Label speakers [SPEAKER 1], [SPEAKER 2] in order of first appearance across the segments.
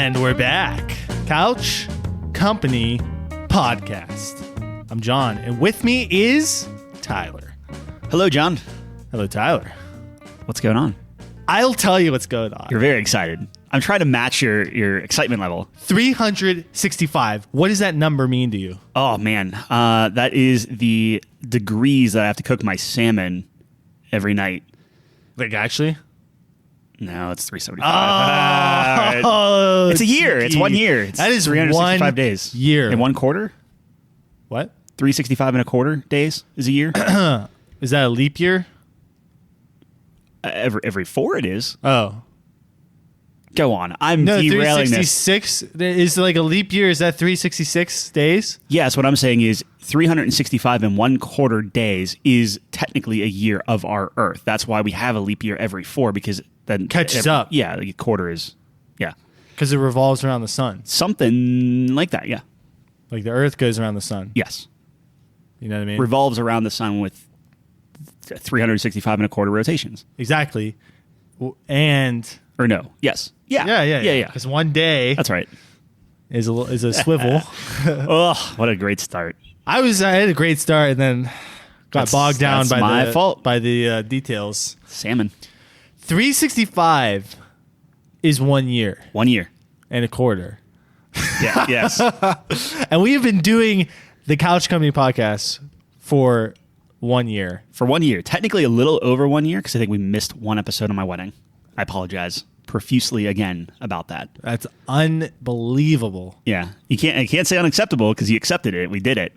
[SPEAKER 1] And we're back. Couch Company Podcast. I'm John, and with me is Tyler.
[SPEAKER 2] Hello, John.
[SPEAKER 1] Hello, Tyler.
[SPEAKER 2] What's going on?
[SPEAKER 1] I'll tell you what's going on.
[SPEAKER 2] You're very excited. I'm trying to match your excitement level.
[SPEAKER 1] 365. What does that number mean to you?
[SPEAKER 2] Oh, man. That is the degrees that I have to cook my salmon every night.
[SPEAKER 1] Like, actually?
[SPEAKER 2] No, it's 375.
[SPEAKER 1] Oh,
[SPEAKER 2] it's a year. It's 1 year. It's
[SPEAKER 1] that is
[SPEAKER 2] 365
[SPEAKER 1] 1
[SPEAKER 2] days.
[SPEAKER 1] year.
[SPEAKER 2] In 1 quarter?
[SPEAKER 1] What?
[SPEAKER 2] 365 and a quarter days is a year.
[SPEAKER 1] Is that a leap year?
[SPEAKER 2] Every 4 it is.
[SPEAKER 1] Oh.
[SPEAKER 2] Go on. I'm derailing this.
[SPEAKER 1] 366 is like a leap year. Is that 366 days?
[SPEAKER 2] Yes, what I'm saying is 365 and 1 quarter days is technically a year of our Earth. That's why we have a leap year every 4, because then
[SPEAKER 1] Catches up.
[SPEAKER 2] Yeah, like a quarter is, yeah.
[SPEAKER 1] Because it revolves around the sun.
[SPEAKER 2] Something like that, yeah.
[SPEAKER 1] Like the Earth goes around the sun.
[SPEAKER 2] Yes.
[SPEAKER 1] You know what I mean?
[SPEAKER 2] Revolves around the sun with 365 and a quarter rotations.
[SPEAKER 1] Exactly. And...
[SPEAKER 2] Or no. Yes. Yeah.
[SPEAKER 1] Yeah. Because 1 day...
[SPEAKER 2] That's right.
[SPEAKER 1] Is a swivel.
[SPEAKER 2] Oh, what a great start.
[SPEAKER 1] I had a great start and then got bogged down by
[SPEAKER 2] my fault.
[SPEAKER 1] By the details.
[SPEAKER 2] Salmon.
[SPEAKER 1] 365 is 1 year.
[SPEAKER 2] 1 year.
[SPEAKER 1] And a quarter.
[SPEAKER 2] Yeah, yes.
[SPEAKER 1] And we have been doing the Couch Company podcast for 1 year.
[SPEAKER 2] For 1 year. Technically a little over 1 year, because I think we missed 1 episode on my wedding. I apologize profusely again about that.
[SPEAKER 1] That's unbelievable.
[SPEAKER 2] Yeah. I can't say unacceptable because you accepted it. We did it.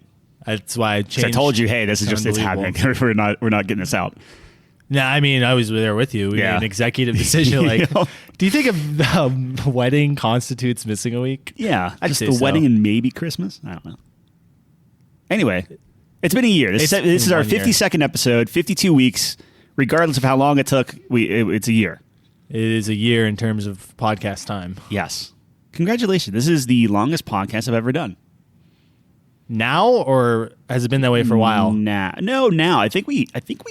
[SPEAKER 1] That's why I changed.
[SPEAKER 2] I told you, hey, this is just, it's happening. we're not getting this out.
[SPEAKER 1] No, I mean, I was there with you. We made an executive decision. Like, do you think a wedding constitutes missing a week?
[SPEAKER 2] Yeah. Just the wedding and maybe Christmas? I don't know. Anyway, it's been a year. This is our 52nd episode, 52 weeks. Regardless of how long it took, it's a year.
[SPEAKER 1] It is a year in terms of podcast time.
[SPEAKER 2] Yes. Congratulations. This is the longest podcast I've ever done.
[SPEAKER 1] Now, or has it been that way for a while?
[SPEAKER 2] Now. I think we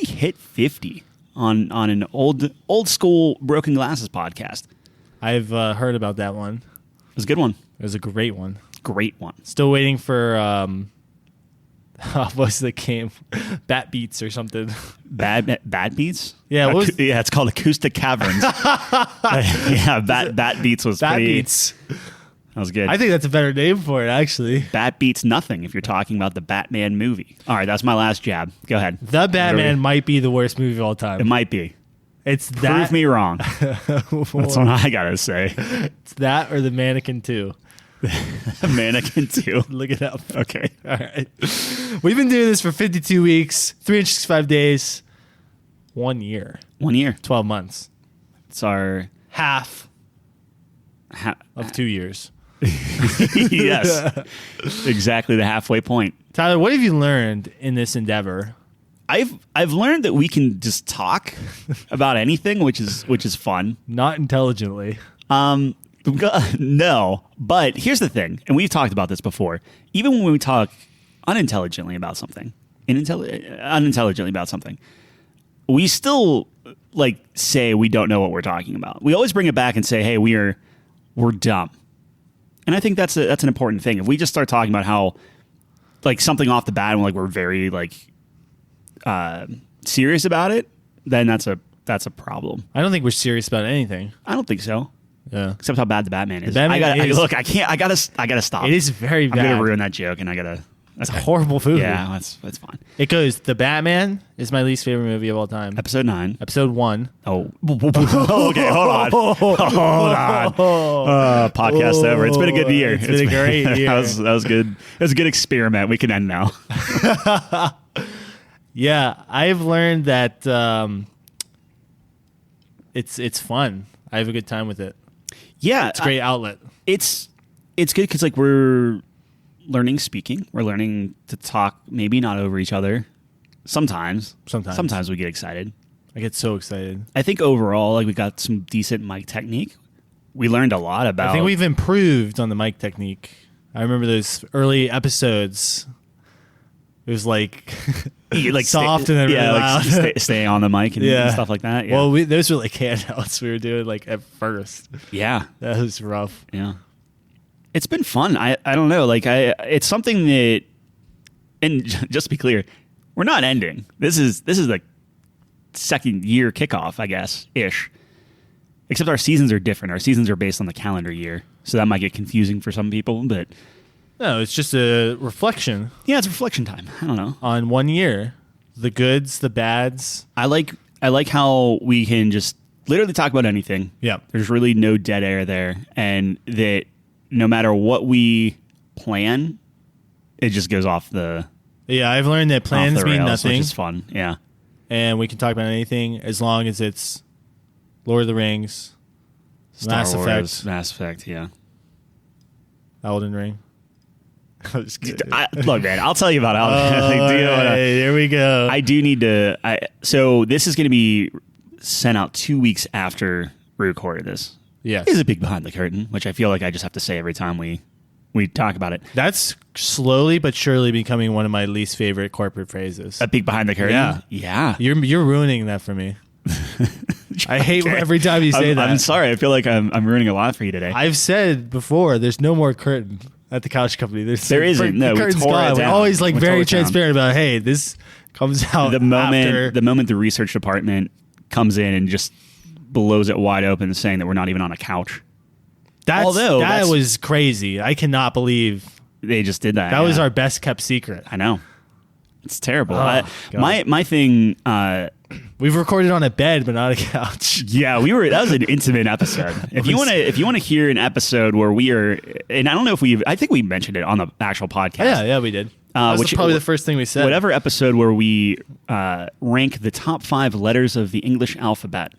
[SPEAKER 2] hit 50 on an old school Broken Glasses podcast.
[SPEAKER 1] I've heard about that one.
[SPEAKER 2] It was a good one.
[SPEAKER 1] It was a great one.
[SPEAKER 2] Great one.
[SPEAKER 1] Still waiting for what was the game? Bat Beats or something.
[SPEAKER 2] Bat Beats?
[SPEAKER 1] Yeah,
[SPEAKER 2] yeah, it's called Acoustic Caverns. Yeah, Bat Beats was
[SPEAKER 1] Bat
[SPEAKER 2] pretty...
[SPEAKER 1] Beats.
[SPEAKER 2] That was good.
[SPEAKER 1] I think that's a better name for it, actually.
[SPEAKER 2] Bat beats nothing if you're talking about the Batman movie. All right, that's my last jab. Go ahead.
[SPEAKER 1] The Batman might be the worst movie of all time.
[SPEAKER 2] It might be.
[SPEAKER 1] It's that.
[SPEAKER 2] Prove me wrong. That's what I gotta say.
[SPEAKER 1] It's that or the Mannequin 2.
[SPEAKER 2] Mannequin 2.
[SPEAKER 1] Look it up.
[SPEAKER 2] Okay.
[SPEAKER 1] All right. We've been doing this for 52 weeks, 365 days, 1 year.
[SPEAKER 2] 1 year.
[SPEAKER 1] 12 months.
[SPEAKER 2] It's our
[SPEAKER 1] half of 2 years.
[SPEAKER 2] Yes. Exactly the halfway point.
[SPEAKER 1] Tyler, what have you learned in this endeavor?
[SPEAKER 2] I've learned that we can just talk about anything, which is fun.
[SPEAKER 1] Not intelligently.
[SPEAKER 2] No, but here's the thing, and we've talked about this before. Even when we talk unintelligently about something, unintelligently about something, we still like say we don't know what we're talking about. We always bring it back and say, "Hey, we're dumb," and I think that's an important thing. If we just start talking about how like something off the bat, and we're very like serious about it, then that's a problem.
[SPEAKER 1] I don't think we're serious about anything.
[SPEAKER 2] I don't think so.
[SPEAKER 1] Yeah.
[SPEAKER 2] Except how bad the Batman is.
[SPEAKER 1] I
[SPEAKER 2] gotta stop.
[SPEAKER 1] It is very bad.
[SPEAKER 2] I'm gonna ruin that joke, and I gotta.
[SPEAKER 1] That's a horrible movie.
[SPEAKER 2] Yeah, that's fine.
[SPEAKER 1] It goes. The Batman is my least favorite movie of all time.
[SPEAKER 2] Episode 9.
[SPEAKER 1] Episode 1.
[SPEAKER 2] Oh. Okay, hold on. Podcast over. It's been a good year.
[SPEAKER 1] It's been a great year.
[SPEAKER 2] That was good. It was a good experiment. We can end now.
[SPEAKER 1] Yeah, I've learned that it's fun. I have a good time with it.
[SPEAKER 2] Yeah,
[SPEAKER 1] it's a great outlet.
[SPEAKER 2] It's good because like we're learning speaking. We're learning to talk, maybe not over each other. Sometimes we get excited.
[SPEAKER 1] I get so excited.
[SPEAKER 2] I think overall, like we got some decent mic technique. We learned a lot about.
[SPEAKER 1] I think we've improved on the mic technique. I remember those early episodes. It was like soft and then really loud.
[SPEAKER 2] Stay on the mic and stuff like that. Yeah.
[SPEAKER 1] Well, those were like handouts we were doing like at first.
[SPEAKER 2] Yeah.
[SPEAKER 1] That was rough.
[SPEAKER 2] Yeah. It's been fun. I don't know. Like it's something that, and just to be clear, we're not ending. This is the second year kickoff, I guess, ish. Except our seasons are different. Our seasons are based on the calendar year, so that might get confusing for some people. But
[SPEAKER 1] no, it's just a reflection.
[SPEAKER 2] Yeah, it's reflection time. I don't know,
[SPEAKER 1] on 1 year, the goods, the bads.
[SPEAKER 2] I like how we can just literally talk about anything.
[SPEAKER 1] Yeah,
[SPEAKER 2] there's really no dead air there, and that no matter what we plan, it just goes off the.
[SPEAKER 1] Yeah, I've learned that plans mean nothing,
[SPEAKER 2] which is fun. Yeah,
[SPEAKER 1] and we can talk about anything as long as it's Lord of the Rings,
[SPEAKER 2] Mass Effect, yeah,
[SPEAKER 1] Elden Ring.
[SPEAKER 2] Look, man, I'll tell you about Elden Ring.
[SPEAKER 1] There we go.
[SPEAKER 2] I do need to. So this is going to be sent out 2 weeks after we recorded this.
[SPEAKER 1] Yes.
[SPEAKER 2] It's a big behind the curtain, which I feel like I just have to say every time we talk about it.
[SPEAKER 1] That's slowly but surely becoming one of my least favorite corporate phrases.
[SPEAKER 2] A peek behind the curtain? Yeah.
[SPEAKER 1] You're ruining that for me. I hate every time you say that.
[SPEAKER 2] I'm sorry. I feel like I'm ruining a lot for you today.
[SPEAKER 1] I've said before, there's no more curtain at the couch company.
[SPEAKER 2] There isn't. No,
[SPEAKER 1] the curtain's gone. We're always like very transparent about, hey, this comes out
[SPEAKER 2] the moment the research department comes in and just blows it wide open, saying that we're not even on a couch.
[SPEAKER 1] That was crazy. I cannot believe
[SPEAKER 2] they just did that.
[SPEAKER 1] That was our best kept secret.
[SPEAKER 2] I know. It's terrible. My thing.
[SPEAKER 1] We've recorded on a bed, but not a couch.
[SPEAKER 2] Yeah, that was an intimate episode. If you want to hear an episode where we are, and I don't know if I think we mentioned it on the actual podcast.
[SPEAKER 1] Yeah, we did. Which probably the first thing we said.
[SPEAKER 2] Whatever episode where we rank the top 5 letters of the English alphabet.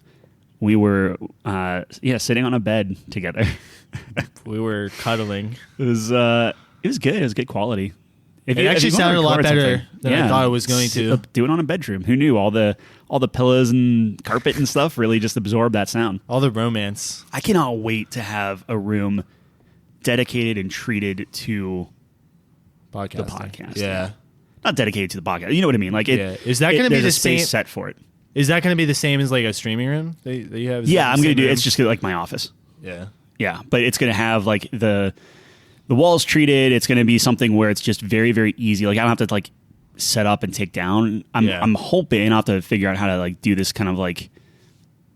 [SPEAKER 2] We were, sitting on a bed together.
[SPEAKER 1] We were cuddling.
[SPEAKER 2] It was good. It was good quality.
[SPEAKER 1] It actually sounded a lot better than I thought it was going to.
[SPEAKER 2] Do it on a bedroom. Who knew? All the pillows and carpet and stuff really just absorb that sound.
[SPEAKER 1] All the romance.
[SPEAKER 2] I cannot wait to have a room dedicated and treated to the podcast.
[SPEAKER 1] Yeah.
[SPEAKER 2] Not dedicated to the podcast. You know what I mean? Like,
[SPEAKER 1] is that going to be the same
[SPEAKER 2] set for it?
[SPEAKER 1] Is that going to be the same as like a streaming room that you have?
[SPEAKER 2] Yeah, I'm going to do it. It's just like my office.
[SPEAKER 1] Yeah.
[SPEAKER 2] Yeah, but it's going to have like the walls treated. It's going to be something where it's just very, very easy. Like I don't have to like set up and take down. I'm hoping I'll have to figure out how to like do this kind of like,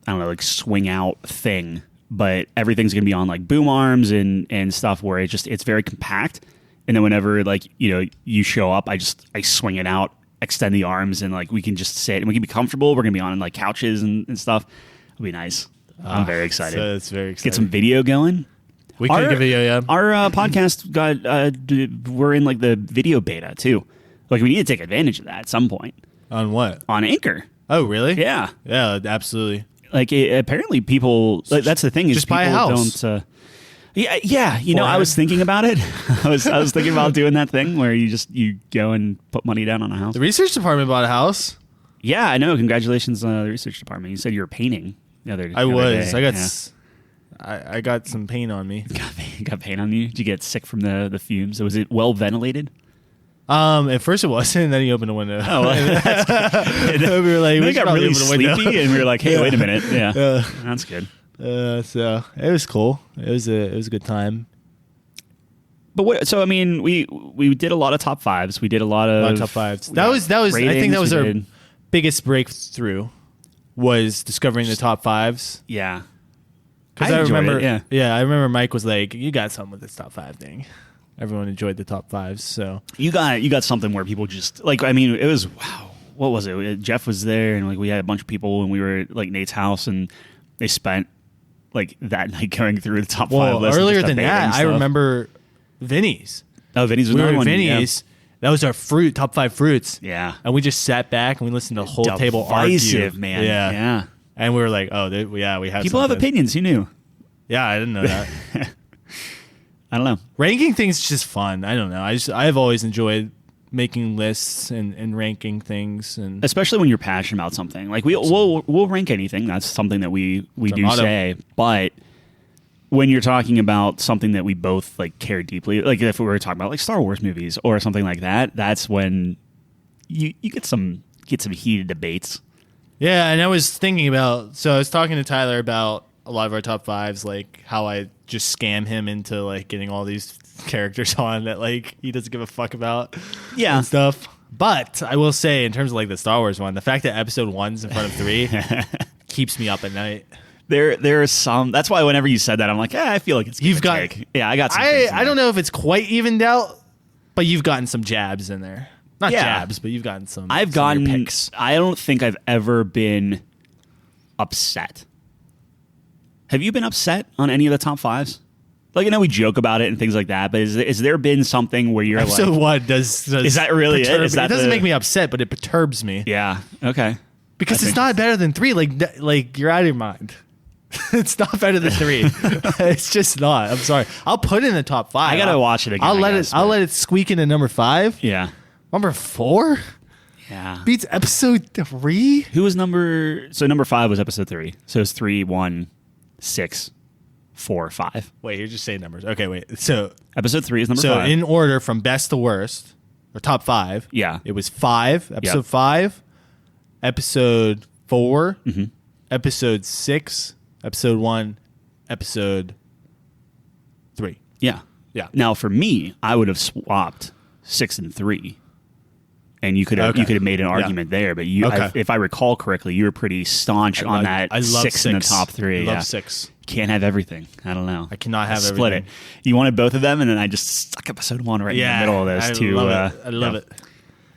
[SPEAKER 2] I don't know, like swing out thing. But everything's going to be on like boom arms and stuff where it's very compact. And then whenever like, you show up, I swing it out, extend the arms, and like we can just sit and we can be comfortable. We're going to be on like couches and stuff. It'll be nice. I'm very excited.
[SPEAKER 1] So it's very exciting.
[SPEAKER 2] Get some video going.
[SPEAKER 1] We can get video, yeah.
[SPEAKER 2] Our podcast we're in like the video beta too. Like we need to take advantage of that at some point.
[SPEAKER 1] On what?
[SPEAKER 2] On Anchor.
[SPEAKER 1] Oh, really?
[SPEAKER 2] Yeah.
[SPEAKER 1] Yeah, absolutely.
[SPEAKER 2] Like apparently people, like, that's the thing is
[SPEAKER 1] just buy a house.
[SPEAKER 2] Don't. Yeah. I was thinking about it. I was thinking about doing that thing where you go and put money down on a house.
[SPEAKER 1] The research department bought a house.
[SPEAKER 2] Yeah, I know. Congratulations on the research department. You said you were painting the other day.
[SPEAKER 1] I got some paint on me.
[SPEAKER 2] Got paint on you? Did you get sick from the fumes? Was it well ventilated?
[SPEAKER 1] At first it wasn't, and then he opened a window.
[SPEAKER 2] Oh, well,
[SPEAKER 1] we were like, we
[SPEAKER 2] got really sleepy, and we were like, hey, wait a minute. Yeah, that's good.
[SPEAKER 1] So it was cool. It was a good time.
[SPEAKER 2] But so I mean, we did a lot of top fives. We did a lot of
[SPEAKER 1] top fives. That was. I think that was our biggest breakthrough. Was discovering the top fives.
[SPEAKER 2] Yeah.
[SPEAKER 1] Because I remember, I remember Mike was like, "You got something with this top 5 thing." Everyone enjoyed the top 5s, so
[SPEAKER 2] you got something where people just like. I mean, it was wow. What was it? Jeff was there, and like we had a bunch of people, and we were at like Nate's house, and they spent like that night going through the top 5 lists.
[SPEAKER 1] Earlier than that, I remember Vinny's.
[SPEAKER 2] Oh, Vinny's was another one.
[SPEAKER 1] Vinny's. Yeah. That was our top 5 fruits.
[SPEAKER 2] Yeah,
[SPEAKER 1] and we just sat back and we listened to the whole table argue.
[SPEAKER 2] Man.
[SPEAKER 1] Yeah. We were like, oh, we have
[SPEAKER 2] people have opinions. Who knew?
[SPEAKER 1] Yeah, I didn't know that.
[SPEAKER 2] I don't know.
[SPEAKER 1] Ranking things is just fun. I don't know. I've always enjoyed making lists and ranking things, and
[SPEAKER 2] especially when you're passionate about something. Like we'll rank anything. That's something that we do say. But when you're talking about something that we both like care deeply, like if we were talking about like Star Wars movies or something like that, that's when you get some heated debates.
[SPEAKER 1] Yeah, and I was thinking about. So I was talking to Tyler about a lot of our top fives, like how I just scam him into like getting all these characters on that like he doesn't give a fuck about.
[SPEAKER 2] Yeah.
[SPEAKER 1] And stuff. But I will say, in terms of like the Star Wars one, the fact that episode 1's in front of 3 keeps me up at night.
[SPEAKER 2] There are some. That's why whenever you said that, I'm like, I feel like it's.
[SPEAKER 1] You've got.
[SPEAKER 2] take. Yeah, I got. Some
[SPEAKER 1] I don't know if it's quite evened out, but you've gotten some jabs in there. Not jabs, but you've gotten some.
[SPEAKER 2] I've gotten picks. I don't think I've ever been upset. Have you been upset on any of the top fives? Like, I know we joke about it and things like that, but is there been something where you're
[SPEAKER 1] episode
[SPEAKER 2] like,
[SPEAKER 1] one does
[SPEAKER 2] is that really it? Is that
[SPEAKER 1] it doesn't make me upset, but it perturbs me.
[SPEAKER 2] Yeah. Okay.
[SPEAKER 1] Because it's not better than 3. Like you're out of your mind. It's not better than 3. It's just not. I'm sorry. I'll put it in the top 5.
[SPEAKER 2] I gotta watch it again.
[SPEAKER 1] I'll let it squeak into number 5.
[SPEAKER 2] Yeah.
[SPEAKER 1] Number 4
[SPEAKER 2] Yeah.
[SPEAKER 1] beats episode 3.
[SPEAKER 2] Who was number? So number 5 was episode 3. So it's 3, 1, 6, 4, 5.
[SPEAKER 1] Wait, you're just saying numbers. Okay, wait. So
[SPEAKER 2] Episode 3 is number 5.
[SPEAKER 1] So in order from best to worst, or top 5.
[SPEAKER 2] Yeah.
[SPEAKER 1] It was 5. Episode 5. Episode 4.
[SPEAKER 2] Mm-hmm.
[SPEAKER 1] Episode 6. Episode 1. Episode 3.
[SPEAKER 2] Yeah.
[SPEAKER 1] Yeah.
[SPEAKER 2] Now for me, I would have swapped 6 and 3. And you could have made an argument there, but if I recall correctly, you were pretty staunch on that.
[SPEAKER 1] I love
[SPEAKER 2] 6 in the top 3.
[SPEAKER 1] I love 6.
[SPEAKER 2] Can't have everything. I don't know.
[SPEAKER 1] I cannot have
[SPEAKER 2] Split
[SPEAKER 1] everything.
[SPEAKER 2] it. You wanted both of them, and then I just stuck episode 1 right in the middle of this.
[SPEAKER 1] I love it.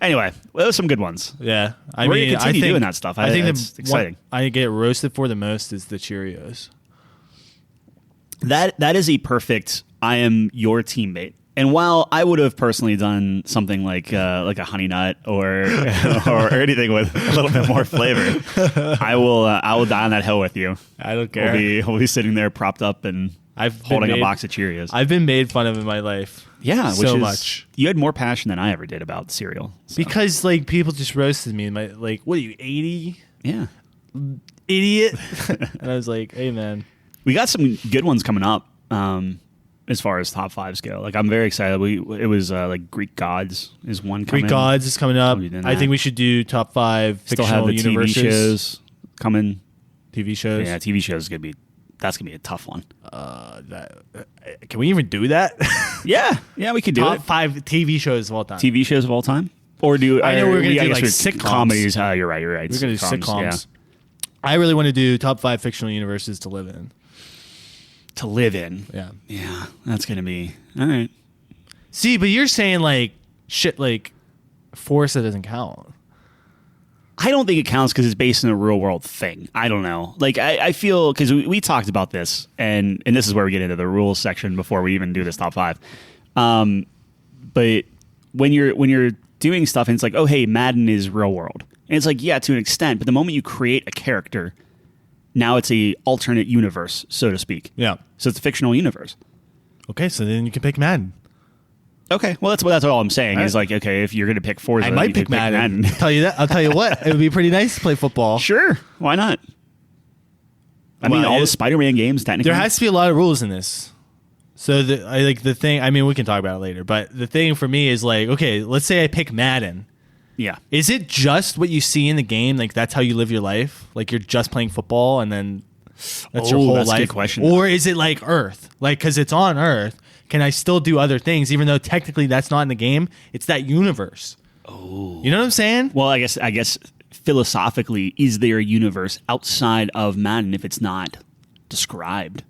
[SPEAKER 2] Anyway, well, those some good ones.
[SPEAKER 1] Yeah,
[SPEAKER 2] We're gonna continue doing that stuff.
[SPEAKER 1] I think
[SPEAKER 2] it's exciting.
[SPEAKER 1] One I get roasted for the most is the Cheerios.
[SPEAKER 2] That is a perfect. I am your teammate. And while I would have personally done something like a honey nut or anything with a little bit more flavor, I will die on that hill with you.
[SPEAKER 1] I don't care.
[SPEAKER 2] We'll be sitting there propped up and holding a box of Cheerios.
[SPEAKER 1] I've been made fun of in my life.
[SPEAKER 2] Yeah,
[SPEAKER 1] so much.
[SPEAKER 2] You had more passion than I ever did about cereal. So.
[SPEAKER 1] Because like people just roasted me. Like, what are you, 80?
[SPEAKER 2] Yeah,
[SPEAKER 1] idiot. And I was like, hey man,
[SPEAKER 2] we got some good ones coming up. As far as top 5s go, like I'm very excited. It was like Greek Gods is one coming.
[SPEAKER 1] Greek Gods is coming up. I think we should do top 5 fictional
[SPEAKER 2] Still have the
[SPEAKER 1] universes.
[SPEAKER 2] TV shows coming.
[SPEAKER 1] TV shows.
[SPEAKER 2] Yeah, TV shows is that's gonna be a tough one.
[SPEAKER 1] Can we even do that?
[SPEAKER 2] yeah, we could do
[SPEAKER 1] top
[SPEAKER 2] it.
[SPEAKER 1] 5 TV shows of all time.
[SPEAKER 2] TV shows of all time, or do
[SPEAKER 1] I know we're gonna do like sitcoms.
[SPEAKER 2] Comedies. You're right.
[SPEAKER 1] We're gonna do sitcoms.
[SPEAKER 2] Yeah.
[SPEAKER 1] I really want to do top 5 fictional universes to live in.
[SPEAKER 2] To live in.
[SPEAKER 1] Yeah,
[SPEAKER 2] that's gonna be all right.
[SPEAKER 1] See, but you're saying like shit like Forza doesn't count.
[SPEAKER 2] I don't think it counts because it's based on a real world thing. I don't know. Like I feel because we talked about this, and this is where we get into the rules section before we even do this top 5. But when you're doing stuff and it's like, oh hey, Madden is real world, and it's like yeah to an extent, but the moment you create a character, now it's a alternate universe, so to speak.
[SPEAKER 1] Yeah.
[SPEAKER 2] So it's a fictional universe.
[SPEAKER 1] Okay, so then you can pick Madden.
[SPEAKER 2] Okay, well that's all I'm saying is like okay, if you're gonna pick Forza,
[SPEAKER 1] I might pick Madden. I'll tell you that. I'll tell you what, it would be pretty nice to play football.
[SPEAKER 2] Sure, why not? I mean, all the Spider-Man games technically.
[SPEAKER 1] There has to be a lot of rules in this. So the thing. I mean, we can talk about it later. But the thing for me is like, okay, let's say I pick Madden.
[SPEAKER 2] Yeah.
[SPEAKER 1] Is it just what you see in the game? Like that's how you live your life? Like you're just playing football and then that's your whole life?
[SPEAKER 2] A good question.
[SPEAKER 1] Or is it like Earth? Like because it's on Earth, can I still do other things even though technically that's not in the game? It's that universe. Oh. You know what I'm saying?
[SPEAKER 2] Well, I guess philosophically, is there a universe outside of Madden if it's not described?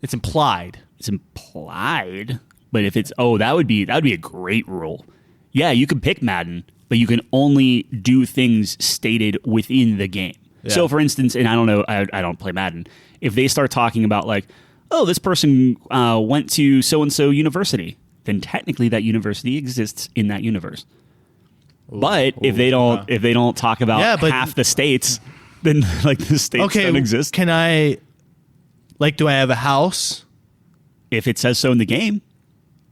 [SPEAKER 1] It's implied.
[SPEAKER 2] It's implied. But if it's that would be a great rule. Yeah, you can pick Madden, but you can only do things stated within the game. Yeah. So, for instance, and I don't know, I don't play Madden. If they start talking about like, oh, this person went to so-and-so university, then technically that university exists in that universe. But if they don't talk about half the states, then like the states don't exist.
[SPEAKER 1] Can I, like, do I have a house?
[SPEAKER 2] If it says so in the game.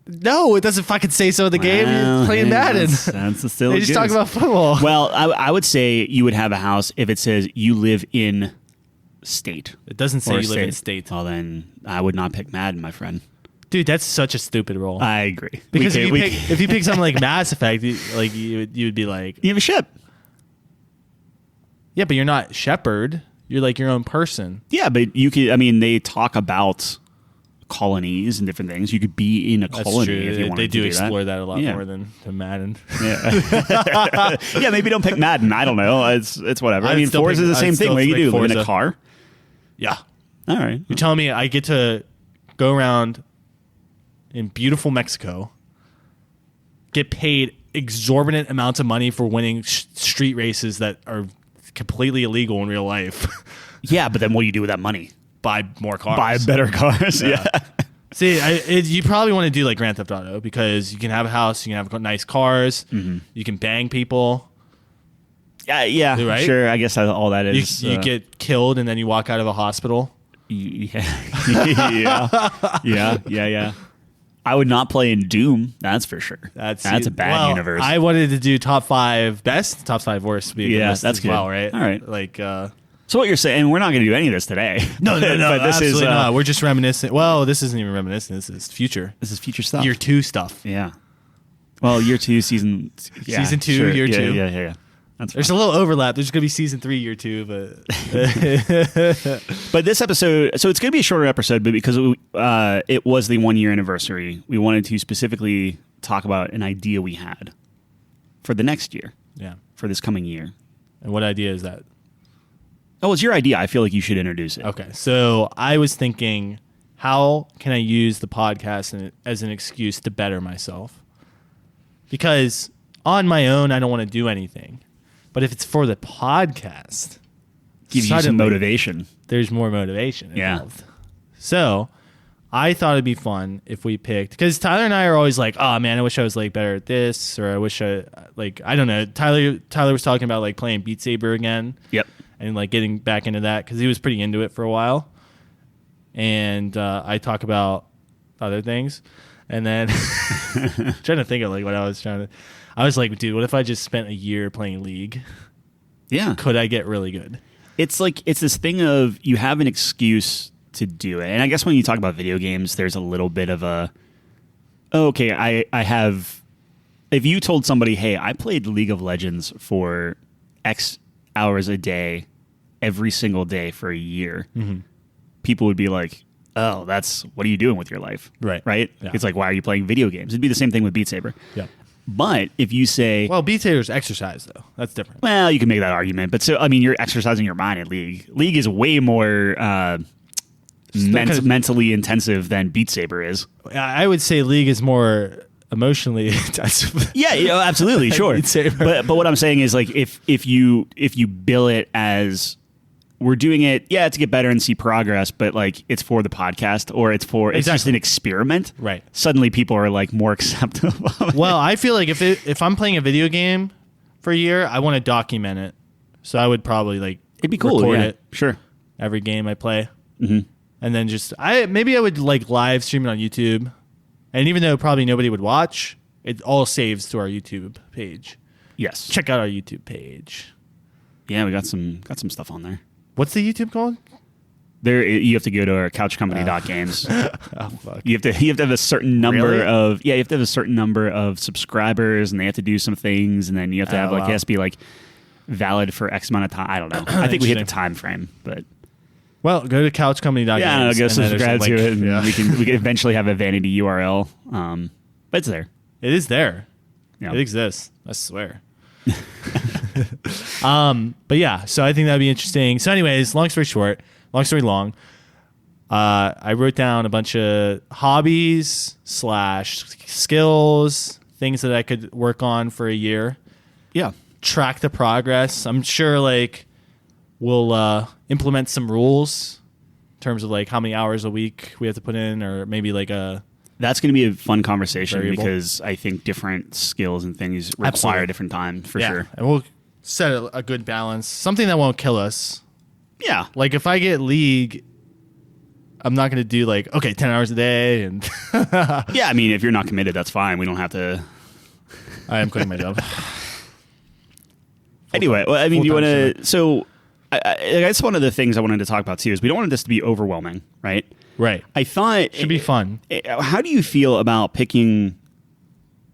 [SPEAKER 1] No, it doesn't fucking say so in the game. You're playing Madden.
[SPEAKER 2] That's still
[SPEAKER 1] they just talk about football.
[SPEAKER 2] Well, I would say you would have a house if it says you live in state.
[SPEAKER 1] It doesn't say you live in state.
[SPEAKER 2] Well, then I would not pick Madden, my friend.
[SPEAKER 1] Dude, that's such a stupid rule.
[SPEAKER 2] I agree.
[SPEAKER 1] Because if you pick something like Mass Effect, you would be like...
[SPEAKER 2] You have a ship.
[SPEAKER 1] Yeah, but you're not Shepard. You're like your own person.
[SPEAKER 2] Yeah, but you could. I mean, they talk about colonies and different things. You could be in a colony if you wanted
[SPEAKER 1] They
[SPEAKER 2] to do
[SPEAKER 1] explore that a lot
[SPEAKER 2] Yeah.
[SPEAKER 1] more than Madden.
[SPEAKER 2] Yeah. Yeah, maybe don't pick Madden. I don't know. It's whatever. I mean, Forza is the same thing. What do you do? Live in a car?
[SPEAKER 1] Yeah.
[SPEAKER 2] All right.
[SPEAKER 1] You're telling me I get to go around in beautiful Mexico, get paid exorbitant amounts of money for winning street races that are completely illegal in real life.
[SPEAKER 2] Yeah, but then what do you do with that money?
[SPEAKER 1] Buy more cars.
[SPEAKER 2] Buy better cars. Yeah.
[SPEAKER 1] See, you probably want to do like Grand Theft Auto because you can have a house, you can have nice cars, you can bang people.
[SPEAKER 2] Yeah,
[SPEAKER 1] right?
[SPEAKER 2] Sure. I guess all that is.
[SPEAKER 1] You get killed and then you walk out of a hospital.
[SPEAKER 2] Yeah. Yeah. I would not play in Doom. That's for sure. That's a bad universe.
[SPEAKER 1] I wanted to do top 5 best, top 5 worst.
[SPEAKER 2] That's
[SPEAKER 1] as
[SPEAKER 2] good.
[SPEAKER 1] well, right?
[SPEAKER 2] All right.
[SPEAKER 1] Like,
[SPEAKER 2] so what you're saying? We're not going to do any of this today.
[SPEAKER 1] No.
[SPEAKER 2] But this
[SPEAKER 1] absolutely
[SPEAKER 2] is
[SPEAKER 1] not. We're just reminiscent. Well, this isn't even reminiscent. This is future.
[SPEAKER 2] This is future stuff.
[SPEAKER 1] Year 2 stuff.
[SPEAKER 2] Yeah. Well, year 2, season. Yeah,
[SPEAKER 1] season 2,
[SPEAKER 2] sure.
[SPEAKER 1] year 2.
[SPEAKER 2] Yeah.
[SPEAKER 1] There's a little overlap. There's going to be season 3, year 2, but
[SPEAKER 2] but this episode, so it's going to be a shorter episode, but because it was the 1 year anniversary, we wanted to specifically talk about an idea we had for the next year.
[SPEAKER 1] Yeah.
[SPEAKER 2] For this coming year.
[SPEAKER 1] And what idea is that?
[SPEAKER 2] Oh, it's your idea. I feel like you should introduce it.
[SPEAKER 1] Okay. So I was thinking, how can I use the podcast as an excuse to better myself? Because on my own, I don't want to do anything. But if it's for the podcast,
[SPEAKER 2] Gives you some motivation.
[SPEAKER 1] There's more motivation involved. So I thought it'd be fun if we picked, because Tyler and I are always like, oh man, I wish I was like better at this, or I wish I don't know. Tyler was talking about like playing Beat Saber again.
[SPEAKER 2] Yep.
[SPEAKER 1] And like getting back into that because he was pretty into it for a while. And I talk about other things. And then trying to think of like what I was like, dude, what if I just spent a year playing League?
[SPEAKER 2] Yeah.
[SPEAKER 1] Could I get really good?
[SPEAKER 2] It's like, it's this thing of you have an excuse to do it. And I guess when you talk about video games, there's a little bit of a, okay, I have, if you told somebody, hey, I played League of Legends for X hours a day, every single day for a year, people would be like, oh, what are you doing with your life?
[SPEAKER 1] Right. Yeah.
[SPEAKER 2] It's like, why are you playing video games? It'd be the same thing with Beat Saber.
[SPEAKER 1] Yeah.
[SPEAKER 2] But if you say...
[SPEAKER 1] Well, Beat Saber's exercise, though. That's different.
[SPEAKER 2] Well, you can make that argument. But so, I mean, you're exercising your mind at League. League is way more mentally intensive than Beat Saber is.
[SPEAKER 1] I would say League is more emotionally intensive.
[SPEAKER 2] Yeah, absolutely, sure.
[SPEAKER 1] Beat Saber.
[SPEAKER 2] But what I'm saying is, like, if you bill it as... We're doing it, to get better and see progress, but like it's for the podcast or it's just an experiment.
[SPEAKER 1] Right.
[SPEAKER 2] Suddenly people are like more accepting of it.
[SPEAKER 1] Well, I feel like if I'm playing a video game for a year, I want to document it. So I would probably like
[SPEAKER 2] it'd be cool,
[SPEAKER 1] record it.
[SPEAKER 2] Sure.
[SPEAKER 1] Every game I play. Mm-hmm. And then maybe I would like live stream it on YouTube. And even though probably nobody would watch, it all saves to our YouTube page.
[SPEAKER 2] Yes.
[SPEAKER 1] Check out our YouTube page.
[SPEAKER 2] Yeah, we got some stuff on there.
[SPEAKER 1] What's the YouTube called?
[SPEAKER 2] There, you have to go to our couchcompany.games.
[SPEAKER 1] Oh fuck!
[SPEAKER 2] You have to have a certain number of you have to have a certain number of subscribers, and they have to do some things, and then you have to have it has to be like valid for X amount of time. I don't know. I think we hit the time frame, but
[SPEAKER 1] well, go to couchcompany.games.
[SPEAKER 2] Yeah, go subscribe to it, and we can eventually have a vanity URL. But it's there.
[SPEAKER 1] It is there.
[SPEAKER 2] Yeah.
[SPEAKER 1] It exists. I swear. But yeah, so I think that'd be interesting. So anyways, long story short, long story long, I wrote down a bunch of hobbies / skills, things that I could work on for a year.
[SPEAKER 2] Yeah.
[SPEAKER 1] Track the progress. I'm sure like we'll implement some rules in terms of like how many hours a week we have to put in, or maybe like
[SPEAKER 2] that's going to be a fun conversation
[SPEAKER 1] variable.
[SPEAKER 2] Because I think different skills and things require a different time for sure.
[SPEAKER 1] And we'll set a good balance, something that won't kill us.
[SPEAKER 2] Yeah.
[SPEAKER 1] Like if I get League, I'm not going to do like, 10 hours a day. And
[SPEAKER 2] yeah, I mean, if you're not committed, that's fine. We don't have to.
[SPEAKER 1] I am quitting my job.
[SPEAKER 2] Anyway, well, I mean, you want to. So I guess one of the things I wanted to talk about too is we don't want this to be overwhelming, right?
[SPEAKER 1] Right.
[SPEAKER 2] I thought
[SPEAKER 1] it should be fun.
[SPEAKER 2] How do you feel about picking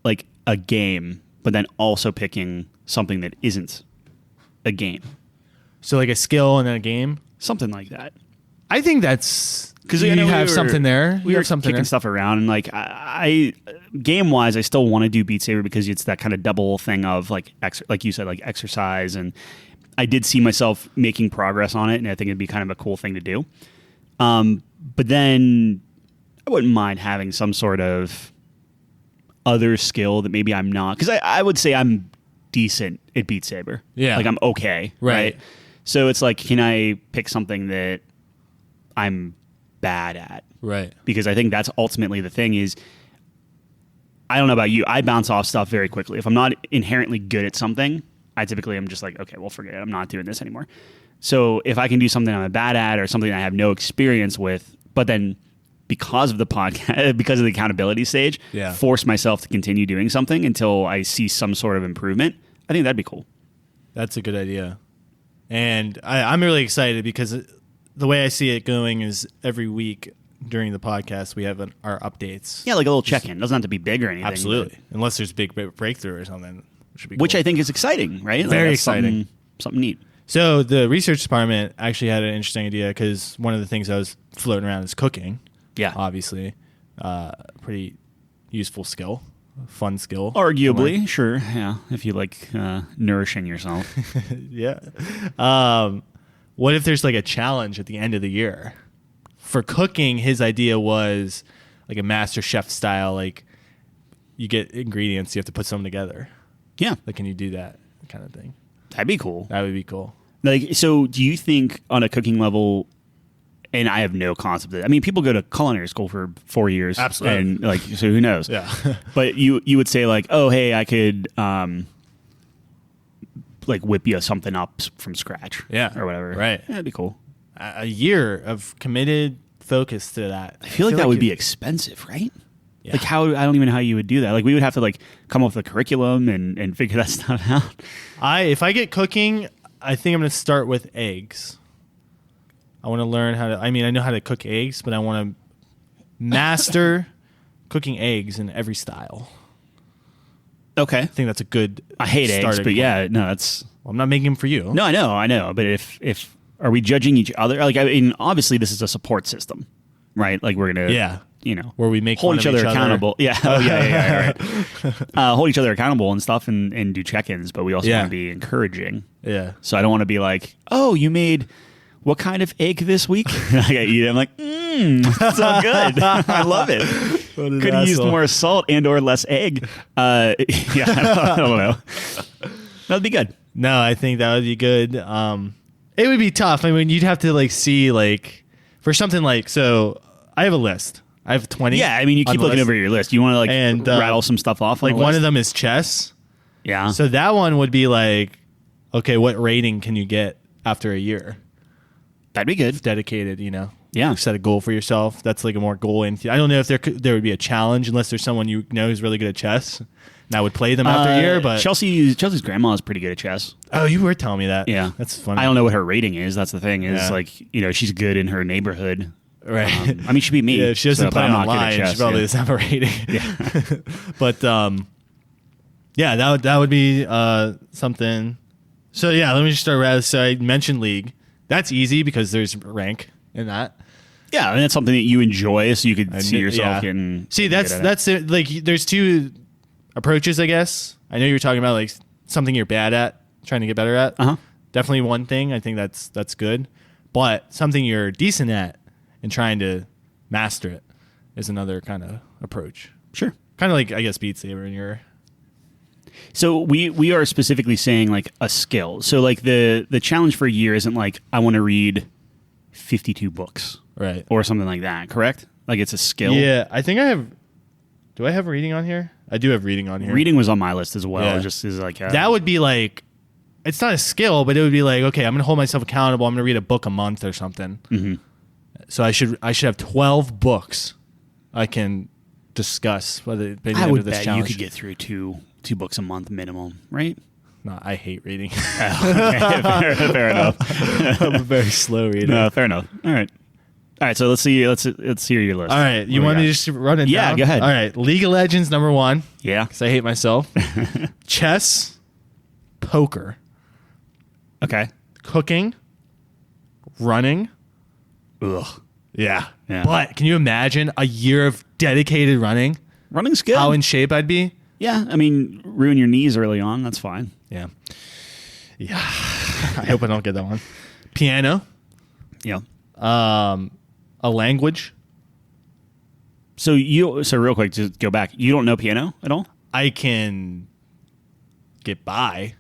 [SPEAKER 2] like a game, but then also picking something that isn't a game?
[SPEAKER 1] So like a skill and then a game?
[SPEAKER 2] Something like that.
[SPEAKER 1] I think that's because
[SPEAKER 2] you
[SPEAKER 1] have something there.
[SPEAKER 2] We were
[SPEAKER 1] something
[SPEAKER 2] kicking
[SPEAKER 1] there.
[SPEAKER 2] stuff around, and like I game wise, I still want to do Beat Saber because it's that kind of double thing of like like you said, like exercise, and I did see myself making progress on it, and I think it'd be kind of a cool thing to do. But then I wouldn't mind having some sort of other skill that maybe I'm not, because I would say I'm decent at Beat Saber.
[SPEAKER 1] Yeah,
[SPEAKER 2] like I'm okay, right? So it's like, can I pick something that I'm bad at?
[SPEAKER 1] Right.
[SPEAKER 2] Because I think that's ultimately the thing is, I don't know about you, I bounce off stuff very quickly. If I'm not inherently good at something, I typically am just like, okay, well, forget it. I'm not doing this anymore. So if I can do something I'm bad at or something I have no experience with, but then because of the podcast, because of the accountability stage, force myself to continue doing something until I see some sort of improvement, I think that'd be cool.
[SPEAKER 1] That's a good idea. And I'm really excited because the way I see it going is every week during the podcast, we have our updates.
[SPEAKER 2] Yeah, like a little check-in. It doesn't have to be big or anything.
[SPEAKER 1] Absolutely. Unless there's a big breakthrough or something.
[SPEAKER 2] Which I think is exciting, right?
[SPEAKER 1] Very
[SPEAKER 2] like
[SPEAKER 1] exciting.
[SPEAKER 2] Something neat.
[SPEAKER 1] So the research department actually had an interesting idea because one of the things I was floating around is cooking.
[SPEAKER 2] Yeah.
[SPEAKER 1] Obviously. Pretty useful skill. Fun skill.
[SPEAKER 2] Arguably, sure. Yeah. If you like nourishing yourself.
[SPEAKER 1] Yeah. What if there's like a challenge at the end of the year? For cooking, his idea was like a Master Chef style, like you get ingredients, you have to put some together.
[SPEAKER 2] Yeah.
[SPEAKER 1] Like, can you do that kind of thing?
[SPEAKER 2] That'd be cool.
[SPEAKER 1] That would be cool.
[SPEAKER 2] Like, so do you think on a cooking level, and I have no concept of it. I mean, people go to culinary school for 4 years.
[SPEAKER 1] Absolutely.
[SPEAKER 2] And like, so who knows?
[SPEAKER 1] Yeah.
[SPEAKER 2] But you would say like, oh, hey, I could like whip you something up from scratch.
[SPEAKER 1] Yeah.
[SPEAKER 2] Or whatever.
[SPEAKER 1] Right.
[SPEAKER 2] Yeah, that'd be cool.
[SPEAKER 1] A year of committed focus to that.
[SPEAKER 2] I feel like that would be expensive, right?
[SPEAKER 1] Yeah.
[SPEAKER 2] Like how, I don't even know how you would do that. Like we would have to like come up with a curriculum and figure that stuff out.
[SPEAKER 1] If I get cooking, I think I'm going to start with eggs. I want to learn how to, I know how to cook eggs, but I want to master cooking eggs in every style.
[SPEAKER 2] Okay.
[SPEAKER 1] I think that's a good
[SPEAKER 2] I hate eggs, but
[SPEAKER 1] point.
[SPEAKER 2] Yeah, no, that's...
[SPEAKER 1] Well, I'm not making them for you.
[SPEAKER 2] No, I know. But if are we judging each other? Like, I mean, obviously this is a support system, right? Like we're going to, you know,
[SPEAKER 1] where we make
[SPEAKER 2] hold
[SPEAKER 1] each other
[SPEAKER 2] accountable. Yeah. Oh, yeah. Right. Hold each other accountable and stuff and do check-ins, but we also want to be encouraging.
[SPEAKER 1] Yeah.
[SPEAKER 2] So I don't want to be like, oh, you made what kind of egg this week? I eat it. I'm like, that's so good. I love it. Could have used more salt and or less egg. I don't know. That'd be good.
[SPEAKER 1] No, I think that would be good. It would be tough. I mean, you'd have to like see like for something like, so I have a list. I have 20.
[SPEAKER 2] Yeah, I mean, you keep looking over your list. You want to like rattle some stuff off.
[SPEAKER 1] Like one of them is chess.
[SPEAKER 2] Yeah.
[SPEAKER 1] So that one would be like, okay, what rating can you get after a year?
[SPEAKER 2] That'd be good.
[SPEAKER 1] It's dedicated, you know.
[SPEAKER 2] Yeah.
[SPEAKER 1] Set a goal for yourself. That's like a more goal. I don't know if there would be a challenge unless there's someone you know who's really good at chess. And I would play them after a year. But
[SPEAKER 2] Chelsea's grandma is pretty good at chess.
[SPEAKER 1] Oh, you were telling me that.
[SPEAKER 2] Yeah.
[SPEAKER 1] That's funny.
[SPEAKER 2] I don't know what her rating is. That's the thing is like, you know, she's good in her neighborhood.
[SPEAKER 1] Right.
[SPEAKER 2] I mean, she beat me.
[SPEAKER 1] Yeah, if she doesn't play online,
[SPEAKER 2] chess,
[SPEAKER 1] she probably doesn't have a rating. Yeah. But yeah, that would be something. So yeah, let me just start with. So I mentioned League. That's easy because there's rank in that.
[SPEAKER 2] Yeah, and that's something that you enjoy, so you could see yourself getting.
[SPEAKER 1] See, that's it. Like there's two approaches, I guess. I know you're talking about like something you're bad at, trying to get better at. Definitely one thing. I think that's good. But something you're decent at and trying to master it is another kind of approach.
[SPEAKER 2] Sure.
[SPEAKER 1] Kind of like, I guess, Beat Saber in your...
[SPEAKER 2] So we are specifically saying like a skill. So like the challenge for a year isn't like I want to read 52 books.
[SPEAKER 1] Right.
[SPEAKER 2] Or something like that, correct? Like it's a skill.
[SPEAKER 1] Yeah, I think I have... Do I have reading on here? I do have reading on here.
[SPEAKER 2] Reading was on my list as well.
[SPEAKER 1] Yeah.
[SPEAKER 2] Just is like...
[SPEAKER 1] that would be like... It's not a skill, but it would be like, okay, I'm going to hold myself accountable. I'm going to read a book a month or something.
[SPEAKER 2] Mm-hmm.
[SPEAKER 1] So I should have 12 books I can discuss whether by the end of this
[SPEAKER 2] bet
[SPEAKER 1] challenge.
[SPEAKER 2] You could get through two books a month minimum, right?
[SPEAKER 1] No, I hate reading.
[SPEAKER 2] Fair enough.
[SPEAKER 1] I'm a very slow reader.
[SPEAKER 2] No, fair enough. All right. So let's see. Let's hear your list.
[SPEAKER 1] All right, you want me to just run it down?
[SPEAKER 2] Yeah, go ahead.
[SPEAKER 1] All right, League of Legends #1.
[SPEAKER 2] Yeah,
[SPEAKER 1] because I hate myself. Chess, poker,
[SPEAKER 2] okay,
[SPEAKER 1] cooking, running.
[SPEAKER 2] Ugh.
[SPEAKER 1] Yeah.
[SPEAKER 2] Yeah.
[SPEAKER 1] But can you imagine a year of dedicated running?
[SPEAKER 2] Running's good.
[SPEAKER 1] How in shape I'd be?
[SPEAKER 2] Yeah, I mean, ruin your knees early on. That's fine.
[SPEAKER 1] Yeah. Yeah. I hope I don't get that one. Piano.
[SPEAKER 2] Yeah.
[SPEAKER 1] A language.
[SPEAKER 2] So real quick, just go back. You don't know piano at all?
[SPEAKER 1] I can get by.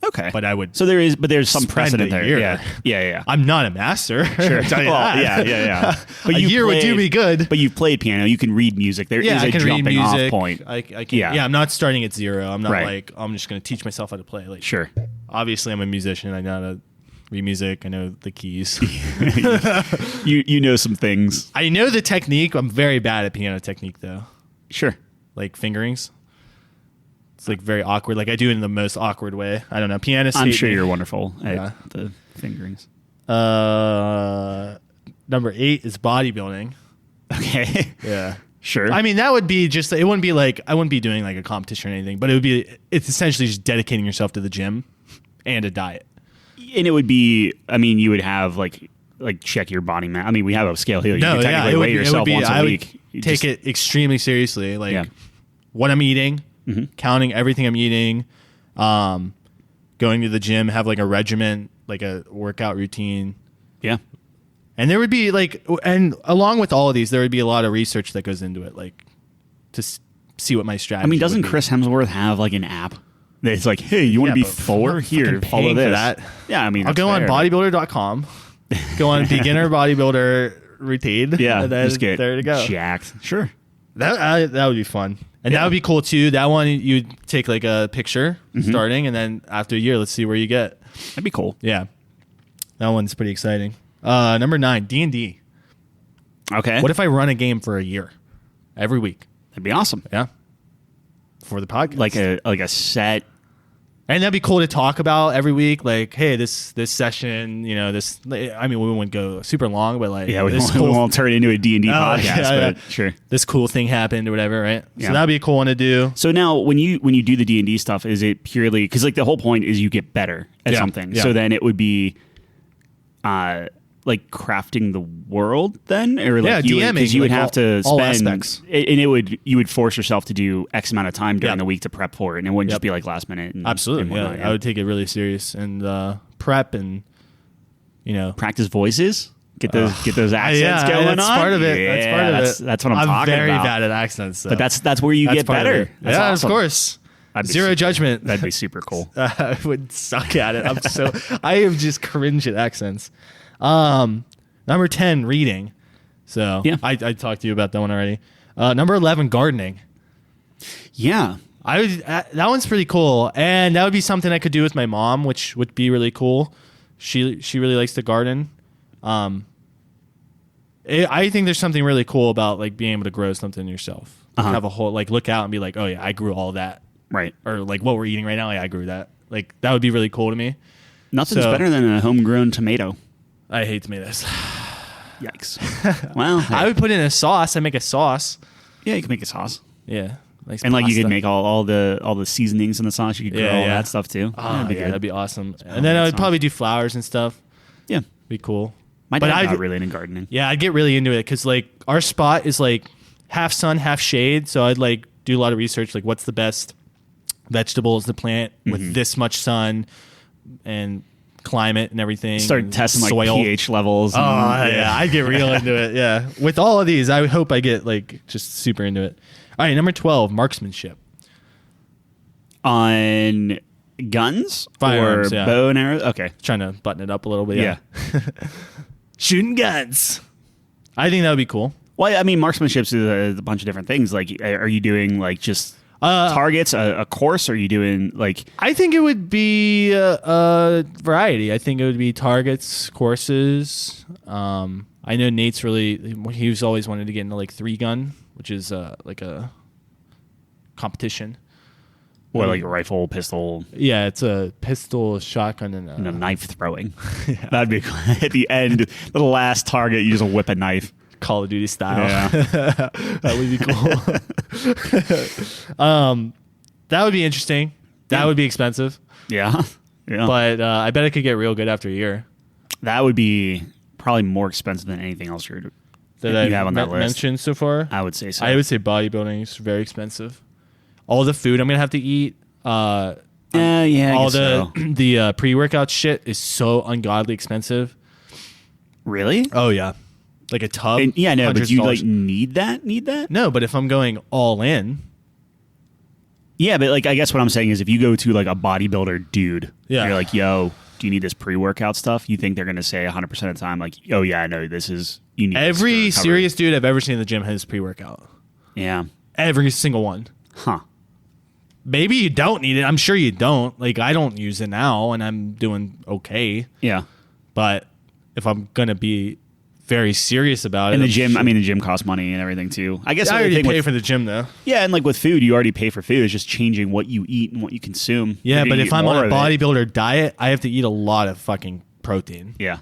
[SPEAKER 2] Okay.
[SPEAKER 1] But I would.
[SPEAKER 2] So there's some
[SPEAKER 1] spend
[SPEAKER 2] precedent
[SPEAKER 1] a
[SPEAKER 2] there.
[SPEAKER 1] year.
[SPEAKER 2] Yeah.
[SPEAKER 1] I'm not a master.
[SPEAKER 2] Sure.
[SPEAKER 1] I'll tell you
[SPEAKER 2] Well,
[SPEAKER 1] that.
[SPEAKER 2] yeah. But
[SPEAKER 1] a year would do me good.
[SPEAKER 2] But you've played piano. You can read music. There is
[SPEAKER 1] I
[SPEAKER 2] a
[SPEAKER 1] can read
[SPEAKER 2] jumping
[SPEAKER 1] music.
[SPEAKER 2] off point.
[SPEAKER 1] I can.
[SPEAKER 2] Yeah.
[SPEAKER 1] I'm not starting at zero. I'm not
[SPEAKER 2] Right.
[SPEAKER 1] like I'm just going to teach myself how to play. Like,
[SPEAKER 2] Sure.
[SPEAKER 1] obviously, I'm a musician. I know how to read music. I know the keys.
[SPEAKER 2] You know some things.
[SPEAKER 1] I know the technique. I'm very bad at piano technique, though.
[SPEAKER 2] Sure.
[SPEAKER 1] Like fingerings. It's like very awkward. Like I do it in the most awkward way. I don't know. Pianists.
[SPEAKER 2] I'm
[SPEAKER 1] hate
[SPEAKER 2] sure
[SPEAKER 1] me.
[SPEAKER 2] you're wonderful at
[SPEAKER 1] Yeah.
[SPEAKER 2] the fingerings.
[SPEAKER 1] Number 8 is bodybuilding.
[SPEAKER 2] Okay.
[SPEAKER 1] Yeah.
[SPEAKER 2] Sure.
[SPEAKER 1] I mean, that would be just, it wouldn't be like, I wouldn't be doing like a competition or anything, but it's essentially just dedicating yourself to the gym and a diet.
[SPEAKER 2] And it would be, I mean, you would have like check your body mass. I mean, we have a scale here. You can technically weigh yourself once a week. You
[SPEAKER 1] take it extremely seriously. Like what I'm eating, counting everything I'm eating, going to the gym, have like a regimen, like a workout routine.
[SPEAKER 2] Yeah.
[SPEAKER 1] And there would be like, and along with all of these, there would be a lot of research that goes into it, like to see what my strategy.
[SPEAKER 2] I mean, doesn't
[SPEAKER 1] would be.
[SPEAKER 2] Chris Hemsworth have like an app? It's like, hey, you want to be
[SPEAKER 1] but
[SPEAKER 2] Thor?
[SPEAKER 1] I'm
[SPEAKER 2] Here,
[SPEAKER 1] fucking
[SPEAKER 2] follow
[SPEAKER 1] paying
[SPEAKER 2] this.
[SPEAKER 1] for that.
[SPEAKER 2] Yeah, I mean,
[SPEAKER 1] I'll go on bodybuilder.com, go on beginner bodybuilder routine.
[SPEAKER 2] Yeah,
[SPEAKER 1] and then
[SPEAKER 2] just get
[SPEAKER 1] there to go.
[SPEAKER 2] jacked. Sure.
[SPEAKER 1] That would be fun. And that would be cool too. That one, you'd take like a picture starting, and then after a year, let's see where you get.
[SPEAKER 2] That'd be cool.
[SPEAKER 1] Yeah. That one's pretty exciting. Number 9, D&D.
[SPEAKER 2] Okay.
[SPEAKER 1] What if I run a game for a year? Every week.
[SPEAKER 2] That'd be awesome.
[SPEAKER 1] Yeah. For the podcast.
[SPEAKER 2] Like a set.
[SPEAKER 1] And that'd be cool to talk about every week. Like, hey, this session, this. I mean, we wouldn't go super long, but like,
[SPEAKER 2] We won't turn it into a D&D podcast, but sure.
[SPEAKER 1] This cool thing happened or whatever, right?
[SPEAKER 2] Yeah.
[SPEAKER 1] So that'd be a cool one to do.
[SPEAKER 2] So now, when you do the D&D stuff, is it purely because like the whole point is you get better at something?
[SPEAKER 1] Yeah.
[SPEAKER 2] So then it would be, like crafting the world then, or like
[SPEAKER 1] DMing,
[SPEAKER 2] because you would have to
[SPEAKER 1] all
[SPEAKER 2] spend,
[SPEAKER 1] aspects.
[SPEAKER 2] and you would force yourself to do X amount of time during the week to prep for it, and it wouldn't just be like last minute. And,
[SPEAKER 1] Absolutely,
[SPEAKER 2] and whatnot,
[SPEAKER 1] I would take it really serious and prep and
[SPEAKER 2] practice voices. Get those accents going on.
[SPEAKER 1] That's part of it.
[SPEAKER 2] Yeah,
[SPEAKER 1] that's part of it.
[SPEAKER 2] That's what I'm talking about.
[SPEAKER 1] I'm very bad at accents, though.
[SPEAKER 2] But that's where you get better. That's
[SPEAKER 1] yeah,
[SPEAKER 2] awesome.
[SPEAKER 1] of course.
[SPEAKER 2] That'd be
[SPEAKER 1] Zero
[SPEAKER 2] super-
[SPEAKER 1] judgment.
[SPEAKER 2] That'd be super cool.
[SPEAKER 1] I would suck at it. I am just cringe at accents. Number 10, reading. So
[SPEAKER 2] Yeah.
[SPEAKER 1] I talked to you about that one already. Number 11, gardening.
[SPEAKER 2] Yeah.
[SPEAKER 1] That one's pretty cool, and that would be something I could do with my mom, which would be really cool. She really likes to garden. I think there's something really cool about like being able to grow something yourself. Like, have a whole look out and be like, oh yeah, I grew all that.
[SPEAKER 2] Right.
[SPEAKER 1] Or like what we're eating right now, yeah, I grew that. Like that would be really cool to me.
[SPEAKER 2] Nothing's better than a homegrown tomato.
[SPEAKER 1] I hate tomatoes.
[SPEAKER 2] Yikes. Well, hey.
[SPEAKER 1] I would put in a sauce. I make a sauce.
[SPEAKER 2] Yeah, you can make a sauce.
[SPEAKER 1] Yeah. Nice
[SPEAKER 2] And like you
[SPEAKER 1] pasta.
[SPEAKER 2] could make all the seasonings in the sauce. You could grill all that stuff too.
[SPEAKER 1] Oh,
[SPEAKER 2] That'd be good.
[SPEAKER 1] that'd be awesome. And then I would probably do flowers and stuff.
[SPEAKER 2] Yeah.
[SPEAKER 1] Be cool.
[SPEAKER 2] My
[SPEAKER 1] But
[SPEAKER 2] dad's
[SPEAKER 1] I'd-
[SPEAKER 2] not really into gardening.
[SPEAKER 1] Yeah, I'd get really into it because like our spot is like half sun, half shade. So I'd like do a lot of research, like what's the best vegetables to plant with this much sun and climate and everything.
[SPEAKER 2] Start
[SPEAKER 1] and
[SPEAKER 2] testing like
[SPEAKER 1] soil.
[SPEAKER 2] pH levels.
[SPEAKER 1] Oh yeah, I'd get real into it. Yeah, with all of these, I hope I get like just super into it. All right, number 12, marksmanship.
[SPEAKER 2] On guns
[SPEAKER 1] Firearms,
[SPEAKER 2] or
[SPEAKER 1] yeah.
[SPEAKER 2] bow and arrows. Okay.
[SPEAKER 1] Trying to button it up a little bit.
[SPEAKER 2] Yeah.
[SPEAKER 1] Shooting guns. I think that would be cool.
[SPEAKER 2] Well, I mean, marksmanship is a bunch of different things. Like, are you doing like just targets, a course? Or are you doing like?
[SPEAKER 1] I think it would be a variety. I think it would be targets, courses. I know Nate's he's always wanted to get into like 3-gun, which is like a competition.
[SPEAKER 2] Or like a rifle, pistol,
[SPEAKER 1] Yeah, it's a pistol, shotgun, and
[SPEAKER 2] and a knife throwing. That'd be cool. At the end, the last target, you just whip a knife.
[SPEAKER 1] Call of Duty style.
[SPEAKER 2] Yeah.
[SPEAKER 1] That would be cool. That would be interesting. That would be expensive,
[SPEAKER 2] Yeah. Yeah.
[SPEAKER 1] but I bet I could get real good after a year.
[SPEAKER 2] That would be probably more expensive than anything else you have on that list.
[SPEAKER 1] Mentioned so far.
[SPEAKER 2] I would say so.
[SPEAKER 1] I would say bodybuilding is very expensive. All the food I'm gonna have to eat. All the pre-workout shit is so ungodly expensive.
[SPEAKER 2] Really?
[SPEAKER 1] Oh yeah, like a tub.
[SPEAKER 2] And, yeah, no, but you
[SPEAKER 1] $100.
[SPEAKER 2] need that?
[SPEAKER 1] No, but if I'm going all in,
[SPEAKER 2] yeah, but like I guess what I'm saying is if you go to like a bodybuilder dude,
[SPEAKER 1] yeah,
[SPEAKER 2] you're like, yo, do you need this pre-workout stuff? You think they're gonna say 100% of the time like, oh yeah, no, this is you need.
[SPEAKER 1] Every serious dude I've ever seen in the gym has pre-workout.
[SPEAKER 2] Yeah,
[SPEAKER 1] every single one.
[SPEAKER 2] Huh.
[SPEAKER 1] Maybe you don't need it. I'm sure you don't. Like I don't use it now, and I'm doing okay.
[SPEAKER 2] Yeah,
[SPEAKER 1] but if I'm gonna be very serious about it,
[SPEAKER 2] in the gym, I mean, the gym costs money and everything too. I guess
[SPEAKER 1] I already pay for the gym though.
[SPEAKER 2] Yeah, and like with food, you already pay for food. It's just changing what you eat and what you consume.
[SPEAKER 1] Yeah, but if I'm on a bodybuilder diet, I have to eat a lot of fucking protein.
[SPEAKER 2] Yeah,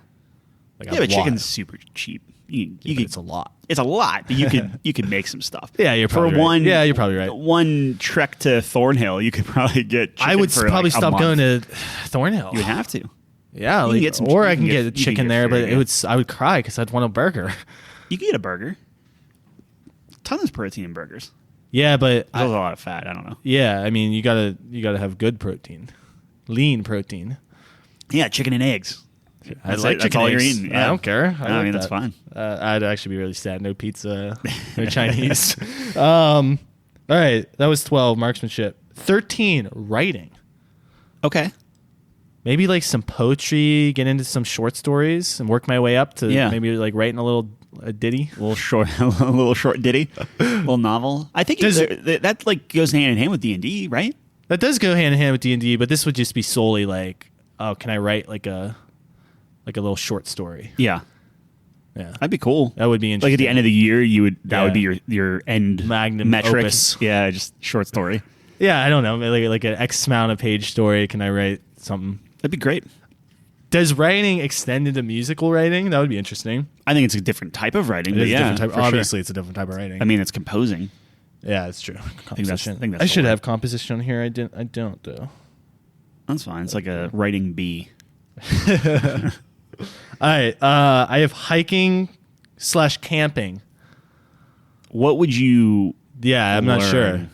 [SPEAKER 1] like
[SPEAKER 2] yeah, but chicken's super cheap.
[SPEAKER 1] It's a lot.
[SPEAKER 2] It's a lot, but you could make some stuff.
[SPEAKER 1] Yeah, you're probably right. Yeah, you're probably right.
[SPEAKER 2] One trek to Thornhill, you could probably get.
[SPEAKER 1] I would probably stop going to Thornhill.
[SPEAKER 2] You would have to.
[SPEAKER 1] Yeah, like, or I can get a chicken there, but I would cry because I'd want a burger.
[SPEAKER 2] You can get a burger. Tons of protein in burgers.
[SPEAKER 1] Yeah, but
[SPEAKER 2] there's a lot of fat. I don't know.
[SPEAKER 1] Yeah, I mean you gotta have good protein, lean protein.
[SPEAKER 2] Yeah, chicken and eggs.
[SPEAKER 1] I like chicken. That's all you're eating.
[SPEAKER 2] Yeah.
[SPEAKER 1] I don't care.
[SPEAKER 2] I mean that's fine.
[SPEAKER 1] I'd actually be really sad. No pizza, no Chinese. All right, that was 12 marksmanship. 13 writing.
[SPEAKER 2] Okay.
[SPEAKER 1] Maybe like some poetry, get into some short stories, and work my way up to maybe like writing a ditty,
[SPEAKER 2] a little short ditty, a little novel. I think that like goes hand in hand with D&D, right?
[SPEAKER 1] That does go hand in hand with D&D, but this would just be solely like, oh, can I write like a little short story?
[SPEAKER 2] Yeah, that'd be cool.
[SPEAKER 1] That would be interesting.
[SPEAKER 2] Like at the end of the year, that would be your end
[SPEAKER 1] magnum
[SPEAKER 2] metric.
[SPEAKER 1] Opus.
[SPEAKER 2] Yeah, just short story.
[SPEAKER 1] Yeah, I don't know, like an X amount of page story. Can I write something?
[SPEAKER 2] That'd be great.
[SPEAKER 1] Does writing extend into musical writing? That would be interesting.
[SPEAKER 2] I think it's a different type of writing.
[SPEAKER 1] It is a different type. Obviously, it's a different type of writing.
[SPEAKER 2] I mean, it's composing.
[SPEAKER 1] Yeah, it's true. Composition.
[SPEAKER 2] I think that's
[SPEAKER 1] I should have composition on here. I don't though.
[SPEAKER 2] That's fine. It's like a writing bee.
[SPEAKER 1] All right. I have hiking / camping.
[SPEAKER 2] What would you?
[SPEAKER 1] Yeah, I'm not sure.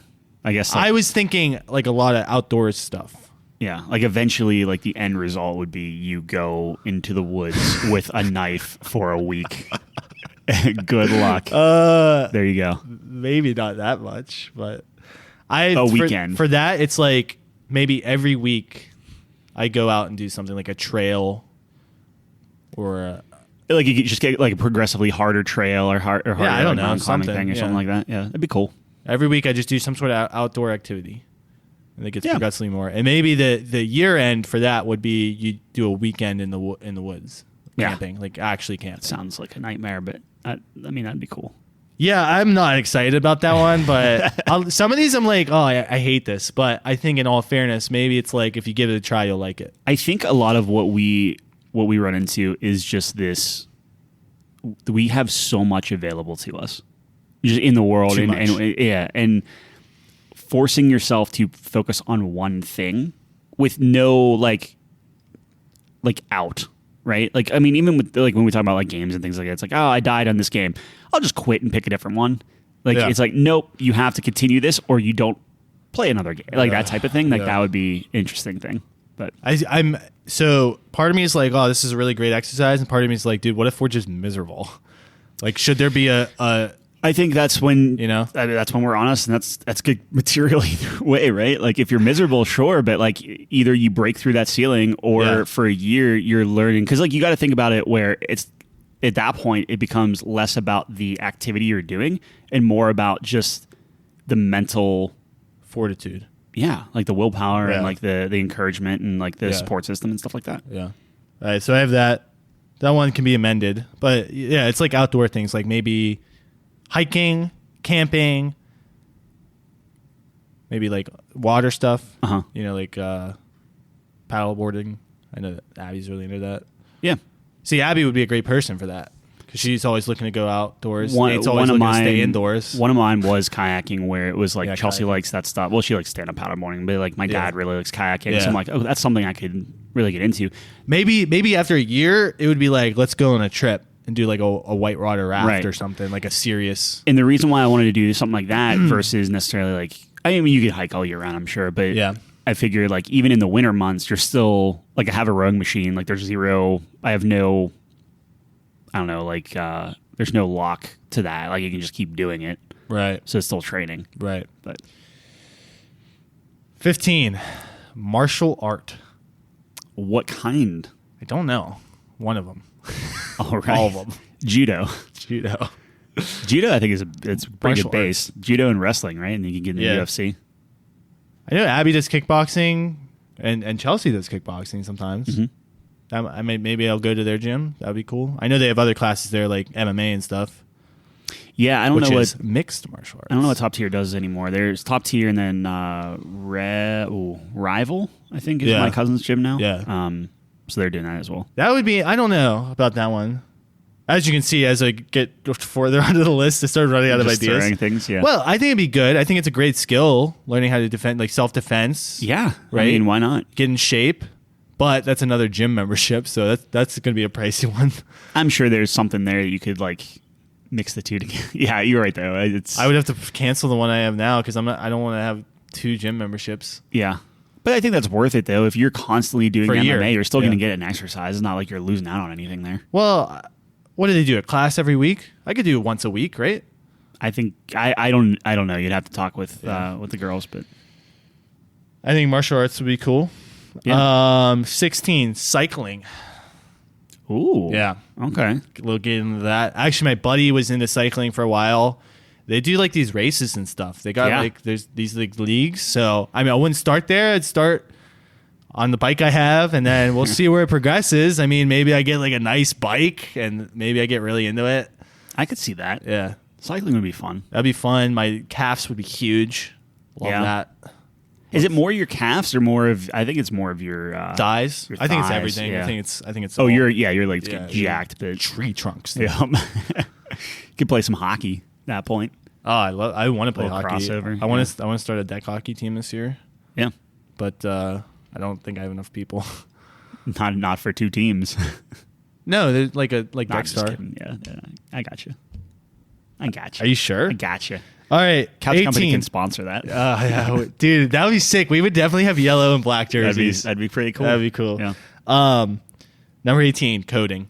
[SPEAKER 2] I guess
[SPEAKER 1] I was thinking like a lot of outdoors stuff.
[SPEAKER 2] Yeah, like eventually, like the end result would be you go into the woods with a knife for a week. Good luck. There you go.
[SPEAKER 1] Maybe not that much, but
[SPEAKER 2] a weekend
[SPEAKER 1] for that. It's like maybe every week I go out and do something like a trail or
[SPEAKER 2] like you just get like a progressively harder trail or harder.
[SPEAKER 1] Yeah, I don't know,
[SPEAKER 2] something thing or something like that. Yeah, that'd be cool.
[SPEAKER 1] Every week I just do some sort of outdoor activity. And it gets progressively more. And maybe the year end for that would be you do a weekend in the woods camping, like actually camping.
[SPEAKER 2] Sounds like a nightmare, but I mean that'd be cool.
[SPEAKER 1] Yeah, I'm not excited about that one, but some of these I'm like, oh, I hate this. But I think in all fairness, maybe it's like if you give it a try, you'll like it.
[SPEAKER 2] I think a lot of what we run into is just this. We have so much available to us, just in the world, and forcing yourself to focus on one thing with no like out, right? Like, I mean, even with like when we talk about like games and things like that, it's like, oh, I died on this game, I'll just quit and pick a different one. Like, it's like, nope, you have to continue this or you don't play another game. Like that type of thing. Like that would be an interesting thing. But
[SPEAKER 1] I'm so part of me is like, oh, this is a really great exercise, and part of me is like, dude, what if we're just miserable? Like, should there be a
[SPEAKER 2] I think that's when
[SPEAKER 1] that's
[SPEAKER 2] when we're honest, and that's good material either way, right? Like if you're miserable, sure, but like either you break through that ceiling, or for a year you're learning. Because like you got to think about it, where it's at that point it becomes less about the activity you're doing and more about just the mental
[SPEAKER 1] fortitude.
[SPEAKER 2] Yeah, like the willpower and like the encouragement and like the support system and stuff like that.
[SPEAKER 1] Yeah. All right, so I have that. That one can be amended, but yeah, it's like outdoor things, like maybe hiking, camping, maybe like water stuff. Like paddle boarding. I know that Abby's really into that.
[SPEAKER 2] Yeah.
[SPEAKER 1] See, Abby would be a great person for that. because she's always looking to go outdoors. Nate's always looking to stay indoors.
[SPEAKER 2] One of mine was kayaking, where it was like Chelsea
[SPEAKER 1] kayaking.
[SPEAKER 2] likes that stuff. Well, she likes stand-up paddleboarding, but like my dad really likes kayaking.
[SPEAKER 1] Yeah.
[SPEAKER 2] So I'm like, oh, that's something I could really get into.
[SPEAKER 1] Maybe after a year, it would be like, let's go on a trip and do like a whitewater raft
[SPEAKER 2] Right.
[SPEAKER 1] or something, like a serious.
[SPEAKER 2] And the reason why I wanted to do something like that versus necessarily like, I mean, you could hike all year round, I'm sure, but I figured like even in the winter months, you're still like, I have a rowing machine. Like there's I have no, I don't know, like there's no lock to that. Like you can just keep doing it.
[SPEAKER 1] Right.
[SPEAKER 2] So it's still training.
[SPEAKER 1] Right.
[SPEAKER 2] But
[SPEAKER 1] 15, martial art.
[SPEAKER 2] what kind?
[SPEAKER 1] I don't know. One of them.
[SPEAKER 2] All right.
[SPEAKER 1] All of them.
[SPEAKER 2] Judo.
[SPEAKER 1] Judo.
[SPEAKER 2] Judo, I think it's a pretty
[SPEAKER 1] Martial
[SPEAKER 2] good base. Judo and wrestling, right? And then you can get in the UFC.
[SPEAKER 1] I know Abby does kickboxing, and Chelsea does kickboxing sometimes.
[SPEAKER 2] Mm-hmm.
[SPEAKER 1] Maybe I'll go to their gym. That'd be cool. I know they have other classes there, like MMA and stuff.
[SPEAKER 2] Yeah, I don't know
[SPEAKER 1] is
[SPEAKER 2] what
[SPEAKER 1] mixed martial arts.
[SPEAKER 2] I don't know what top tier does anymore. There's top tier and then Rival, I think, is my cousin's gym now.
[SPEAKER 1] Yeah.
[SPEAKER 2] So they're doing that as well.
[SPEAKER 1] That would be. I don't know about that one. As you can see, as I get further onto the list, I started running out of
[SPEAKER 2] Just
[SPEAKER 1] ideas.
[SPEAKER 2] throwing things, yeah.
[SPEAKER 1] Well, I think it'd be good. I think it's a great skill, learning how to defend, like self-defense.
[SPEAKER 2] Yeah,
[SPEAKER 1] Right?
[SPEAKER 2] I mean, why not?
[SPEAKER 1] Get in shape. But that's another gym membership, so that's going to be a pricey one.
[SPEAKER 2] I'm sure there's something there that you could like mix the two together. Yeah, you're right though.
[SPEAKER 1] I would have to cancel the one I have now because I don't want to have 2 gym memberships.
[SPEAKER 2] Yeah. But I think that's worth it though. If you're constantly doing
[SPEAKER 1] For a
[SPEAKER 2] MMA,
[SPEAKER 1] year.
[SPEAKER 2] you're still going to get an exercise. It's not like you're losing out on anything there.
[SPEAKER 1] Well, what do they do? A class every week? I could do it once a week, right?
[SPEAKER 2] I think I don't know. You'd have to talk with the girls, but
[SPEAKER 1] I think martial arts would be cool.
[SPEAKER 2] Yeah.
[SPEAKER 1] 16, cycling.
[SPEAKER 2] ooh,
[SPEAKER 1] Yeah.
[SPEAKER 2] okay.
[SPEAKER 1] We'll get into that. Actually, my buddy was into cycling for a while. They do like these races and stuff. They got like there's these like leagues. So I mean, I wouldn't start there. I'd start on the bike I have, and then we'll see where it progresses. I mean, maybe I get like a nice bike, and maybe I get really into it.
[SPEAKER 2] I could see that.
[SPEAKER 1] Yeah,
[SPEAKER 2] Cycling would be fun.
[SPEAKER 1] that'd be fun. My calves would be huge. Love that.
[SPEAKER 2] Is it more your calves or more of? I think it's more of your
[SPEAKER 1] Thighs.
[SPEAKER 2] your
[SPEAKER 1] I think it's
[SPEAKER 2] thighs,
[SPEAKER 1] everything.
[SPEAKER 2] yeah.
[SPEAKER 1] I think it's.
[SPEAKER 2] Oh,
[SPEAKER 1] all
[SPEAKER 2] your legs
[SPEAKER 1] Yeah,
[SPEAKER 2] get jacked, but
[SPEAKER 1] tree trunks.
[SPEAKER 2] yeah. You could play some hockey at that point.
[SPEAKER 1] Oh, I want to play
[SPEAKER 2] Little
[SPEAKER 1] hockey.
[SPEAKER 2] crossover,
[SPEAKER 1] I want to start a deck hockey team this year,
[SPEAKER 2] Yeah,
[SPEAKER 1] but I don't think I have enough people.
[SPEAKER 2] not for 2 teams.
[SPEAKER 1] No, there's like
[SPEAKER 2] Nah,
[SPEAKER 1] Deck
[SPEAKER 2] I'm just
[SPEAKER 1] Star.
[SPEAKER 2] kidding. Yeah, I got you.
[SPEAKER 1] Are you sure?
[SPEAKER 2] I got you.
[SPEAKER 1] All right,
[SPEAKER 2] Couch
[SPEAKER 1] 18.
[SPEAKER 2] Company can sponsor that.
[SPEAKER 1] Yeah, dude, that would be sick. We would definitely have yellow and black jerseys.
[SPEAKER 2] That'd be pretty cool.
[SPEAKER 1] That'd be cool.
[SPEAKER 2] Yeah.
[SPEAKER 1] Number 18, coding.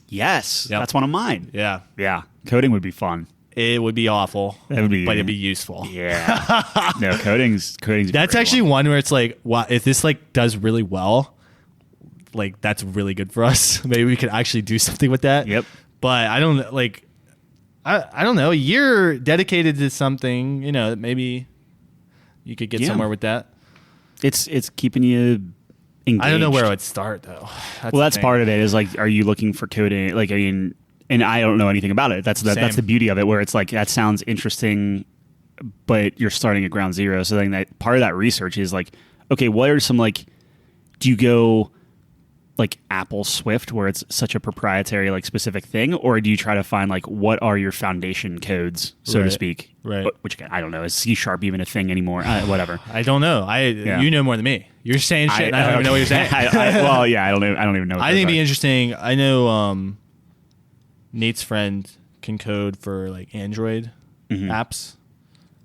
[SPEAKER 2] Yes,
[SPEAKER 1] Yep.
[SPEAKER 2] that's one of mine.
[SPEAKER 1] Yeah,
[SPEAKER 2] Yeah, coding would be fun.
[SPEAKER 1] it would be awful.
[SPEAKER 2] That would be,
[SPEAKER 1] but it'd be useful.
[SPEAKER 2] Yeah. No, coding's.
[SPEAKER 1] That's actually one where it's like, wow, if this like does really well, like that's really good for us. Maybe we could actually do something with that.
[SPEAKER 2] Yep.
[SPEAKER 1] But I don't like. I don't know. A year dedicated to something, maybe you could get somewhere with that.
[SPEAKER 2] It's keeping you engaged.
[SPEAKER 1] I don't know where I would start though.
[SPEAKER 2] That's part of it. Is like, are you looking for coding? Like, I mean, and I don't know anything about it. That's the beauty of it. Where it's like that sounds interesting, but you're starting at ground zero. So then that part of that research is like, okay, what are some like? Do you go like Apple Swift, where it's such a proprietary, like specific thing, or do you try to find like what are your foundation codes, so to speak?
[SPEAKER 1] Right.
[SPEAKER 2] Which again, I don't know. Is C# even a thing anymore? Whatever.
[SPEAKER 1] I don't know. You know more than me. You're saying shit, and I don't even know what you're saying.
[SPEAKER 2] Well, yeah, I don't even know. What
[SPEAKER 1] I think it'd be interesting. I know Nate's friend can code for like Android apps.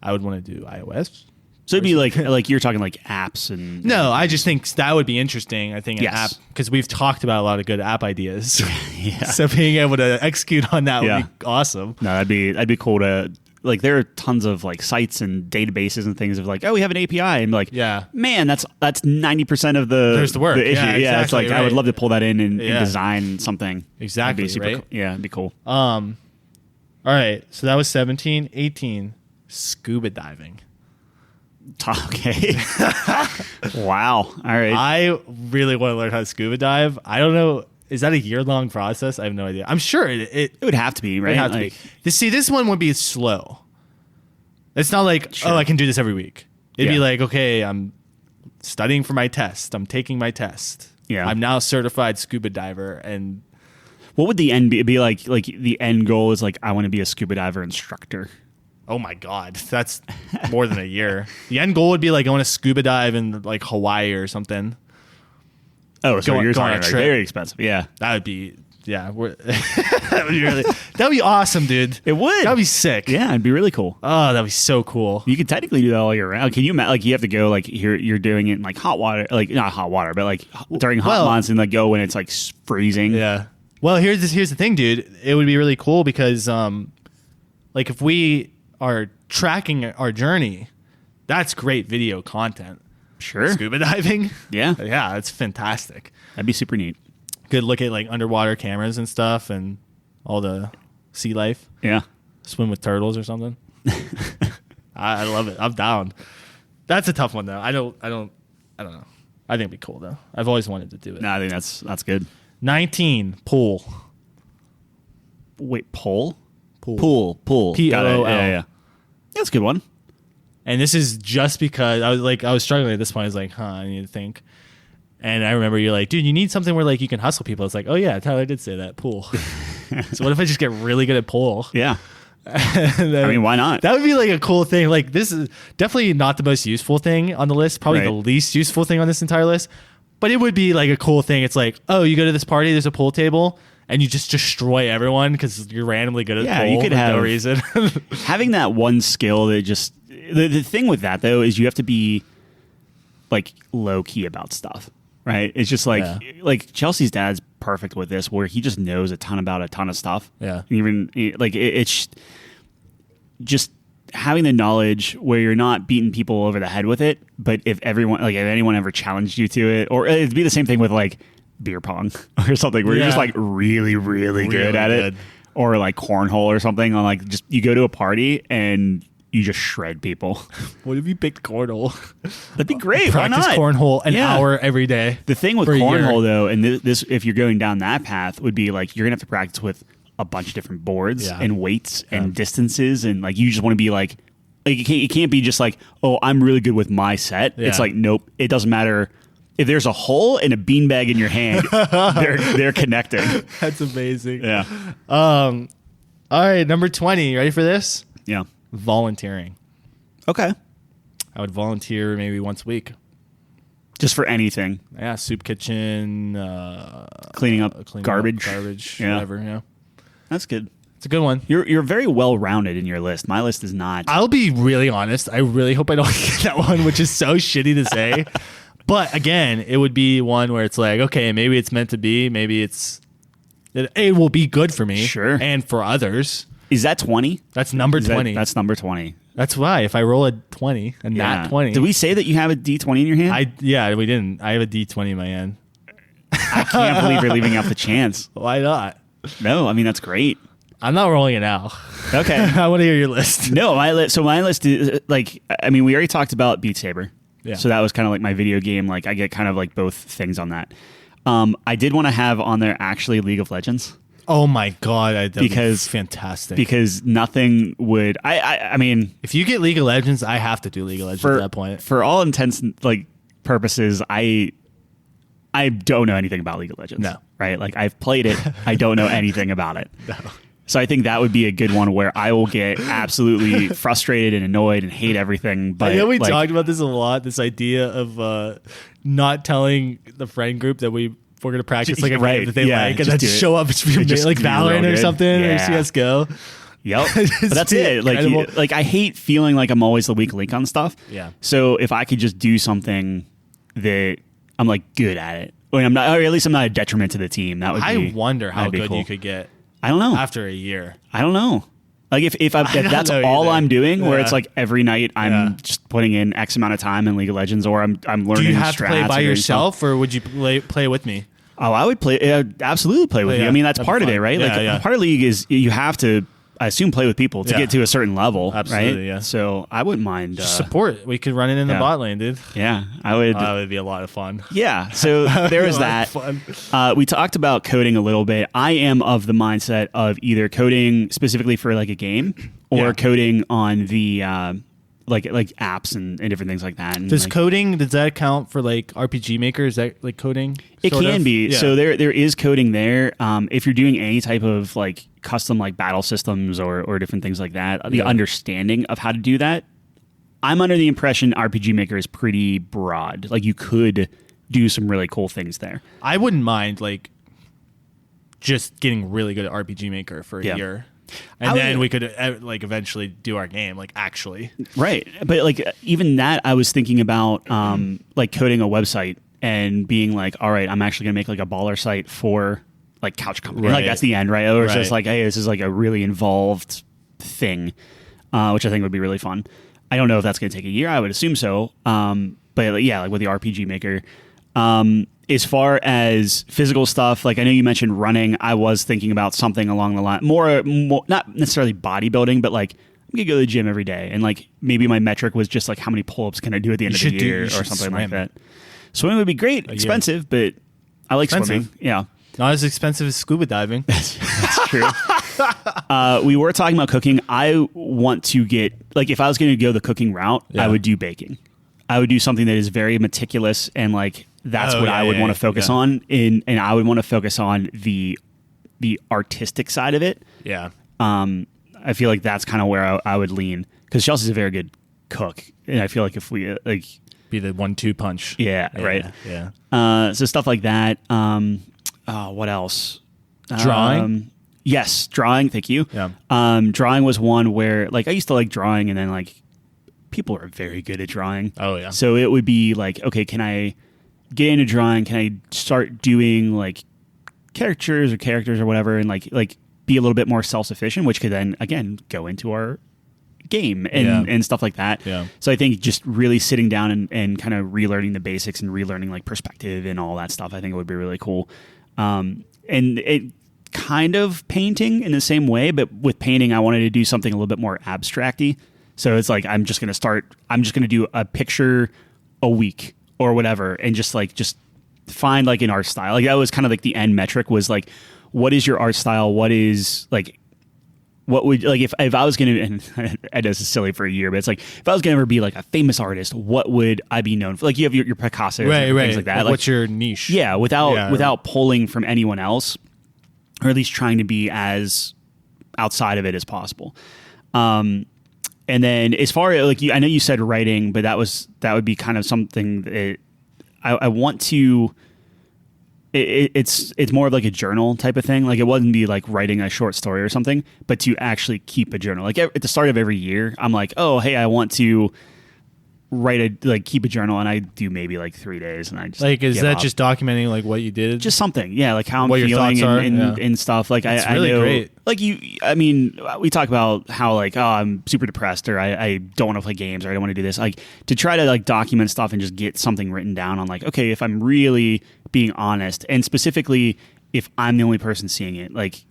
[SPEAKER 1] I would want to do iOS.
[SPEAKER 2] So it'd be like you're talking like apps and
[SPEAKER 1] No, I just think that would be interesting. I think an
[SPEAKER 2] Yes.
[SPEAKER 1] app, because we've talked about a lot of good app ideas.
[SPEAKER 2] Yeah.
[SPEAKER 1] So being able to execute on that would be awesome.
[SPEAKER 2] No, that'd be cool to like. There are tons of like sites and databases and things of like, oh, we have an API, and like,
[SPEAKER 1] Yeah.
[SPEAKER 2] man, that's 90% of the
[SPEAKER 1] There's the work.
[SPEAKER 2] issue.
[SPEAKER 1] Yeah,
[SPEAKER 2] Yeah, it's
[SPEAKER 1] exactly,
[SPEAKER 2] like I would
[SPEAKER 1] right.
[SPEAKER 2] love to pull that in and
[SPEAKER 1] Yeah.
[SPEAKER 2] design something.
[SPEAKER 1] Exactly,
[SPEAKER 2] That'd be
[SPEAKER 1] right?
[SPEAKER 2] cool. Yeah, it'd be cool.
[SPEAKER 1] All right. So that was 17. 18, scuba diving.
[SPEAKER 2] Okay. Wow. All right.
[SPEAKER 1] I really want to learn how to scuba dive. I don't know. Is that a year-long process? I have no idea. I'm sure it
[SPEAKER 2] It would have to be, right?
[SPEAKER 1] would have to be. This one would be slow. It's not like,
[SPEAKER 2] Sure.
[SPEAKER 1] oh, I can do this every week. It'd be
[SPEAKER 2] Yeah.
[SPEAKER 1] like, okay, I'm studying for my test. I'm taking my test.
[SPEAKER 2] Yeah.
[SPEAKER 1] I'm now a certified scuba diver. And
[SPEAKER 2] What would the end be like? Like the end goal is like I want to be a scuba diver instructor.
[SPEAKER 1] Oh my God, that's more than a year. The end goal would be like I want to scuba dive in like Hawaii or something.
[SPEAKER 2] Oh, so you're
[SPEAKER 1] go on
[SPEAKER 2] talking
[SPEAKER 1] a
[SPEAKER 2] like
[SPEAKER 1] trip.
[SPEAKER 2] very expensive. Yeah,
[SPEAKER 1] That would be that would be really that'd be awesome, dude.
[SPEAKER 2] it would.
[SPEAKER 1] That'd be sick.
[SPEAKER 2] Yeah, it'd be really cool.
[SPEAKER 1] Oh, that'd be so cool.
[SPEAKER 2] You could technically do that all year round. Can you like you have to go like here you're doing it in like hot water, like not hot water, but like during hot months and like go when it's like freezing.
[SPEAKER 1] Yeah. Well, here's the thing, dude. It would be really cool because like if we are tracking our journey, that's great video content.
[SPEAKER 2] Sure.
[SPEAKER 1] Scuba diving.
[SPEAKER 2] Yeah.
[SPEAKER 1] Yeah, it's fantastic.
[SPEAKER 2] That'd be super neat.
[SPEAKER 1] Good look at like underwater cameras and stuff and all the sea life.
[SPEAKER 2] Yeah.
[SPEAKER 1] Swim with turtles or something. I love it. I'm down. That's a tough one though. I don't know. I think it'd be cool though. I've always wanted to do it.
[SPEAKER 2] No, I think that's good.
[SPEAKER 1] 19, pool.
[SPEAKER 2] Wait, pool?
[SPEAKER 1] Pool.
[SPEAKER 2] Pool. Got it.
[SPEAKER 1] Pool.
[SPEAKER 2] Yeah. That's a good one.
[SPEAKER 1] And this is just because I was struggling at this point. I was like, I need to think. And I remember you're like, dude, you need something where like you can hustle people. It's like, oh yeah, Tyler did say that, pool. So what if I just get really good at pool?
[SPEAKER 2] Yeah.
[SPEAKER 1] Then,
[SPEAKER 2] I mean, why not?
[SPEAKER 1] That would be like a cool thing. Like this is definitely not the most useful thing on the list. Probably
[SPEAKER 2] Right.
[SPEAKER 1] the least useful thing on this entire list. But it would be like a cool thing. It's like, oh, you go to this party, there's a pool table, and you just destroy everyone because you're randomly good at
[SPEAKER 2] Yeah,
[SPEAKER 1] pool
[SPEAKER 2] you could
[SPEAKER 1] for
[SPEAKER 2] have
[SPEAKER 1] no reason.
[SPEAKER 2] having that one skill that just the thing with that though is you have to be like low key about stuff, right? It's just like like Chelsea's dad's perfect with this, where he just knows a ton about a ton of stuff.
[SPEAKER 1] Yeah,
[SPEAKER 2] even like it's just having the knowledge where you're not beating people over the head with it, but if anyone ever challenged you to it, or it'd be the same thing with like beer pong or something where you're just like really, really good at it, or like cornhole or something. On like just you go to a party and you just shred people.
[SPEAKER 1] What if you picked cornhole?
[SPEAKER 2] That'd be great. Why
[SPEAKER 1] Practice
[SPEAKER 2] not?
[SPEAKER 1] cornhole an hour every day.
[SPEAKER 2] The thing with cornhole though, and this if you're going down that path, would be like you're gonna have to practice with a bunch of different boards and weights and distances, and like you just want to be like it can't be just like, oh, I'm really good with my set. It's like, nope, it doesn't matter if there's a hole and a beanbag in your hand. they're connecting.
[SPEAKER 1] That's amazing.
[SPEAKER 2] Yeah.
[SPEAKER 1] All right, number 20. Ready for this?
[SPEAKER 2] Yeah.
[SPEAKER 1] Volunteering.
[SPEAKER 2] Okay.
[SPEAKER 1] I would volunteer maybe once a week.
[SPEAKER 2] Just for anything.
[SPEAKER 1] Yeah, soup kitchen,
[SPEAKER 2] cleaning up garbage,
[SPEAKER 1] whatever. Yeah,
[SPEAKER 2] that's good.
[SPEAKER 1] It's a good one.
[SPEAKER 2] You're very well rounded in your list. My list is not.
[SPEAKER 1] I'll be really honest. I really hope I don't get that one, which is so shitty to say. But again, it would be one where it's like, okay, maybe it's meant to be. Maybe it will be good for me,
[SPEAKER 2] sure,
[SPEAKER 1] and for others.
[SPEAKER 2] Is that 20?
[SPEAKER 1] That's number 20.
[SPEAKER 2] That's number 20.
[SPEAKER 1] That's why if I roll a 20 and not 20.
[SPEAKER 2] Did we say that you have a D20 in your hand?
[SPEAKER 1] Yeah, we didn't. I have a D20 in my hand.
[SPEAKER 2] I can't believe you're leaving out the chance.
[SPEAKER 1] Why not?
[SPEAKER 2] No, I mean that's great.
[SPEAKER 1] I'm not rolling it now.
[SPEAKER 2] Okay.
[SPEAKER 1] I want to hear your list.
[SPEAKER 2] No, my list is like, I mean, we already talked about Beat Saber.
[SPEAKER 1] Yeah.
[SPEAKER 2] So that was kind of like my video game. Like I get kind of like both things on that. I did want to have on there actually League of Legends.
[SPEAKER 1] Oh my God. That'd be
[SPEAKER 2] because
[SPEAKER 1] fantastic.
[SPEAKER 2] Because nothing would, I mean.
[SPEAKER 1] If you get League of Legends, I have to do League of Legends at that point.
[SPEAKER 2] For all intents like purposes, I don't know anything about League of Legends.
[SPEAKER 1] No.
[SPEAKER 2] Right? Like I've played it. I don't know anything about it.
[SPEAKER 1] No.
[SPEAKER 2] So I think that would be a good one where I will get absolutely frustrated and annoyed and hate everything. But
[SPEAKER 1] I know we talked about this a lot, this idea of not telling the friend group that we're going to practice like a game that they like, and then just show up like Valorant or something or CSGO.
[SPEAKER 2] Yep. But that's it. Like I hate feeling like I'm always the weak link on stuff.
[SPEAKER 1] Yeah.
[SPEAKER 2] So if I could just do something that I'm like good at it, or I'm not, or at least I'm not a detriment to the team, that would be.
[SPEAKER 1] I wonder how good
[SPEAKER 2] cool.
[SPEAKER 1] you could get.
[SPEAKER 2] I don't know.
[SPEAKER 1] After a year.
[SPEAKER 2] I don't know. Like if that's all I'm doing, where it's like every night I'm just putting in X amount of time in League of Legends, or I'm learning.
[SPEAKER 1] Do you have to play by yourself, or would you play with me?
[SPEAKER 2] Oh, I would absolutely play with you. I mean, that's part of it, right? Part of League is you have to, I assume, play with people to get to a certain level,
[SPEAKER 1] absolutely,
[SPEAKER 2] right?
[SPEAKER 1] Yeah.
[SPEAKER 2] So I wouldn't mind
[SPEAKER 1] support. We could run it in the bot lane, dude.
[SPEAKER 2] Yeah, I would.
[SPEAKER 1] That would be a lot of fun.
[SPEAKER 2] Yeah. So there is that. We talked about coding a little bit. I am of the mindset of either coding specifically for like a game or coding on the like apps and different things like that. And
[SPEAKER 1] Does
[SPEAKER 2] like,
[SPEAKER 1] coding, does that count for like RPG Maker? Is that like coding?
[SPEAKER 2] it
[SPEAKER 1] sort
[SPEAKER 2] can
[SPEAKER 1] of?
[SPEAKER 2] be.
[SPEAKER 1] Yeah.
[SPEAKER 2] So there is coding there. If you're doing any type of like custom like battle systems or different things like that, the understanding of how to do that, I'm under the impression RPG Maker is pretty broad. Like you could do some really cool things there.
[SPEAKER 1] I wouldn't mind like just getting really good at RPG Maker for a year. And then we could like eventually do our game, like actually.
[SPEAKER 2] Right. But like even that, I was thinking about like coding a website and being like, all right, I'm actually going to make like a baller site for like Couch Company.
[SPEAKER 1] Right.
[SPEAKER 2] Like that's the end, right? Or it's
[SPEAKER 1] Right.
[SPEAKER 2] just like, hey, this is like a really involved thing, which I think would be really fun. I don't know if that's going to take a year. I would assume so. But yeah, like with the RPG Maker. As far as physical stuff, like I know you mentioned running, I was thinking about something along the line, more not necessarily bodybuilding, but like I'm gonna go to the gym every day, and like maybe my metric was just like how many pull-ups can I do at the end of the year or something like that. Swimming would be great, expensive, but I like swimming. Yeah,
[SPEAKER 1] not as expensive as scuba diving.
[SPEAKER 2] That's true. We were talking about cooking. I want to get like if I was going to go the cooking route, I would do baking. I would do something that is very meticulous and like that's what I would want to focus on. And I would want to focus on the artistic side of it.
[SPEAKER 1] Yeah.
[SPEAKER 2] I feel like that's kind of where I would lean because Chelsea's a very good cook. And I feel like if we like
[SPEAKER 1] be the 1-2 punch.
[SPEAKER 2] Yeah, right.
[SPEAKER 1] Yeah.
[SPEAKER 2] So stuff like that. What else?
[SPEAKER 1] Drawing?
[SPEAKER 2] Yes, drawing. Thank you.
[SPEAKER 1] Yeah.
[SPEAKER 2] Drawing was one where like I used to like drawing and then like people are very good at drawing.
[SPEAKER 1] Oh, yeah.
[SPEAKER 2] So it would be like, okay, can I get into drawing? Can I start doing like characters or whatever and like be a little bit more self-sufficient, which could then, again, go into our game and stuff like that.
[SPEAKER 1] Yeah.
[SPEAKER 2] So I think just really sitting down and kind of relearning the basics and relearning like perspective and all that stuff, I think it would be really cool. And it kind of painting in the same way, but with painting, I wanted to do something a little bit more abstract-y. So it's like I'm just going to do a picture a week or whatever and just find like an art style. Like that was kind of like the end metric was like, what is your art style? What is like, what would like if I was going to, and I know this is silly for a year, but it's like if I was going to ever be like a famous artist, what would I be known for? Like you have your Picasso and things like that.
[SPEAKER 1] What's your niche?
[SPEAKER 2] Yeah, without pulling from anyone else, or at least trying to be as outside of it as possible. And then as far as like I know you said writing, but that would be kind of something that I want to. It's more of like a journal type of thing. Like it wouldn't be like writing a short story or something, but to actually keep a journal. Like at the start of every year, I'm like, oh hey, I want to keep a journal, and I do maybe like 3 days, and I just
[SPEAKER 1] like is that
[SPEAKER 2] up.
[SPEAKER 1] just documenting like what you did?
[SPEAKER 2] Just something, yeah, like how I'm
[SPEAKER 1] what your
[SPEAKER 2] feeling
[SPEAKER 1] thoughts are,
[SPEAKER 2] and stuff. Like
[SPEAKER 1] That's
[SPEAKER 2] I
[SPEAKER 1] really
[SPEAKER 2] know,
[SPEAKER 1] great.
[SPEAKER 2] like I mean, we talk about how like I'm super depressed, or I don't want to play games, or I don't want to do this. Like to try to like document stuff and just get something written down on like, okay, if I'm really being honest, and specifically if I'm the only person seeing it, like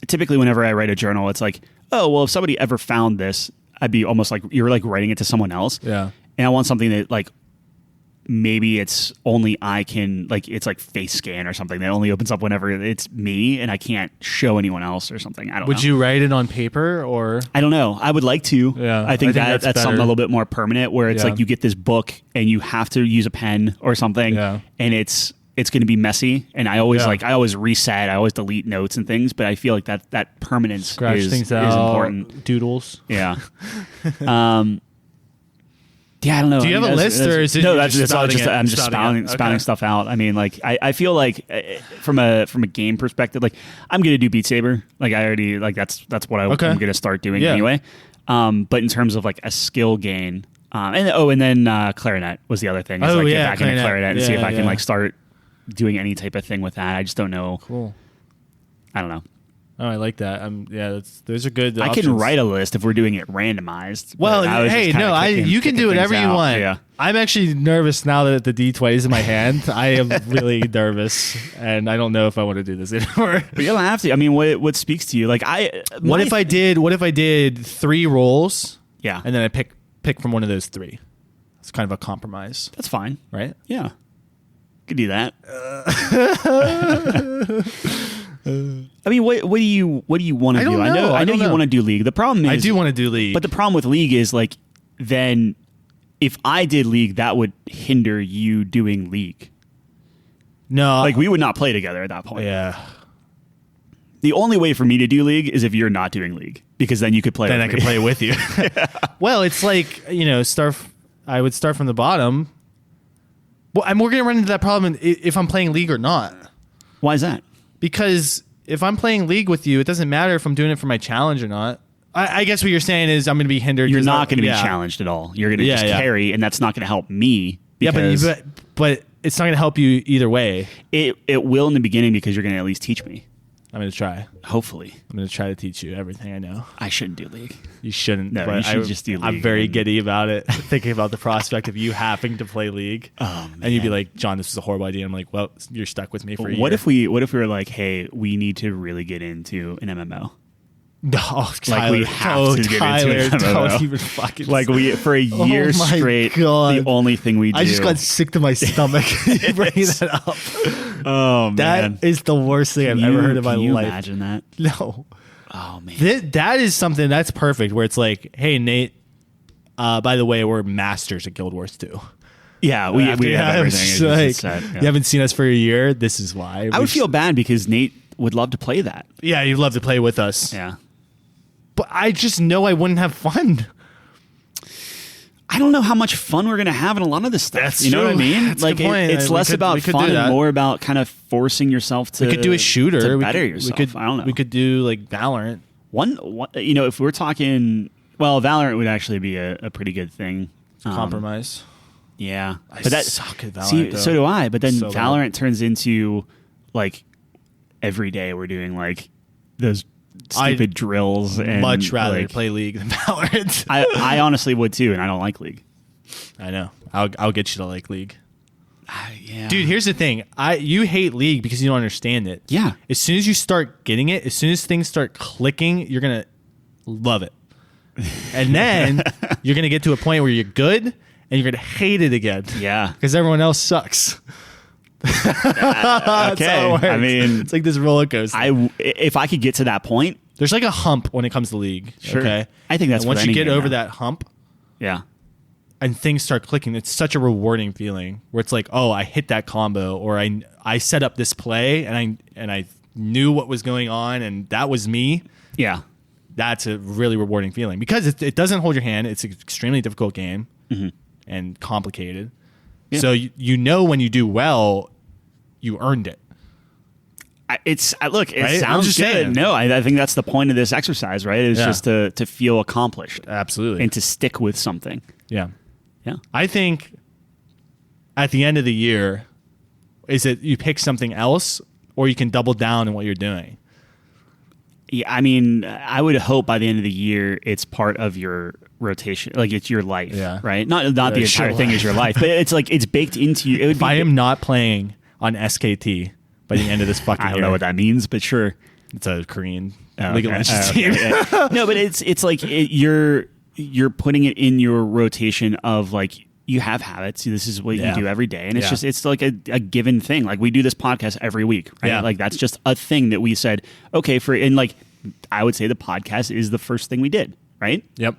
[SPEAKER 2] typically whenever I write a journal, it's like, oh well, if somebody ever found this, I'd be almost like you're like writing it to someone else.
[SPEAKER 1] Yeah.
[SPEAKER 2] And I want something that like maybe it's only I can like it's like face scan or something that only opens up whenever it's me and I can't show anyone else or something. I don't know.
[SPEAKER 1] Would you write it on paper or?
[SPEAKER 2] I don't know. I would like to.
[SPEAKER 1] Yeah,
[SPEAKER 2] I think that's something a little bit more permanent where it's like you get this book and you have to use a pen or something and it's going to be messy, and I always reset, I always delete notes and things, but I feel like that permanence is important.
[SPEAKER 1] Doodles.
[SPEAKER 2] Yeah. Yeah, I don't know.
[SPEAKER 1] Do you have a list, or is it
[SPEAKER 2] no? That's all. I'm just spouting stuff out. I mean, like I feel like from a game perspective, like I'm gonna do Beat Saber. Like I already like that's what I'm gonna start doing anyway. But in terms of like a skill gain, and then clarinet was the other thing. Is get back into clarinet and see if I can like start doing any type of thing with that. I just don't know.
[SPEAKER 1] Cool.
[SPEAKER 2] I don't know.
[SPEAKER 1] Oh, I like that. Those are good.
[SPEAKER 2] I can write a list if we're doing it randomized.
[SPEAKER 1] Well, hey, no, you can do whatever you want.
[SPEAKER 2] Yeah.
[SPEAKER 1] I'm actually nervous now that the D20 is in my hand. I am really nervous, and I don't know if I want to do this anymore.
[SPEAKER 2] But you don't have to. I mean, what speaks to you? Like
[SPEAKER 1] what if I did 3 rolls?
[SPEAKER 2] Yeah,
[SPEAKER 1] and then I pick from one of those 3. It's kind of a compromise.
[SPEAKER 2] That's fine,
[SPEAKER 1] right?
[SPEAKER 2] Yeah, could do that. I mean, what do you want to do?
[SPEAKER 1] I know
[SPEAKER 2] you want to do League. The problem is
[SPEAKER 1] I do want to do League,
[SPEAKER 2] but the problem with League is like then if I did League, that would hinder you doing League.
[SPEAKER 1] No.
[SPEAKER 2] Like, we would not play together at that point.
[SPEAKER 1] Yeah.
[SPEAKER 2] The only way for me to do League is if you're not doing League, because then you could play
[SPEAKER 1] Then
[SPEAKER 2] with
[SPEAKER 1] I
[SPEAKER 2] me.
[SPEAKER 1] could play with you. Well, it's like, I would start from the bottom. Well, and we're going to run into that problem if I'm playing League or not.
[SPEAKER 2] Why is that?
[SPEAKER 1] Because if I'm playing League with you, it doesn't matter if I'm doing it for my challenge or not. I guess what you're saying is I'm going to be hindered.
[SPEAKER 2] You're not going to be challenged at all. You're going to just carry, and that's not going to help me.
[SPEAKER 1] Yeah, but it's not going to help you either way.
[SPEAKER 2] It will in the beginning, because you're going to at least teach me.
[SPEAKER 1] I'm going to try.
[SPEAKER 2] Hopefully.
[SPEAKER 1] I'm going to try to teach you everything I know.
[SPEAKER 2] I shouldn't do League.
[SPEAKER 1] You shouldn't.
[SPEAKER 2] No,
[SPEAKER 1] but
[SPEAKER 2] you should just do League.
[SPEAKER 1] I'm very giddy about it, thinking about the prospect of you having to play League.
[SPEAKER 2] Oh, man.
[SPEAKER 1] And you'd be like, John, this is a horrible idea. I'm like, well, you're stuck with me for a year.
[SPEAKER 2] What if we were like, hey, we need to really get into an MMO?
[SPEAKER 1] Oh,
[SPEAKER 2] Tyler,
[SPEAKER 1] like
[SPEAKER 2] we have to get into an MMO.
[SPEAKER 1] Don't even fucking.
[SPEAKER 2] Like, we for a year
[SPEAKER 1] my
[SPEAKER 2] straight,
[SPEAKER 1] God.
[SPEAKER 2] the only thing we do.
[SPEAKER 1] I just got sick to my stomach bringing that up.
[SPEAKER 2] Oh, man.
[SPEAKER 1] That is the worst thing I've ever heard in my
[SPEAKER 2] Can you
[SPEAKER 1] life.
[SPEAKER 2] imagine that?
[SPEAKER 1] No.
[SPEAKER 2] Oh, man.
[SPEAKER 1] That is something that's perfect, where it's like, hey, Nate, by the way, we're masters at Guild Wars 2.
[SPEAKER 2] Yeah, we have everything. It's
[SPEAKER 1] Like,
[SPEAKER 2] just set, yeah.
[SPEAKER 1] You haven't seen us for a year. This is why.
[SPEAKER 2] I would feel bad, because Nate would love to play that.
[SPEAKER 1] Yeah, you'd love to play with us.
[SPEAKER 2] Yeah.
[SPEAKER 1] But I just know I wouldn't have fun.
[SPEAKER 2] I don't know how much fun we're going to have in a lot of this stuff.
[SPEAKER 1] That's
[SPEAKER 2] you know
[SPEAKER 1] true.
[SPEAKER 2] what I mean?
[SPEAKER 1] That's a
[SPEAKER 2] like,
[SPEAKER 1] good point.
[SPEAKER 2] it's
[SPEAKER 1] We
[SPEAKER 2] less
[SPEAKER 1] could
[SPEAKER 2] about
[SPEAKER 1] do
[SPEAKER 2] fun
[SPEAKER 1] that.
[SPEAKER 2] and more about kind of forcing yourself to.
[SPEAKER 1] We could do a shooter.
[SPEAKER 2] to
[SPEAKER 1] We
[SPEAKER 2] better
[SPEAKER 1] could-
[SPEAKER 2] yourself.
[SPEAKER 1] We could,
[SPEAKER 2] I don't know.
[SPEAKER 1] We could do like Valorant.
[SPEAKER 2] One, if we're talking, well, Valorant would actually be a pretty good thing.
[SPEAKER 1] Compromise.
[SPEAKER 2] Yeah,
[SPEAKER 1] I
[SPEAKER 2] but that
[SPEAKER 1] suck at Valorant,
[SPEAKER 2] see,
[SPEAKER 1] though.
[SPEAKER 2] so do I. But then
[SPEAKER 1] So bad.
[SPEAKER 2] Valorant turns into like every day we're doing like those stupid drills. And
[SPEAKER 1] Much rather
[SPEAKER 2] like,
[SPEAKER 1] play League than Valorant.
[SPEAKER 2] I honestly would too, and I don't like League.
[SPEAKER 1] I know. I'll get you to like League.
[SPEAKER 2] Yeah,
[SPEAKER 1] Dude, here's the thing. You hate League because you don't understand it.
[SPEAKER 2] Yeah.
[SPEAKER 1] As soon as you start getting it, as soon as things start clicking, you're going to love it. And then you're going to get to a point where you're good and you're going to hate it again.
[SPEAKER 2] Yeah.
[SPEAKER 1] Because everyone else sucks. That's
[SPEAKER 2] Okay.
[SPEAKER 1] how it works.
[SPEAKER 2] I mean,
[SPEAKER 1] it's like this roller coaster.
[SPEAKER 2] if I could get to that point,
[SPEAKER 1] There's like a hump when it comes to League.
[SPEAKER 2] Sure.
[SPEAKER 1] Okay.
[SPEAKER 2] I think that's
[SPEAKER 1] and once
[SPEAKER 2] with
[SPEAKER 1] you
[SPEAKER 2] any
[SPEAKER 1] get
[SPEAKER 2] game
[SPEAKER 1] over
[SPEAKER 2] now.
[SPEAKER 1] that hump
[SPEAKER 2] yeah.
[SPEAKER 1] and things start clicking, it's such a rewarding feeling where it's like, oh, I hit that combo, or I set up this play and I knew what was going on and that was me.
[SPEAKER 2] Yeah.
[SPEAKER 1] That's a really rewarding feeling because it doesn't hold your hand. It's an extremely difficult game and complicated.
[SPEAKER 2] Yeah.
[SPEAKER 1] So you know when you do well, you earned it.
[SPEAKER 2] It
[SPEAKER 1] Right? I'm
[SPEAKER 2] sounds
[SPEAKER 1] just
[SPEAKER 2] good.
[SPEAKER 1] saying.
[SPEAKER 2] No, I think that's the point of this exercise, right? It's
[SPEAKER 1] Yeah.
[SPEAKER 2] just to feel accomplished
[SPEAKER 1] Absolutely.
[SPEAKER 2] and to stick with something.
[SPEAKER 1] Yeah.
[SPEAKER 2] Yeah.
[SPEAKER 1] I think at the end of the year, is it you pick something else or you can double down on what you're doing?
[SPEAKER 2] Yeah, I mean, I would hope by the end of the year it's part of your rotation, like it's your life,
[SPEAKER 1] Yeah.
[SPEAKER 2] right? Not the entire
[SPEAKER 1] sure.
[SPEAKER 2] thing is your life, but it's like it's baked into you. It would
[SPEAKER 1] If I am not playing on SKT by the end of this fucking
[SPEAKER 2] I don't
[SPEAKER 1] year,
[SPEAKER 2] know what that means, but sure.
[SPEAKER 1] it's a Korean
[SPEAKER 2] Oh,
[SPEAKER 1] League of
[SPEAKER 2] okay.
[SPEAKER 1] Legends
[SPEAKER 2] Oh,
[SPEAKER 1] team.
[SPEAKER 2] okay. Yeah. No, but it's like you're putting it in your rotation of like you have habits. This is what
[SPEAKER 1] Yeah.
[SPEAKER 2] you do every day, and
[SPEAKER 1] Yeah.
[SPEAKER 2] it's like a given thing. Like we do this podcast every week, right?
[SPEAKER 1] Yeah.
[SPEAKER 2] Like that's just a thing that we said. Okay, and like I would say the podcast is the first thing we did, right?
[SPEAKER 1] Yep.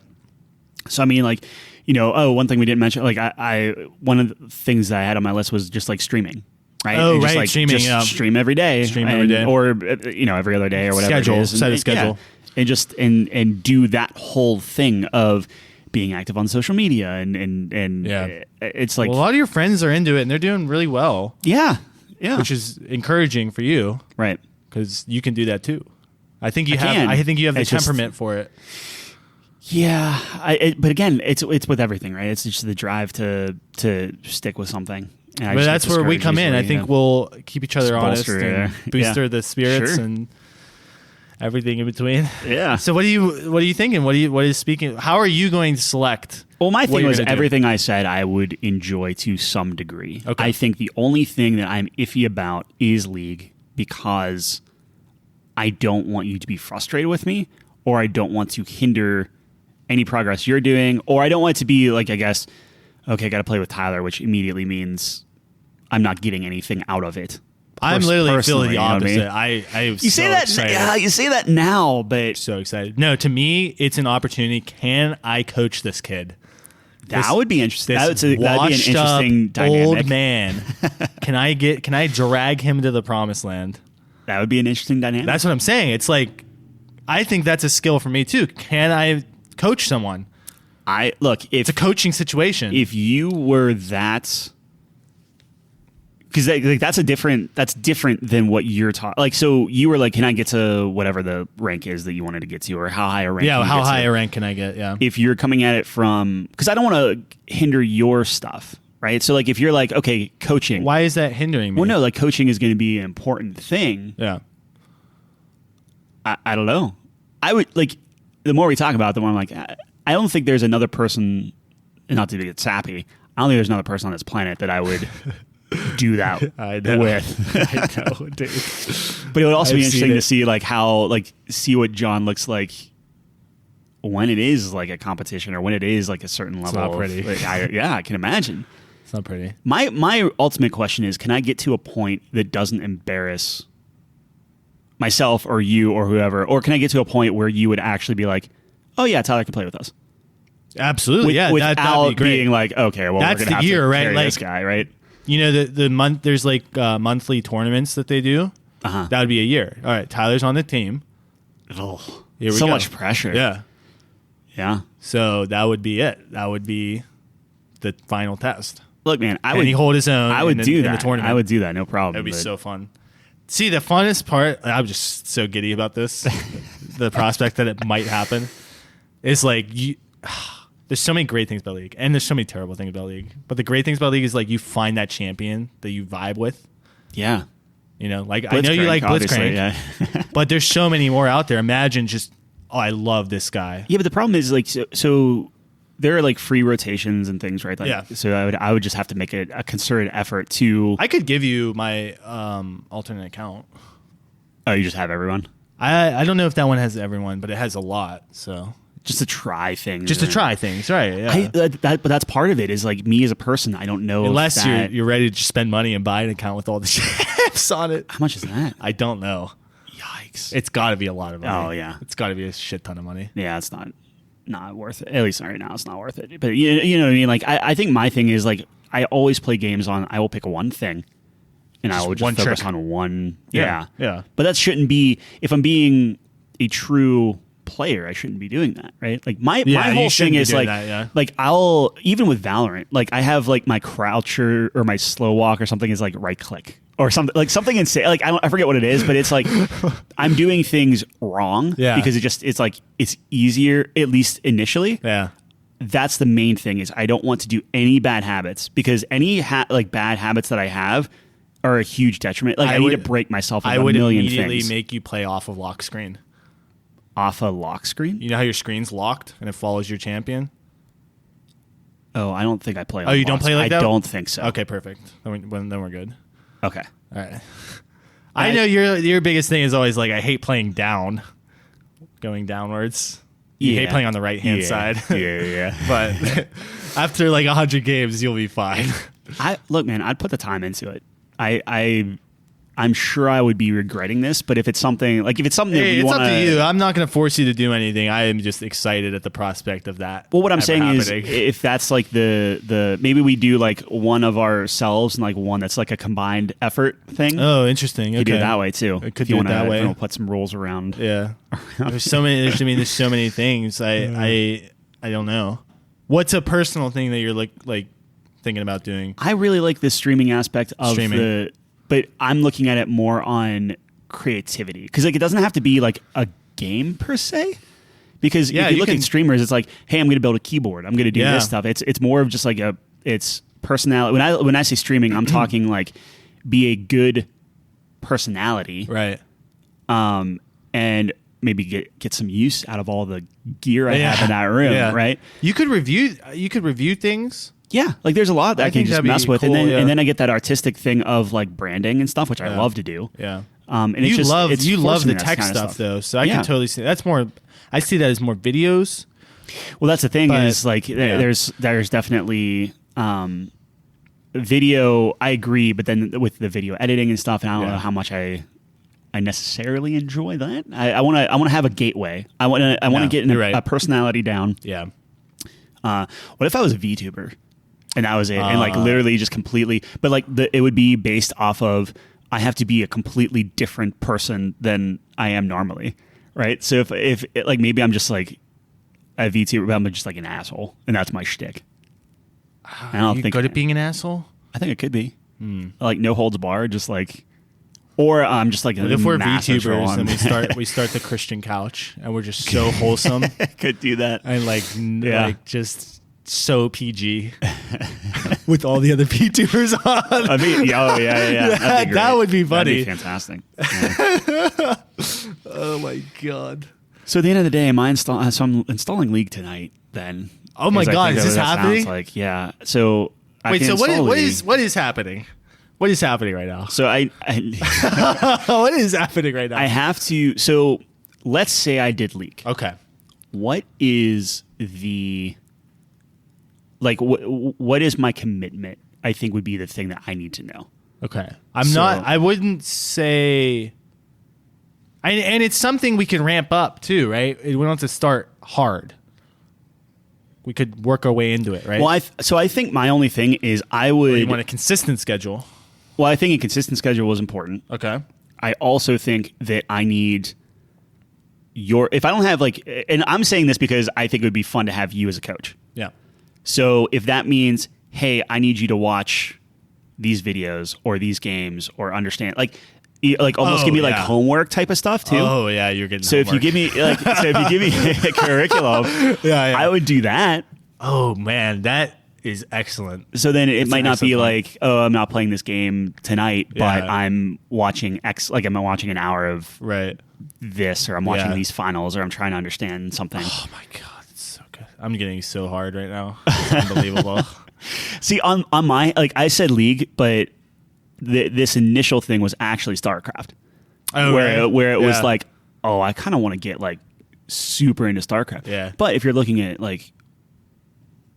[SPEAKER 2] So I mean, like one thing we didn't mention, like I one of the things that I had on my list was just like streaming. Right?
[SPEAKER 1] Oh,
[SPEAKER 2] And just,
[SPEAKER 1] right,
[SPEAKER 2] like,
[SPEAKER 1] streaming,
[SPEAKER 2] just
[SPEAKER 1] yeah.
[SPEAKER 2] stream every day,
[SPEAKER 1] Stream every day.
[SPEAKER 2] or every other day, or whatever.
[SPEAKER 1] Schedule,
[SPEAKER 2] it is.
[SPEAKER 1] set a schedule.
[SPEAKER 2] Yeah. And just and do that whole thing of being active on social media and
[SPEAKER 1] Yeah.
[SPEAKER 2] it's like
[SPEAKER 1] Well, a lot of your friends are into it and they're doing really well,
[SPEAKER 2] yeah,
[SPEAKER 1] which is encouragaing for you
[SPEAKER 2] right.
[SPEAKER 1] because you can do that too. I think you
[SPEAKER 2] can.
[SPEAKER 1] I think you have the
[SPEAKER 2] It's just-
[SPEAKER 1] temperament for it.
[SPEAKER 2] Yeah, but again, it's with everything, right? It's just the drive to stick with something. And I
[SPEAKER 1] But
[SPEAKER 2] just get
[SPEAKER 1] that's where we
[SPEAKER 2] discouraged
[SPEAKER 1] come in. I
[SPEAKER 2] easily,
[SPEAKER 1] think we'll keep each other
[SPEAKER 2] Just
[SPEAKER 1] honest
[SPEAKER 2] bolster,
[SPEAKER 1] and
[SPEAKER 2] yeah.
[SPEAKER 1] booster
[SPEAKER 2] Yeah.
[SPEAKER 1] the spirits
[SPEAKER 2] Sure.
[SPEAKER 1] and everything in between.
[SPEAKER 2] Yeah.
[SPEAKER 1] So what are you thinking? What is speaking? How are you going to select?
[SPEAKER 2] Well, my
[SPEAKER 1] what
[SPEAKER 2] thing
[SPEAKER 1] you're
[SPEAKER 2] was
[SPEAKER 1] gonna do?
[SPEAKER 2] everything I said I would enjoy to some degree.
[SPEAKER 1] Okay.
[SPEAKER 2] I think the only thing that I'm iffy about is League because I don't want you to be frustrated with me, or I don't want to hinder any progress you're doing, or I don't want it to be like, I guess, okay, I got to play with Tyler, which immediately means I'm not getting anything out of it.
[SPEAKER 1] I'm literally feeling the
[SPEAKER 2] personally, you know what I
[SPEAKER 1] opposite.
[SPEAKER 2] mean?
[SPEAKER 1] I
[SPEAKER 2] You say that,
[SPEAKER 1] excited.
[SPEAKER 2] yeah, you say that now, but
[SPEAKER 1] So excited. No, to me, it's an opportunity. Can I coach this kid?
[SPEAKER 2] That would be interesting.
[SPEAKER 1] This
[SPEAKER 2] That'd be an
[SPEAKER 1] washed
[SPEAKER 2] interesting
[SPEAKER 1] up
[SPEAKER 2] dynamic.
[SPEAKER 1] old man. Can I drag him to the promised land?
[SPEAKER 2] That would be an interesting dynamic.
[SPEAKER 1] That's what I'm saying. It's like, I think that's a skill for me too. Can I coach someone? It's a coaching situation.
[SPEAKER 2] If you were that, because that's different than what you're talking. Like, so you were like, can I get to whatever the rank is that you wanted to get to, or how high a rank?
[SPEAKER 1] Yeah, how high a rank can I get? Yeah.
[SPEAKER 2] If you're coming at it from, because I don't want to hinder your stuff, right? So like, if you're like, okay, coaching.
[SPEAKER 1] Why is that hindering me?
[SPEAKER 2] Well, no, like coaching is going to be an important thing.
[SPEAKER 1] Yeah.
[SPEAKER 2] I don't know. I would like, the more we talk about it, the more I'm like, I don't think there's another person, not to get sappy, I don't think there's another person on this planet that I would do that with.
[SPEAKER 1] I know, dude.
[SPEAKER 2] But it would also be
[SPEAKER 1] I've
[SPEAKER 2] interesting
[SPEAKER 1] seen
[SPEAKER 2] to
[SPEAKER 1] it.
[SPEAKER 2] see like how, like, see what Jon looks like when it is like a competition or when it is like a certain level.
[SPEAKER 1] not pretty.
[SPEAKER 2] I can imagine.
[SPEAKER 1] It's not pretty.
[SPEAKER 2] My ultimate question is, can I get to a point that doesn't embarrass myself or you or whoever, or can I get to a point where you would actually be like, oh yeah, Tyler can play with us?
[SPEAKER 1] Absolutely, yeah.
[SPEAKER 2] Without
[SPEAKER 1] that'd be great.
[SPEAKER 2] being like, okay, well,
[SPEAKER 1] That's
[SPEAKER 2] we're
[SPEAKER 1] the
[SPEAKER 2] gonna have
[SPEAKER 1] year,
[SPEAKER 2] to
[SPEAKER 1] right?
[SPEAKER 2] carry
[SPEAKER 1] Like,
[SPEAKER 2] this guy, right?
[SPEAKER 1] You know, the month, there's like monthly tournaments that they do.
[SPEAKER 2] Uh-huh.
[SPEAKER 1] That would be a year. All right, Tyler's on the team.
[SPEAKER 2] Oh,
[SPEAKER 1] Here we
[SPEAKER 2] so
[SPEAKER 1] go.
[SPEAKER 2] much pressure.
[SPEAKER 1] Yeah. So that would be it. That would be the final test.
[SPEAKER 2] Look, man,
[SPEAKER 1] And he hold his own.
[SPEAKER 2] I would
[SPEAKER 1] in
[SPEAKER 2] do
[SPEAKER 1] the,
[SPEAKER 2] that.
[SPEAKER 1] in the tournament.
[SPEAKER 2] I would do that, no problem.
[SPEAKER 1] That would be
[SPEAKER 2] but-
[SPEAKER 1] so fun. See, the funnest part, I'm just so giddy about this, the prospect that it might happen, is like, there's so many great things about League, and there's so many terrible things about League. But the great things about League is like you find that champion that you vibe with.
[SPEAKER 2] Yeah.
[SPEAKER 1] You know, like I know you like
[SPEAKER 2] obviously,
[SPEAKER 1] Blitzcrank,
[SPEAKER 2] yeah.
[SPEAKER 1] but there's so many more out there. Imagine just, oh, I love this guy.
[SPEAKER 2] Yeah, but the problem is like so there are like free rotations and things, right? Like,
[SPEAKER 1] Yeah.
[SPEAKER 2] So I would just have to make a concerted effort to.
[SPEAKER 1] I could give you my alternate account.
[SPEAKER 2] Oh, you just have everyone.
[SPEAKER 1] I don't know if that one has everyone, but it has a lot. So
[SPEAKER 2] Just to try things.
[SPEAKER 1] just to try things, right? Yeah.
[SPEAKER 2] But that's part of it. Is like me as a person, I don't know
[SPEAKER 1] Unless
[SPEAKER 2] if that,
[SPEAKER 1] you're ready to just spend money and buy an account with all the champs on it.
[SPEAKER 2] How much is that?
[SPEAKER 1] I don't know.
[SPEAKER 2] Yikes!
[SPEAKER 1] It's got to be a lot of money.
[SPEAKER 2] Oh, yeah.
[SPEAKER 1] It's got to be a shit ton of money.
[SPEAKER 2] Yeah, it's not worth it. At least right now, it's not worth it. But you know what I mean? Like I think my thing is like I always play games on. I will pick one thing, and I will just
[SPEAKER 1] one
[SPEAKER 2] focus
[SPEAKER 1] trick.
[SPEAKER 2] on one.
[SPEAKER 1] Yeah.
[SPEAKER 2] But that shouldn't be. If I'm being a true player, I shouldn't be doing that, right? Like my
[SPEAKER 1] Yeah,
[SPEAKER 2] whole
[SPEAKER 1] you shouldn't
[SPEAKER 2] thing
[SPEAKER 1] be
[SPEAKER 2] is
[SPEAKER 1] doing
[SPEAKER 2] like
[SPEAKER 1] that, yeah.
[SPEAKER 2] like I'll even with Valorant, like I have like my croucher or my slow walk or something is like right click or something like something insane. Like I forget what it is, but it's like I'm doing things wrong because it's like it's easier at least initially.
[SPEAKER 1] Yeah.
[SPEAKER 2] That's the main thing is I don't want to do any bad habits because any like bad habits that I have are a huge detriment. Like I need to break myself of
[SPEAKER 1] I
[SPEAKER 2] a
[SPEAKER 1] would
[SPEAKER 2] million
[SPEAKER 1] immediately
[SPEAKER 2] things.
[SPEAKER 1] make you play off of lock screen.
[SPEAKER 2] Off a lock screen?
[SPEAKER 1] You know how your screen's locked and it follows your champion?
[SPEAKER 2] Oh, I don't think I play.
[SPEAKER 1] Oh, you don't play like that?
[SPEAKER 2] I don't think so.
[SPEAKER 1] Okay, perfect. Then we're good.
[SPEAKER 2] Okay.
[SPEAKER 1] All right. I know your biggest thing is always like I hate playing down, going downwards. You hate playing on the right hand side.
[SPEAKER 2] Yeah.
[SPEAKER 1] But after like 100 games, you'll be fine.
[SPEAKER 2] Look, man, I'd put the time into it. I'm sure I would be regretting this, but if it's something that
[SPEAKER 1] Hey,
[SPEAKER 2] we
[SPEAKER 1] it's
[SPEAKER 2] want
[SPEAKER 1] up to you. I'm not going to force you to do anything. I am just excited at the prospect of that.
[SPEAKER 2] Well, what I'm saying
[SPEAKER 1] happening.
[SPEAKER 2] is, if that's like the maybe we do like one of ourselves and like one that's like a combined effort thing.
[SPEAKER 1] Oh, interesting.
[SPEAKER 2] You
[SPEAKER 1] Okay.
[SPEAKER 2] do it that way too.
[SPEAKER 1] It could
[SPEAKER 2] if you
[SPEAKER 1] do it
[SPEAKER 2] wanna,
[SPEAKER 1] that way.
[SPEAKER 2] if you wanna put some rules around.
[SPEAKER 1] Yeah. There's so many. There's so many things. I don't know. What's a personal thing that you're like thinking about doing?
[SPEAKER 2] I really like the streaming aspect of but I'm looking at it more on creativity because like it doesn't have to be like a game per se. Because if you look at streamers, it's like, hey, I'm going to build a keyboard. I'm going to do this stuff. It's more of just like it's personality. When I say streaming, I'm talking like be a good personality,
[SPEAKER 1] Right.
[SPEAKER 2] And maybe get some use out of all the gear I have in that room, right?
[SPEAKER 1] You could review things.
[SPEAKER 2] Yeah, like there's a lot that I can
[SPEAKER 1] think
[SPEAKER 2] just
[SPEAKER 1] that'd be
[SPEAKER 2] mess with,
[SPEAKER 1] cool,
[SPEAKER 2] and then I get that artistic thing of like branding and stuff, which I love to do.
[SPEAKER 1] Yeah.
[SPEAKER 2] And
[SPEAKER 1] you
[SPEAKER 2] it's
[SPEAKER 1] love
[SPEAKER 2] forcing
[SPEAKER 1] the
[SPEAKER 2] that
[SPEAKER 1] tech
[SPEAKER 2] kind of
[SPEAKER 1] stuff though, so I can totally see that's more. I see that as more videos.
[SPEAKER 2] Well, that's the thing
[SPEAKER 1] But,
[SPEAKER 2] is like there's definitely video. I agree, but then with the video editing and stuff, and I don't know how much I necessarily enjoy that. I want to have a gateway. I want to get a personality down.
[SPEAKER 1] Yeah.
[SPEAKER 2] What if I was a VTuber and that was it, and like literally just completely, but like it would be based off of I have to be a completely different person than I am normally, right? So if like maybe I'm just like a VTuber, but I'm just like an asshole, and that's my shtick.
[SPEAKER 1] I don't think good at being an asshole.
[SPEAKER 2] I think it could be like no holds barred, just like, or I'm just like
[SPEAKER 1] if we're VTubers and we start the Christian couch and we're just so wholesome.
[SPEAKER 2] Could do that
[SPEAKER 1] and like just so PG with all the other VTubers on.
[SPEAKER 2] I mean, yeah.
[SPEAKER 1] That would be funny.
[SPEAKER 2] That'd be fantastic. Yeah.
[SPEAKER 1] Oh my god.
[SPEAKER 2] So at the end of the day, so I'm installing League tonight. Then.
[SPEAKER 1] Oh my god, is this happening?
[SPEAKER 2] Like, yeah. So
[SPEAKER 1] wait, so what is happening? What is happening right now?
[SPEAKER 2] So I
[SPEAKER 1] what is happening right now?
[SPEAKER 2] I have to. So let's say I did League.
[SPEAKER 1] Okay.
[SPEAKER 2] What is the like? What is my commitment? I think would be the thing that I need to know.
[SPEAKER 1] Okay. I wouldn't say. And it's something we can ramp up too, right? We don't have to start hard. We could work our way into it, right?
[SPEAKER 2] Well, so I think my only thing is I would...
[SPEAKER 1] you want a consistent schedule.
[SPEAKER 2] Well, I think a consistent schedule was important.
[SPEAKER 1] Okay.
[SPEAKER 2] I also think that I need if I don't have like... And I'm saying this because I think it would be fun to have you as a coach.
[SPEAKER 1] Yeah.
[SPEAKER 2] So if that means, hey, I need you to watch these videos or these games or understand... Like almost give me like homework type of stuff too.
[SPEAKER 1] Oh yeah, you're getting.
[SPEAKER 2] So
[SPEAKER 1] homework.
[SPEAKER 2] if you give me a curriculum, I would do that.
[SPEAKER 1] Oh man, that is excellent.
[SPEAKER 2] So then it might not be like, oh, I'm not playing this game tonight, but I'm watching I'm watching an hour of this, or I'm watching these finals, or I'm trying to understand something.
[SPEAKER 1] Oh my god, it's so good. I'm getting so hard right now. It's unbelievable.
[SPEAKER 2] See, on my I said League, but. This initial thing was actually StarCraft, where it was like, oh, I kind of want to get like super into StarCraft.
[SPEAKER 1] Yeah.
[SPEAKER 2] But if you're looking at like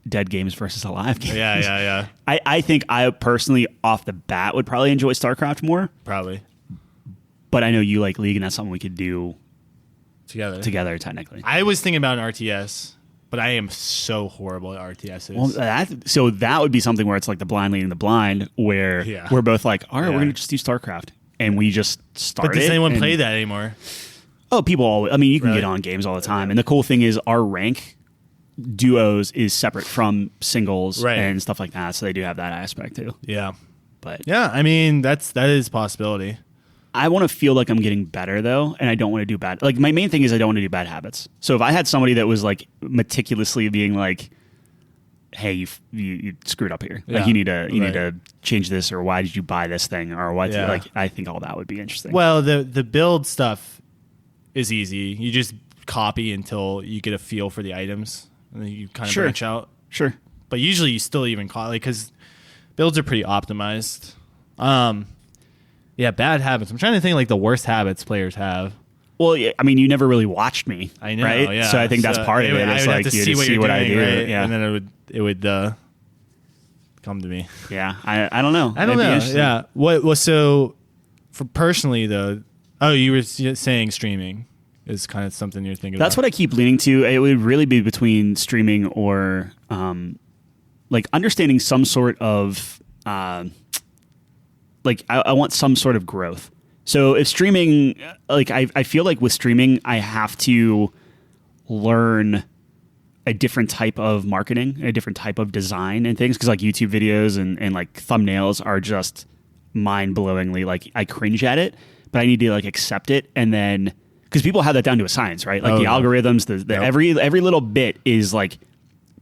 [SPEAKER 2] dead games versus alive games,
[SPEAKER 1] yeah.
[SPEAKER 2] I think I personally off the bat would probably enjoy StarCraft more.
[SPEAKER 1] Probably.
[SPEAKER 2] But I know you like League, and that's something we could do together technically.
[SPEAKER 1] I was thinking about an RTS. But I am so horrible at RTSs.
[SPEAKER 2] Well, so that would be something where it's like the blind leading the blind, where we're both like, all right, we're going to just do StarCraft. And we just start
[SPEAKER 1] But does anyone play that anymore?
[SPEAKER 2] Oh, people always. I mean, you can get on games all the time. And the cool thing is our rank duos is separate from singles and stuff like that. So they do have that aspect too.
[SPEAKER 1] Yeah.
[SPEAKER 2] But
[SPEAKER 1] yeah, I mean, that is a possibility.
[SPEAKER 2] I want to feel like I'm getting better though, and I don't want to do bad. Like my main thing is I don't want to do bad habits. So if I had somebody that was like meticulously being like, "Hey, you screwed up here. Like you need to change this, or why did you buy this thing, or what?" Like I think all that would be interesting.
[SPEAKER 1] Well, the build stuff is easy. You just copy until you get a feel for the items, and then you kind of branch out.
[SPEAKER 2] Sure.
[SPEAKER 1] But usually you still even copy because builds are pretty optimized. Yeah, bad habits. I'm trying to think like the worst habits players have.
[SPEAKER 2] Well, I mean, you never really watched me.
[SPEAKER 1] I know,
[SPEAKER 2] right?
[SPEAKER 1] Yeah.
[SPEAKER 2] So I think that's part of it. It's like you see what I do,
[SPEAKER 1] right? And then it would come to me.
[SPEAKER 2] Yeah, I don't know.
[SPEAKER 1] I don't know. Yeah. What? So, for personally though, you were saying streaming is kind of something you're thinking.
[SPEAKER 2] That's what I keep leaning to. It would really be between streaming or like understanding some sort of like I want some sort of growth. So if streaming, like I feel like with streaming, I have to learn a different type of marketing, a different type of design and things. Because like YouTube videos and like thumbnails are just mind-blowingly, like I cringe at it, but I need to like accept it. And then, because people have that down to a science, right? Like algorithms, every little bit is like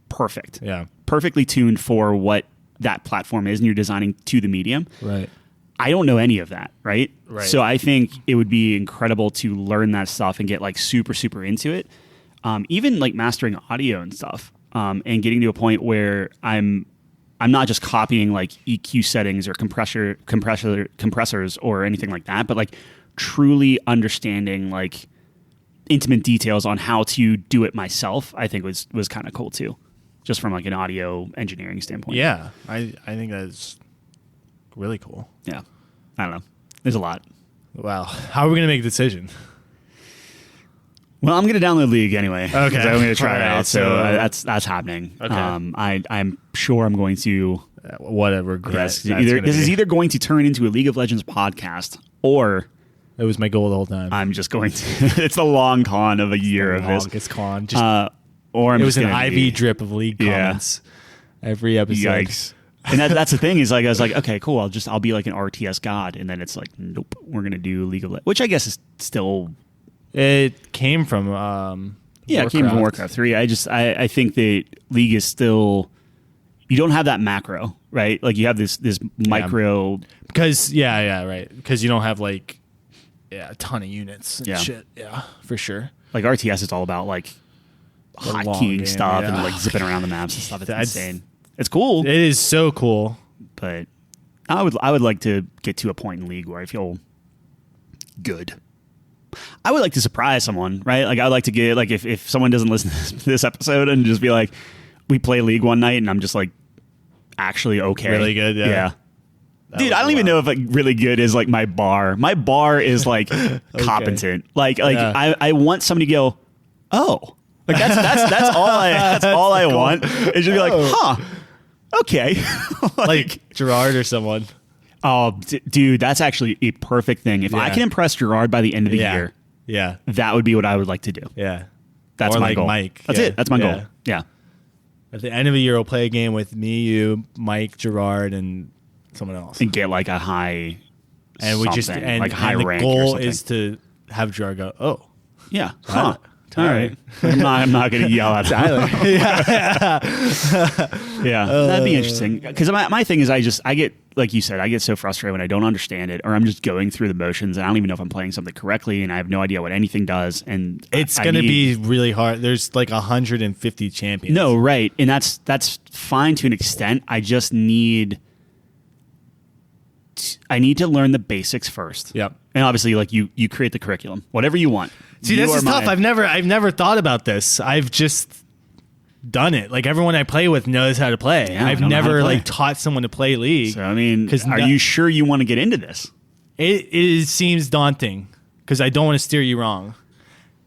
[SPEAKER 2] perfect.
[SPEAKER 1] Yeah.
[SPEAKER 2] Perfectly tuned for what that platform is, and you're designing to the medium.
[SPEAKER 1] Right.
[SPEAKER 2] I don't know any of that, right?
[SPEAKER 1] Right.
[SPEAKER 2] So I think it would be incredible to learn that stuff and get like super, super into it. Even like mastering audio and stuff, and getting to a point where I'm not just copying like EQ settings or compressors or anything like that, but like truly understanding like intimate details on how to do it myself. I think was kind of cool too, just from like an audio engineering standpoint.
[SPEAKER 1] Yeah, I think that's really cool.
[SPEAKER 2] Yeah. I don't know. There's a lot.
[SPEAKER 1] Wow. How are we going to make a decision?
[SPEAKER 2] Well, I'm going to download League anyway. Okay. I'm going to try it out. So that's happening.
[SPEAKER 1] Okay.
[SPEAKER 2] I'm sure I'm going to.
[SPEAKER 1] Whatever.
[SPEAKER 2] This is either going to turn into a League of Legends podcast, or
[SPEAKER 1] it was my goal the whole time.
[SPEAKER 2] I'm just going to. It's the long con of a year of this.
[SPEAKER 1] Longest con.
[SPEAKER 2] Or
[SPEAKER 1] it was an IV drip of League comments every episode.
[SPEAKER 2] Yikes. And that's the thing is like I was like, okay, cool. I'll be like an RTS god, and then it's like, nope, we're gonna do League of Legends, which I guess is still.
[SPEAKER 1] It came from
[SPEAKER 2] it came from Warcraft 3. I think that League is still. You don't have that macro, right? Like you have this micro
[SPEAKER 1] because right, because you don't have like a ton of units and shit. Yeah, for sure.
[SPEAKER 2] Like RTS is all about like hotkeying stuff and like zipping around the maps and stuff. It's insane. It's cool.
[SPEAKER 1] It is so cool.
[SPEAKER 2] But I would like to get to a point in League where I feel good. I would like to surprise someone, right? Like I would like to get like if someone doesn't listen to this episode and just be like, we play League one night and I'm just like actually okay.
[SPEAKER 1] Really good, yeah.
[SPEAKER 2] Dude, I don't even know if like really good is like my bar. My bar is like competent. Like I want somebody to go, oh. Like that's all I want. Is just be like, huh. Okay.
[SPEAKER 1] like Gerard or someone.
[SPEAKER 2] Oh, dude, that's actually a perfect thing. If I can impress Gerard by the end of the year, that would be what I would like to do.
[SPEAKER 1] Yeah.
[SPEAKER 2] That's
[SPEAKER 1] or
[SPEAKER 2] my
[SPEAKER 1] like
[SPEAKER 2] goal.
[SPEAKER 1] Mike.
[SPEAKER 2] That's it. That's my goal. Yeah.
[SPEAKER 1] At the end of the year, we'll play a game with me, you, Mike, Gerard, and someone else.
[SPEAKER 2] And get like a high
[SPEAKER 1] and we just and,
[SPEAKER 2] like high
[SPEAKER 1] and
[SPEAKER 2] rank.
[SPEAKER 1] The
[SPEAKER 2] or
[SPEAKER 1] goal
[SPEAKER 2] something.
[SPEAKER 1] is to have Gerard go, oh.
[SPEAKER 2] Yeah. Huh. All right. I'm not going to yell at
[SPEAKER 1] Tyler.
[SPEAKER 2] Yeah. That'd be interesting. Because my thing is I get, like you said, I get so frustrated when I don't understand it, or I'm just going through the motions and I don't even know if I'm playing something correctly and I have no idea what anything does. And
[SPEAKER 1] it's going to be really hard. There's like 150 champions.
[SPEAKER 2] No, right. And that's fine to an extent. I just need to learn the basics first.
[SPEAKER 1] Yep.
[SPEAKER 2] And obviously, like you create the curriculum, whatever you want.
[SPEAKER 1] See, this is tough. I've never thought about this. I've just done it. Like everyone I play with knows how to play.
[SPEAKER 2] Yeah,
[SPEAKER 1] I've never like taught someone to play League.
[SPEAKER 2] So I mean, are you sure you want to get into this?
[SPEAKER 1] It seems daunting because I don't want to steer you wrong,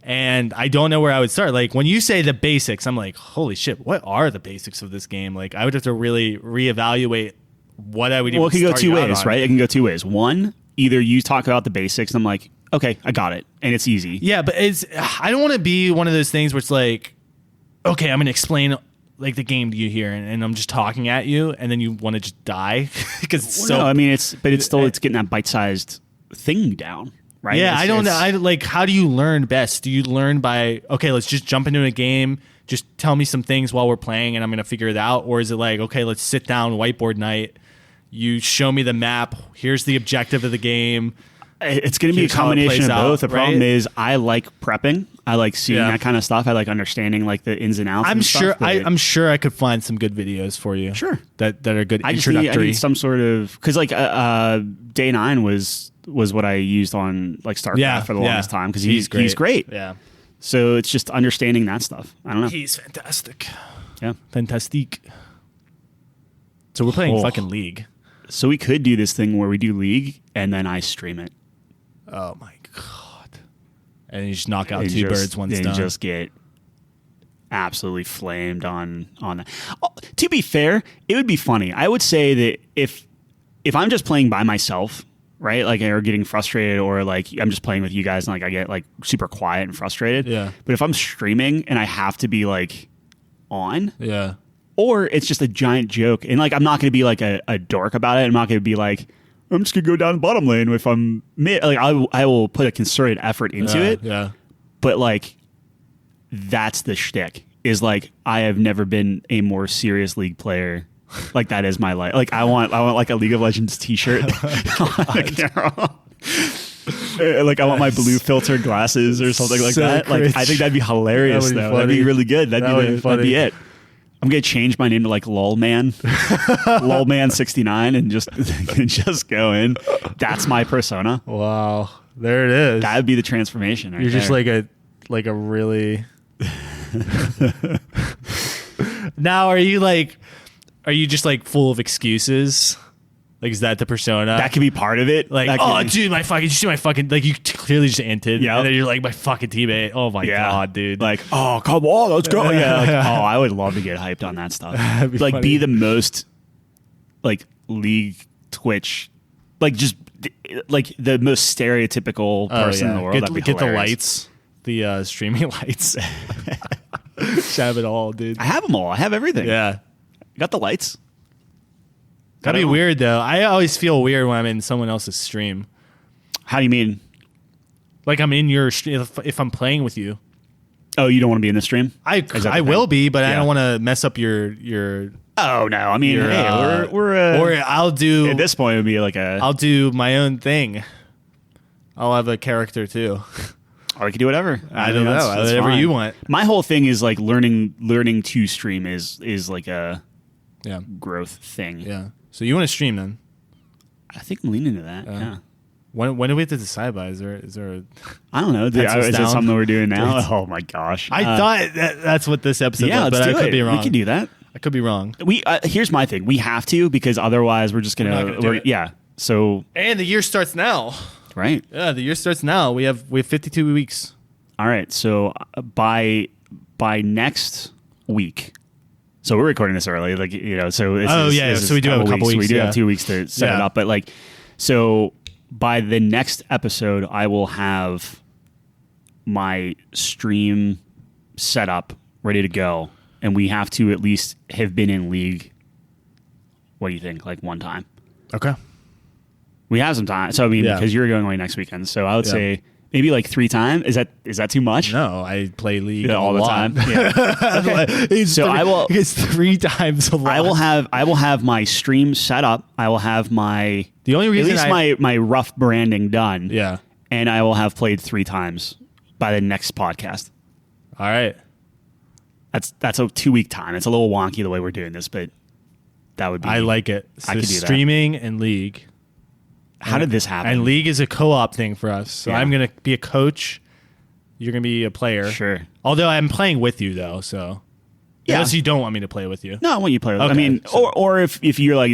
[SPEAKER 1] and I don't know where I would start. Like when you say the basics, I'm like, holy shit, what are the basics of this game? Like I would have to really reevaluate what I would.
[SPEAKER 2] Well, it can go two ways, right? It can go two ways. One, either you talk about the basics, and I'm like, okay, I got it, and it's easy.
[SPEAKER 1] Yeah, but I don't want to be one of those things where it's like, okay, I'm going to explain like the game to you here, and I'm just talking at you, and then you want to just die because
[SPEAKER 2] no, I mean it's getting that bite-sized thing down, right?
[SPEAKER 1] Yeah, I don't know. I like, how do you learn best? Do you learn by, okay, let's just jump into a game, just tell me some things while we're playing, and I'm going to figure it out, or is it like, okay, let's sit down, whiteboard night, you show me the map, here's the objective of the game.
[SPEAKER 2] It's going to be a combination of both. The problem is I like prepping. I like seeing that kind of stuff. I like understanding like the ins and outs.
[SPEAKER 1] I'm sure I could find some good videos for you.
[SPEAKER 2] Sure,
[SPEAKER 1] that are good.
[SPEAKER 2] I need some sort of, because like Day 9 was what I used on like StarCraft for the longest time because he's great.
[SPEAKER 1] Yeah.
[SPEAKER 2] So it's just understanding that stuff. I don't know.
[SPEAKER 1] He's fantastic.
[SPEAKER 2] Yeah,
[SPEAKER 1] fantastique. So we're playing fucking League.
[SPEAKER 2] So we could do this thing where we do League and then I stream it.
[SPEAKER 1] Oh my god! And you just knock out two birds, one's done.
[SPEAKER 2] And just get absolutely flamed on that. Oh, to be fair, it would be funny. I would say that if I'm just playing by myself, right, like or getting frustrated, or like I'm just playing with you guys and like I get like super quiet and frustrated.
[SPEAKER 1] Yeah.
[SPEAKER 2] But if I'm streaming and I have to be like on.
[SPEAKER 1] Yeah.
[SPEAKER 2] Or it's just a giant joke, and like I'm not going to be like a dork about it. I'm not going to be like, I'm just gonna go down the bottom lane if I'm mid. Like I will put a concerted effort into it.
[SPEAKER 1] Yeah.
[SPEAKER 2] But like, that's the shtick. Is like I have never been a more serious League player. Like that is my life. Like I want like a League of Legends T-shirt. Like I want my blue filter glasses or something like that.
[SPEAKER 1] Cringe.
[SPEAKER 2] Like I think that'd be hilarious though. That'd be really good. That'd be it. I'm gonna change my name to like LoLman, LoLGuy69, and just go in. That's my persona.
[SPEAKER 1] Wow, there it is.
[SPEAKER 2] That would be the transformation. Right
[SPEAKER 1] You're
[SPEAKER 2] there.
[SPEAKER 1] just like a really. Now, are you just like full of excuses? Like, is that the persona?
[SPEAKER 2] That could be part of it.
[SPEAKER 1] Like, oh, dude, did you see my fucking, like, you clearly just inted.
[SPEAKER 2] Yeah.
[SPEAKER 1] And then you're like, my fucking teammate. Oh, my God, dude.
[SPEAKER 2] Like, oh, come on, let's go. Yeah. Like, oh, I would love to get hyped on that stuff. Like,
[SPEAKER 1] funny.
[SPEAKER 2] be the most, like, League Twitch, like, just, like, the most stereotypical person in the world.
[SPEAKER 1] Get the lights, the streaming lights. Have it all, dude.
[SPEAKER 2] I have them all. I have everything.
[SPEAKER 1] Yeah.
[SPEAKER 2] I got the lights.
[SPEAKER 1] That'd be weird, though. I always feel weird when I'm in someone else's stream.
[SPEAKER 2] How do you mean?
[SPEAKER 1] Like, I'm in your stream if I'm playing with you.
[SPEAKER 2] Oh, you don't want to be in the stream?
[SPEAKER 1] I will be, but I
[SPEAKER 2] Yeah.
[SPEAKER 1] don't want to mess up your.
[SPEAKER 2] Oh no! I mean, hey, we're
[SPEAKER 1] or I'll do
[SPEAKER 2] at this point it would be like a.
[SPEAKER 1] I'll do my own thing. I'll have a character too.
[SPEAKER 2] Or we can do whatever.
[SPEAKER 1] I don't know. Whatever you want.
[SPEAKER 2] My whole thing is like learning to stream is like a growth thing.
[SPEAKER 1] Yeah. So you want to stream then?
[SPEAKER 2] I think I'm leaning to that. Yeah.
[SPEAKER 1] When do we have to decide by? Is there a
[SPEAKER 2] I don't know. Is
[SPEAKER 1] pencils
[SPEAKER 2] it
[SPEAKER 1] down?
[SPEAKER 2] something we're doing now? Oh my gosh!
[SPEAKER 1] I thought that's what this episode was, but I could be wrong.
[SPEAKER 2] We can do that.
[SPEAKER 1] I could be wrong.
[SPEAKER 2] Here's my thing. We have to because otherwise we're just
[SPEAKER 1] We're not gonna do it.
[SPEAKER 2] Yeah. So
[SPEAKER 1] And the year starts now.
[SPEAKER 2] right.
[SPEAKER 1] Yeah, the year starts now. We have 52 weeks.
[SPEAKER 2] All right. So by next week. So we're recording this early, like So
[SPEAKER 1] so we do have a couple weeks.
[SPEAKER 2] We do have 2 weeks to set it up, but like, so by the next episode, I will have my stream set up, ready to go, and we have to at least have been in League. What do you think? Like one time?
[SPEAKER 1] Okay.
[SPEAKER 2] We have some time. So I mean, because you're going away next weekend, so I would say. Maybe like 3 times. Is that too much?
[SPEAKER 1] No, I play League
[SPEAKER 2] all the time. Yeah. So I will.
[SPEAKER 1] It's 3 times a lot.
[SPEAKER 2] I will have my stream set up. I will have my
[SPEAKER 1] The only reason
[SPEAKER 2] at least my rough branding done.
[SPEAKER 1] Yeah.
[SPEAKER 2] And I will have played 3 times by the next podcast.
[SPEAKER 1] All right.
[SPEAKER 2] That's a 2-week time. It's a little wonky the way we're doing this, but that would be.
[SPEAKER 1] I like it. So
[SPEAKER 2] I could do that.
[SPEAKER 1] Streaming and League.
[SPEAKER 2] How did this happen?
[SPEAKER 1] And League is a co-op thing for us. So I'm going to be a coach. You're going to be a player.
[SPEAKER 2] Sure.
[SPEAKER 1] Although I'm playing with you, though. So unless you don't want me to play with you.
[SPEAKER 2] No, I want you to play with.
[SPEAKER 1] Okay,
[SPEAKER 2] I mean,
[SPEAKER 1] so-
[SPEAKER 2] or if you're like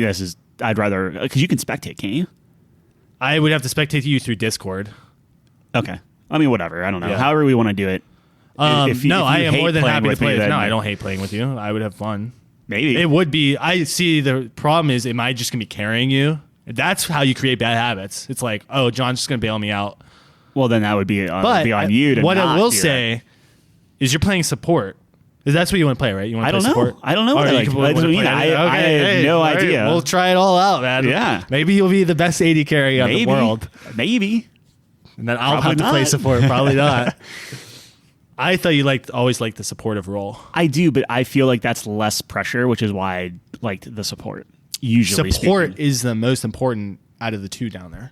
[SPEAKER 2] I'd rather because you can spectate, can't you?
[SPEAKER 1] I would have to spectate you through Discord.
[SPEAKER 2] Okay. I mean, whatever. I don't know.
[SPEAKER 1] Yeah.
[SPEAKER 2] However we want to do it. If you
[SPEAKER 1] I am
[SPEAKER 2] hate
[SPEAKER 1] more than
[SPEAKER 2] playing
[SPEAKER 1] happy to
[SPEAKER 2] with me,
[SPEAKER 1] play.
[SPEAKER 2] then
[SPEAKER 1] No, I don't hate playing with you. I would have fun.
[SPEAKER 2] Maybe
[SPEAKER 1] It would be. I see the problem is, am I just going to be carrying you? That's how you create bad habits. It's like, oh, John's just going to bail me out.
[SPEAKER 2] Well, then that would be,
[SPEAKER 1] But
[SPEAKER 2] be on you to
[SPEAKER 1] what
[SPEAKER 2] not
[SPEAKER 1] I will
[SPEAKER 2] do
[SPEAKER 1] say
[SPEAKER 2] that.
[SPEAKER 1] is you're playing support. Is that's what you want to play, right? You want to play support?
[SPEAKER 2] I don't know.
[SPEAKER 1] Or
[SPEAKER 2] What
[SPEAKER 1] you
[SPEAKER 2] I
[SPEAKER 1] can-
[SPEAKER 2] like.
[SPEAKER 1] wanna play-
[SPEAKER 2] I
[SPEAKER 1] okay,
[SPEAKER 2] have no
[SPEAKER 1] all right,
[SPEAKER 2] idea.
[SPEAKER 1] We'll try it all out, man.
[SPEAKER 2] Yeah.
[SPEAKER 1] Maybe you'll be the best AD carry on the world.
[SPEAKER 2] Maybe.
[SPEAKER 1] And then I'll
[SPEAKER 2] Probably
[SPEAKER 1] have to play
[SPEAKER 2] not.
[SPEAKER 1] support. Probably not. I thought you always liked the supportive role.
[SPEAKER 2] I do, but I feel like that's less pressure, which is why I liked the support. Usually,
[SPEAKER 1] Support
[SPEAKER 2] speaking.
[SPEAKER 1] is the most important out of the 2 down there.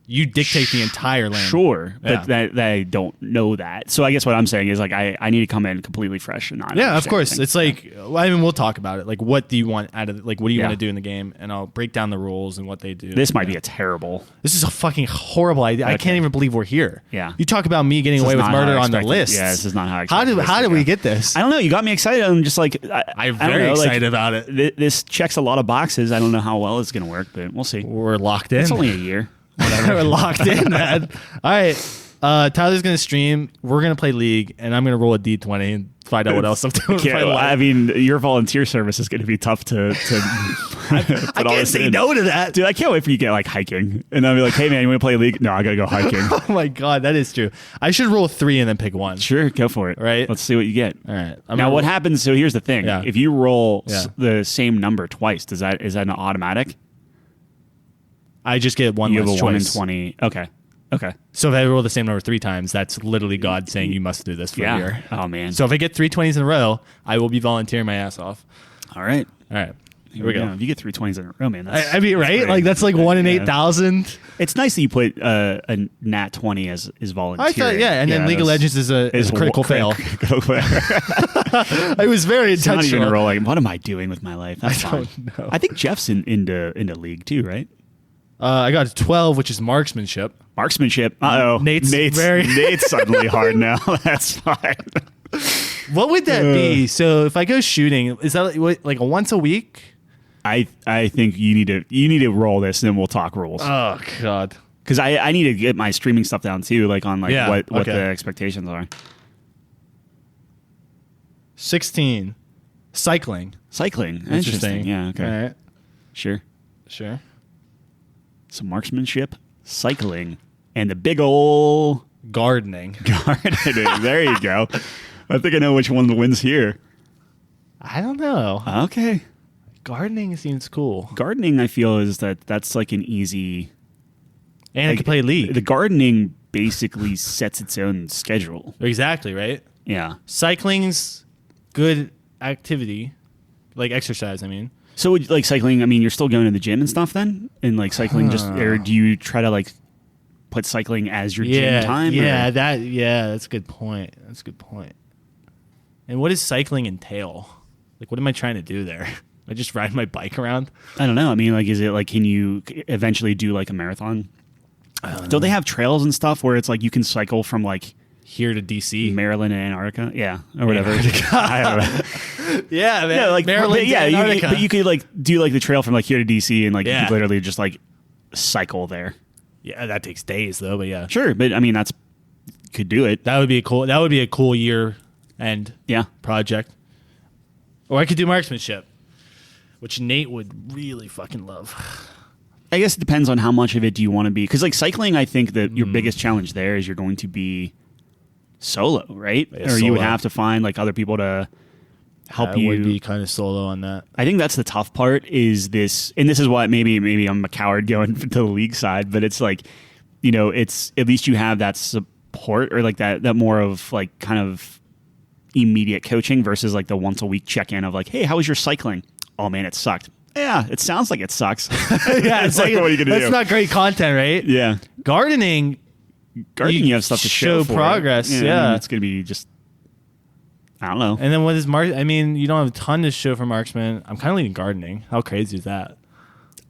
[SPEAKER 1] You dictate the entire lane.
[SPEAKER 2] Sure,
[SPEAKER 1] Yeah.
[SPEAKER 2] but that I don't know that. So I guess what I'm saying is like I need to come in completely fresh and not.
[SPEAKER 1] Yeah, of
[SPEAKER 2] understand
[SPEAKER 1] course.
[SPEAKER 2] anything.
[SPEAKER 1] It's like, I mean, we'll talk about it. Like, what do you want out of like, what do you
[SPEAKER 2] Yeah.
[SPEAKER 1] want to do in the game? And I'll break down the rules and what they do.
[SPEAKER 2] This might be a terrible.
[SPEAKER 1] This is a fucking horrible idea. I can't even believe we're here.
[SPEAKER 2] Yeah.
[SPEAKER 1] You talk about me getting
[SPEAKER 2] This
[SPEAKER 1] away
[SPEAKER 2] is
[SPEAKER 1] with
[SPEAKER 2] not how
[SPEAKER 1] murder
[SPEAKER 2] I
[SPEAKER 1] on the
[SPEAKER 2] expected-
[SPEAKER 1] list.
[SPEAKER 2] Yeah, this is not how I
[SPEAKER 1] How
[SPEAKER 2] expected
[SPEAKER 1] did
[SPEAKER 2] this
[SPEAKER 1] how
[SPEAKER 2] to
[SPEAKER 1] did
[SPEAKER 2] go.
[SPEAKER 1] we get this?
[SPEAKER 2] I don't know. You got me excited. I'm just like
[SPEAKER 1] I'm
[SPEAKER 2] I don't
[SPEAKER 1] very
[SPEAKER 2] know, like,
[SPEAKER 1] excited about it.
[SPEAKER 2] This checks a lot of boxes. I don't know how well it's going to work, but we'll see.
[SPEAKER 1] We're locked in.
[SPEAKER 2] It's only a year.
[SPEAKER 1] We're locked in, man. All right. Tyler's going to stream. We're going to play League, and I'm going to roll a D20 and find out what else I'm doing. with my life.
[SPEAKER 2] I mean, your volunteer service is going to be tough to
[SPEAKER 1] I
[SPEAKER 2] put all
[SPEAKER 1] can't
[SPEAKER 2] this
[SPEAKER 1] say
[SPEAKER 2] in.
[SPEAKER 1] no to that.
[SPEAKER 2] Dude, I can't wait for you to get like hiking. And I'll be like, hey man, you want to play League? No, I got to go hiking.
[SPEAKER 1] Oh my God, that is true. I should roll 3 and then pick 1.
[SPEAKER 2] Sure, go for it.
[SPEAKER 1] Right.
[SPEAKER 2] Let's see what you get.
[SPEAKER 1] All right.
[SPEAKER 2] Now, what happens? So here's the thing.
[SPEAKER 1] Yeah.
[SPEAKER 2] If you roll
[SPEAKER 1] Yeah.
[SPEAKER 2] the same number twice, is that an automatic?
[SPEAKER 1] I just get one
[SPEAKER 2] You have
[SPEAKER 1] less
[SPEAKER 2] a 1 in
[SPEAKER 1] choice.
[SPEAKER 2] 20. Okay.
[SPEAKER 1] So if I roll the same number 3 times, that's literally God saying you must do this for a
[SPEAKER 2] Yeah.
[SPEAKER 1] year.
[SPEAKER 2] Oh man.
[SPEAKER 1] So if I get 3 20s in a row, I will be volunteering my ass off.
[SPEAKER 2] all right.
[SPEAKER 1] All right. Here we go.
[SPEAKER 2] If you get 3 20s in a row, man. That's,
[SPEAKER 1] I mean, right?
[SPEAKER 2] great.
[SPEAKER 1] Like that's like 1 in
[SPEAKER 2] Yeah.
[SPEAKER 1] 8,000.
[SPEAKER 2] It's nice that you put a nat 20 as volunteer.
[SPEAKER 1] I thought, yeah. And then League of Legends is a critical fail. I was very
[SPEAKER 2] It's not even
[SPEAKER 1] intentional.
[SPEAKER 2] rolling. What am I doing with my life? That's
[SPEAKER 1] I
[SPEAKER 2] fine.
[SPEAKER 1] don't know.
[SPEAKER 2] I think Jeff's into League too, right?
[SPEAKER 1] I got a 12, which is marksmanship.
[SPEAKER 2] Marksmanship. Uh oh.
[SPEAKER 1] Nate's
[SPEAKER 2] Nate's suddenly hard now. That's fine.
[SPEAKER 1] What would that be? So if I go shooting, is that like a once a week?
[SPEAKER 2] I think you need to roll this, and then we'll talk rules.
[SPEAKER 1] Oh God.
[SPEAKER 2] Because I need to get my streaming stuff down too, like on like what
[SPEAKER 1] okay.
[SPEAKER 2] the expectations are.
[SPEAKER 1] 16. Cycling.
[SPEAKER 2] Interesting. Yeah. Okay.
[SPEAKER 1] All right.
[SPEAKER 2] Sure. Some marksmanship, cycling, and the big ol'
[SPEAKER 1] Gardening.
[SPEAKER 2] There you go. I think I know which one wins here.
[SPEAKER 1] I don't know.
[SPEAKER 2] Okay.
[SPEAKER 1] Gardening seems cool.
[SPEAKER 2] Gardening, I feel, is that's like an easy.
[SPEAKER 1] And
[SPEAKER 2] like,
[SPEAKER 1] I can play League.
[SPEAKER 2] The gardening basically sets its own schedule.
[SPEAKER 1] Exactly, right?
[SPEAKER 2] Yeah.
[SPEAKER 1] Cycling's good activity, like exercise, I mean.
[SPEAKER 2] So, like cycling, I mean, you're still going to the gym and stuff then? And like cycling or do you try to like put cycling as your gym time?
[SPEAKER 1] Yeah,
[SPEAKER 2] or?
[SPEAKER 1] that's a good point. And what does cycling entail? Like, what am I trying to do there? I just ride my bike around?
[SPEAKER 2] I don't know. I mean, like, is it like, can you eventually do like a marathon? Don't they have trails and stuff where it's like you can cycle from like
[SPEAKER 1] here to DC,
[SPEAKER 2] Maryland and Antarctica? Yeah, or whatever. I don't know.
[SPEAKER 1] Yeah, man.
[SPEAKER 2] Yeah, like
[SPEAKER 1] Maryland, Antarctica.
[SPEAKER 2] but you could like do like the trail from like here to DC and like you
[SPEAKER 1] Yeah.
[SPEAKER 2] could literally just like cycle there.
[SPEAKER 1] Yeah, that takes days though, but yeah.
[SPEAKER 2] Sure, but I mean could do it.
[SPEAKER 1] That would be a cool year end project. Or I could do marksmanship, which Nate would really fucking love.
[SPEAKER 2] I guess it depends on how much of it do you want to be. Because like cycling, I think that your biggest challenge there is you're going to be solo, right?
[SPEAKER 1] Yeah,
[SPEAKER 2] or you would
[SPEAKER 1] solo.
[SPEAKER 2] have to find like other people to help you.
[SPEAKER 1] I would be kind of solo on that.
[SPEAKER 2] I think that's the tough part is this, and this is what maybe I'm a coward going to the league side, but it's like, you know, it's at least you have that support or like that more of like kind of immediate coaching versus like the once a week check in of like, hey, how was your cycling? Oh man, it sucked. Yeah, it sounds like it sucks.
[SPEAKER 1] Yeah, it's like,
[SPEAKER 2] what are you gonna do?
[SPEAKER 1] That's not great content, right?
[SPEAKER 2] Yeah.
[SPEAKER 1] Gardening,
[SPEAKER 2] You have stuff to show for
[SPEAKER 1] progress.
[SPEAKER 2] it.
[SPEAKER 1] Yeah,
[SPEAKER 2] I mean, it's going to be just, I don't know.
[SPEAKER 1] And then what is I mean, you don't have a ton to show for marksman. I'm kind of leaning gardening. How crazy is that?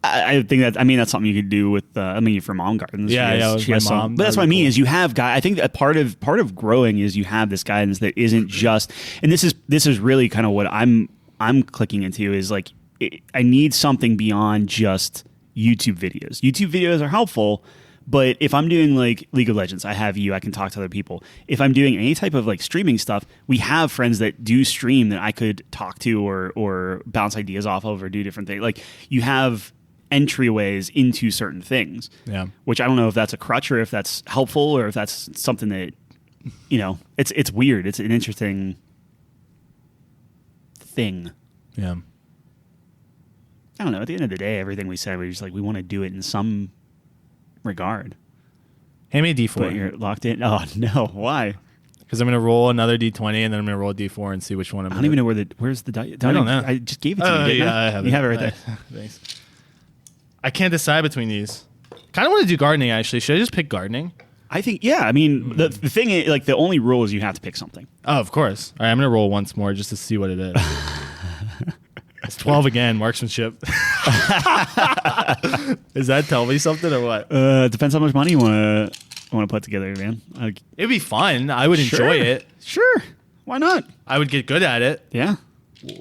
[SPEAKER 2] I think that's something you could do with, for mom gardens.
[SPEAKER 1] Yeah,
[SPEAKER 2] she has
[SPEAKER 1] my
[SPEAKER 2] some.
[SPEAKER 1] mom.
[SPEAKER 2] But that's what I mean is you have guys. I think that part of growing is you have this guidance that isn't just, and this is really kind of what I'm clicking into is like, I need something beyond just YouTube videos. YouTube videos are helpful, but if I'm doing like League of Legends, I have you, I can talk to other people. If I'm doing any type of like streaming stuff, we have friends that do stream that I could talk to or bounce ideas off of or do different things. Like you have entryways into certain things.
[SPEAKER 1] Yeah.
[SPEAKER 2] Which I don't know if that's a crutch or if that's helpful or if that's something that, you know, it's weird. It's an interesting thing.
[SPEAKER 1] Yeah.
[SPEAKER 2] I don't know. At the end of the day, everything we said, we're just like, we want to do it in some regard.
[SPEAKER 1] Hand me a D4.
[SPEAKER 2] But you're locked in. Oh, no. Why?
[SPEAKER 1] Because I'm going to roll another D20 and then I'm going to roll a D4 and see which one I'm
[SPEAKER 2] I don't even know where's the die.
[SPEAKER 1] I don't know.
[SPEAKER 2] I just gave it to you.
[SPEAKER 1] Yeah, I have
[SPEAKER 2] you have it right there.
[SPEAKER 1] Thanks. I can't decide between these. Kind of want to do gardening, actually. Should I just pick gardening?
[SPEAKER 2] I think, yeah. I mean, the thing is, like, the only rule is you have to pick something.
[SPEAKER 1] Oh, of course. All right, I'm going to roll once more just to see what it is. It's 12 again, marksmanship. Does that tell me something or what?
[SPEAKER 2] It depends how much money you want to put together, man.
[SPEAKER 1] It'd be fun. I would enjoy it.
[SPEAKER 2] Sure. Why not?
[SPEAKER 1] I would get good at it.
[SPEAKER 2] Yeah.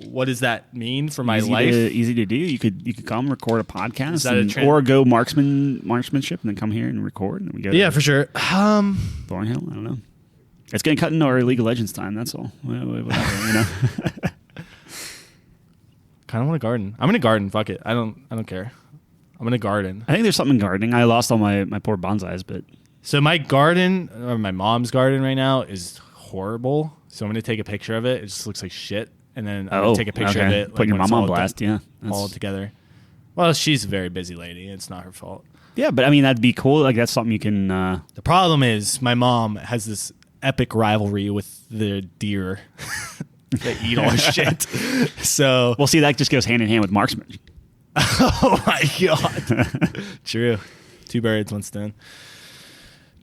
[SPEAKER 1] What does that mean for my
[SPEAKER 2] easy
[SPEAKER 1] life?
[SPEAKER 2] Easy to do. You could come record a podcast
[SPEAKER 1] Is that
[SPEAKER 2] or go marksmanship and then come here and record and we go.
[SPEAKER 1] Yeah, for sure.
[SPEAKER 2] Thornhill. I don't know. It's going to cut into our League of Legends time. That's all. Whatever, you know.
[SPEAKER 1] Kind of want to garden. I'm gonna garden. Fuck it. I don't care. I'm gonna garden.
[SPEAKER 2] I think there's something in gardening. I lost all my poor bonsais, but
[SPEAKER 1] so my garden, or my mom's garden right now, is horrible. So I'm gonna take a picture of it. It just looks like shit, and then I'm gonna take a picture of it.
[SPEAKER 2] Put your
[SPEAKER 1] when it's
[SPEAKER 2] mom on
[SPEAKER 1] all
[SPEAKER 2] blast.
[SPEAKER 1] done,
[SPEAKER 2] Yeah,
[SPEAKER 1] all together. Well, she's a very busy lady. It's not her fault.
[SPEAKER 2] Yeah, but I mean that'd be cool. Like that's something you can.
[SPEAKER 1] The problem is my mom has this epic rivalry with the deer. They eat all the shit. So
[SPEAKER 2] well, see, that just goes hand in hand with marksman.
[SPEAKER 1] Oh my god! True. 2 birds, 1 stone.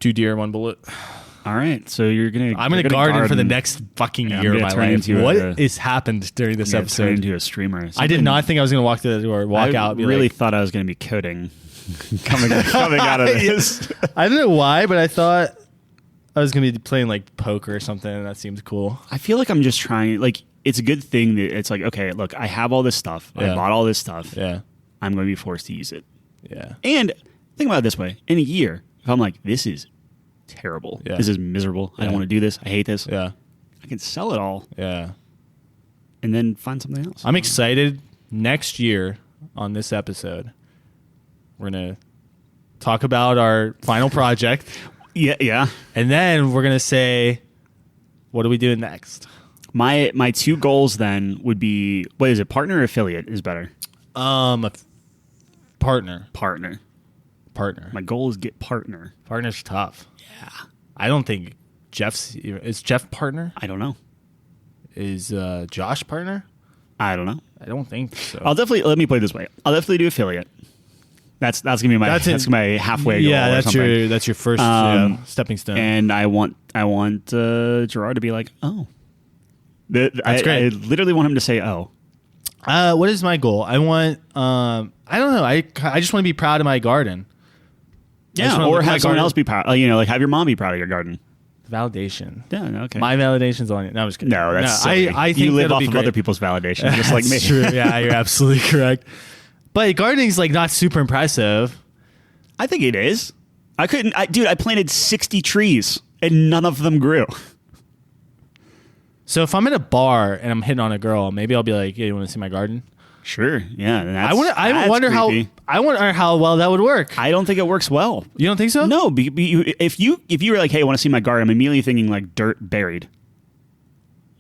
[SPEAKER 1] 2 deer, 1 bullet.
[SPEAKER 2] All right, so I'm
[SPEAKER 1] gonna garden for the next fucking year of my life. What has happened during this episode?
[SPEAKER 2] Turn into a streamer.
[SPEAKER 1] I did not think I was gonna walk to the door, walk out. And be
[SPEAKER 2] really
[SPEAKER 1] like,
[SPEAKER 2] thought I was gonna be coding coming out of this.
[SPEAKER 1] I don't know why, but I thought I was gonna be playing like poker or something, and that seems cool.
[SPEAKER 2] I feel like I'm just trying. Like it's a good thing that it's like, okay, look, I have all this stuff. I bought all this stuff.
[SPEAKER 1] Yeah.
[SPEAKER 2] I'm going to be forced to use it.
[SPEAKER 1] Yeah.
[SPEAKER 2] And think about it this way. In a year, if I'm like, this is terrible.
[SPEAKER 1] Yeah.
[SPEAKER 2] This is miserable. I don't want to do this. I hate this.
[SPEAKER 1] Yeah.
[SPEAKER 2] I can sell it all.
[SPEAKER 1] Yeah.
[SPEAKER 2] And then find something else.
[SPEAKER 1] I'm excited. Next year on this episode, we're going to talk about our final project.
[SPEAKER 2] Yeah.
[SPEAKER 1] And then we're going to say, what are we doing next?
[SPEAKER 2] My 2 goals then would be, what is it? Partner or affiliate is better?
[SPEAKER 1] Partner.
[SPEAKER 2] Partner.
[SPEAKER 1] My
[SPEAKER 2] goal is get partner.
[SPEAKER 1] Partner's tough.
[SPEAKER 2] Yeah.
[SPEAKER 1] I don't think is Jeff partner?
[SPEAKER 2] I don't know.
[SPEAKER 1] Is Josh partner?
[SPEAKER 2] I don't know.
[SPEAKER 1] I don't think so.
[SPEAKER 2] Let me put it this way. I'll definitely do affiliate. That's gonna be my my halfway goal.
[SPEAKER 1] Yeah,
[SPEAKER 2] that's
[SPEAKER 1] your first stepping stone.
[SPEAKER 2] And I want Gerard to be like, oh, that's great. I literally want him to say, oh.
[SPEAKER 1] What is my goal? I want. I don't know. I just want to be proud of my garden.
[SPEAKER 2] Yeah, or have someone else be proud. Like have your mom be proud of your garden.
[SPEAKER 1] Validation.
[SPEAKER 2] Yeah, okay.
[SPEAKER 1] My validation's on it. No, I'm just kidding.
[SPEAKER 2] No, that's silly.
[SPEAKER 1] I think
[SPEAKER 2] you live off of
[SPEAKER 1] great.
[SPEAKER 2] other people's validation, just like me.
[SPEAKER 1] That's true. Yeah, you're absolutely correct. But gardening's like not super impressive.
[SPEAKER 2] I think it is. I planted 60 trees and none of them grew.
[SPEAKER 1] So if I'm in a bar and I'm hitting on a girl, maybe I'll be like, "Yeah, you want to see my garden?"
[SPEAKER 2] Sure. Yeah.
[SPEAKER 1] I wonder how well that would work.
[SPEAKER 2] I don't think it works well.
[SPEAKER 1] You don't think so?
[SPEAKER 2] No. If you were like, "Hey, I want to see my garden," I'm immediately thinking like dirt buried.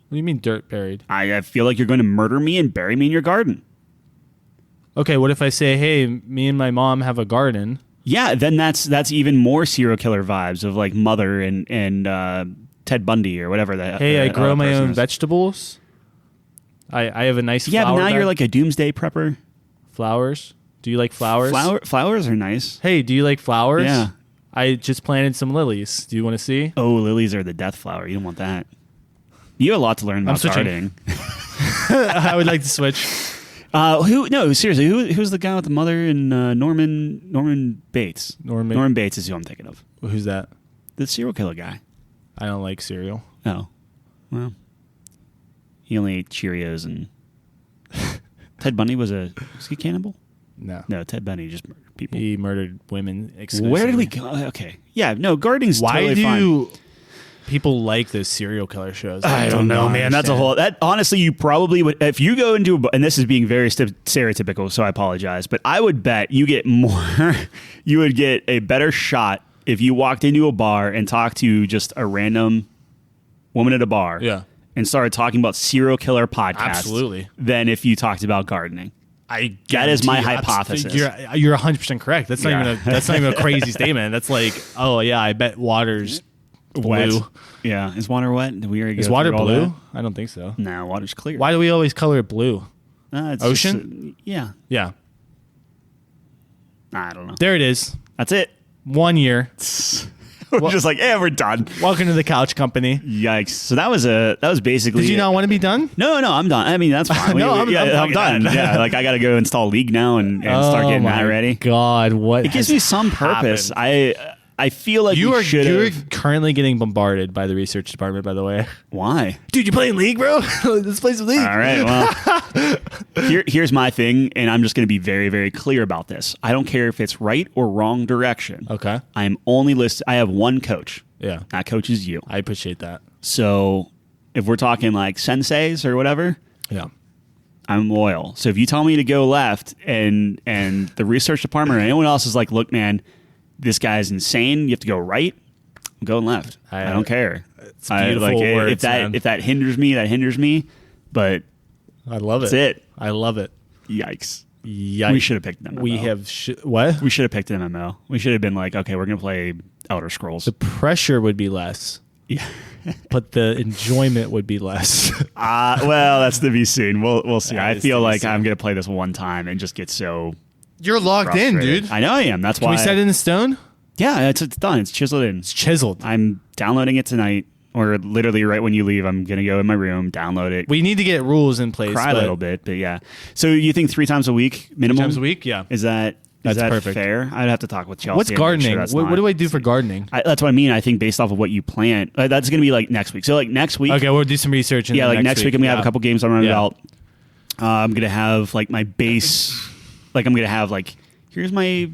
[SPEAKER 1] What do you mean dirt buried?
[SPEAKER 2] I feel like you're going to murder me and bury me in your garden.
[SPEAKER 1] Okay. What if I say, "Hey, me and my mom have a garden"?
[SPEAKER 2] Yeah. Then that's even more serial killer vibes of like Mother and Ted Bundy or whatever that.
[SPEAKER 1] Hey, I grow my own vegetables. I have a nice flower
[SPEAKER 2] but now
[SPEAKER 1] bed.
[SPEAKER 2] you're like a doomsday prepper.
[SPEAKER 1] Flowers? Do you like flowers?
[SPEAKER 2] Flowers are nice.
[SPEAKER 1] Hey, do you like flowers?
[SPEAKER 2] Yeah.
[SPEAKER 1] I just planted some lilies. Do you want to see?
[SPEAKER 2] Oh, lilies are the death flower. You don't want that. You have a lot to learn about gardening.
[SPEAKER 1] I would like to switch.
[SPEAKER 2] Seriously, who's the guy with the mother and Norman Bates? Norman Bates is who I'm thinking of.
[SPEAKER 1] Who's that?
[SPEAKER 2] The serial killer guy.
[SPEAKER 1] I don't like cereal.
[SPEAKER 2] Oh. Well. He only ate Cheerios and Ted Bundy was he a cannibal? No, Ted Bundy just murdered people.
[SPEAKER 1] He murdered women exclusively.
[SPEAKER 2] Where did we go? Okay. Yeah, no, gardening's totally fine.
[SPEAKER 1] Why do people like those serial killer shows?
[SPEAKER 2] I don't know, man. That's honestly, you probably would, if you go into and this is being very stereotypical, so I apologize, but I would bet you would get a better shot if you walked into a bar and talked to just a random woman at a bar.
[SPEAKER 1] Yeah.
[SPEAKER 2] And started talking about serial killer podcasts.
[SPEAKER 1] Absolutely.
[SPEAKER 2] Than if you talked about gardening. That is my hypothesis.
[SPEAKER 1] You're 100% correct. That's not even a crazy statement. That's like, oh yeah, I bet water's blue.
[SPEAKER 2] Wet. Yeah, is water wet?
[SPEAKER 1] Is water blue? I don't think so.
[SPEAKER 2] No, water's clear.
[SPEAKER 1] Why do we always color it blue?
[SPEAKER 2] It's
[SPEAKER 1] ocean?
[SPEAKER 2] Yeah. I don't know.
[SPEAKER 1] There it is.
[SPEAKER 2] That's it.
[SPEAKER 1] 1 year.
[SPEAKER 2] We're just like, we're done.
[SPEAKER 1] Welcome to the couch company.
[SPEAKER 2] Yikes! So that was basically.
[SPEAKER 1] Did you not want to be done?
[SPEAKER 2] No, I'm done. I mean, that's fine.
[SPEAKER 1] I'm
[SPEAKER 2] done. Yeah, like I got to go install League now and start getting that ready.
[SPEAKER 1] God, what?
[SPEAKER 2] It gives me some purpose. I feel like you're
[SPEAKER 1] currently getting bombarded by the research department. By the way,
[SPEAKER 2] why?
[SPEAKER 1] Dude, you playing League, bro? Let's play some League.
[SPEAKER 2] All right. Well, here's my thing, and I'm just going to be very, very clear about this. I don't care if it's right or wrong direction.
[SPEAKER 1] Okay.
[SPEAKER 2] I'm only listed. I have one coach.
[SPEAKER 1] Yeah.
[SPEAKER 2] That coach is you.
[SPEAKER 1] I appreciate that.
[SPEAKER 2] So if we're talking like senseis or whatever,
[SPEAKER 1] yeah,
[SPEAKER 2] I'm loyal. So if you tell me to go left, and the research department or anyone else is like, look, man, this guy's insane, you have to go right, I'm going left. I don't care.
[SPEAKER 1] It's beautiful words,
[SPEAKER 2] if that hinders me, that hinders me. But
[SPEAKER 1] I love it.
[SPEAKER 2] That's it.
[SPEAKER 1] I love it.
[SPEAKER 2] Yikes. We should have picked an MMO.
[SPEAKER 1] What?
[SPEAKER 2] We should have picked an MMO. We should have been like, okay, we're going to play Elder Scrolls.
[SPEAKER 1] The pressure would be less.
[SPEAKER 2] Yeah.
[SPEAKER 1] But the enjoyment would be less.
[SPEAKER 2] Well, that's to be seen. We'll see. I feel like I'm going to play this one time and just get so...
[SPEAKER 1] You're locked in, dude.
[SPEAKER 2] I know I am. That's why.
[SPEAKER 1] Can we set it in stone?
[SPEAKER 2] Yeah, it's done. It's chiseled in.
[SPEAKER 1] It's chiseled.
[SPEAKER 2] I'm downloading it tonight, or literally right when you leave. I'm gonna go in my room, download it.
[SPEAKER 1] We need to get rules in place.
[SPEAKER 2] Cry a little bit, but yeah. So you think 3 times a week minimum?
[SPEAKER 1] 3 times a week, yeah.
[SPEAKER 2] Is that
[SPEAKER 1] That's
[SPEAKER 2] that
[SPEAKER 1] perfect.
[SPEAKER 2] fair? I'd have to talk with Chelsea.
[SPEAKER 1] What's
[SPEAKER 2] and make
[SPEAKER 1] gardening?
[SPEAKER 2] sure that's
[SPEAKER 1] What
[SPEAKER 2] not-
[SPEAKER 1] do I do for gardening?
[SPEAKER 2] That's what I mean. I think based off of what you plant, that's going to be like next week. So like next week,
[SPEAKER 1] Okay, we'll do some research.
[SPEAKER 2] yeah, like next week I'm gonna have a couple games I'm running
[SPEAKER 1] Yeah.
[SPEAKER 2] out. I'm gonna have like my base, like I'm gonna have like here's my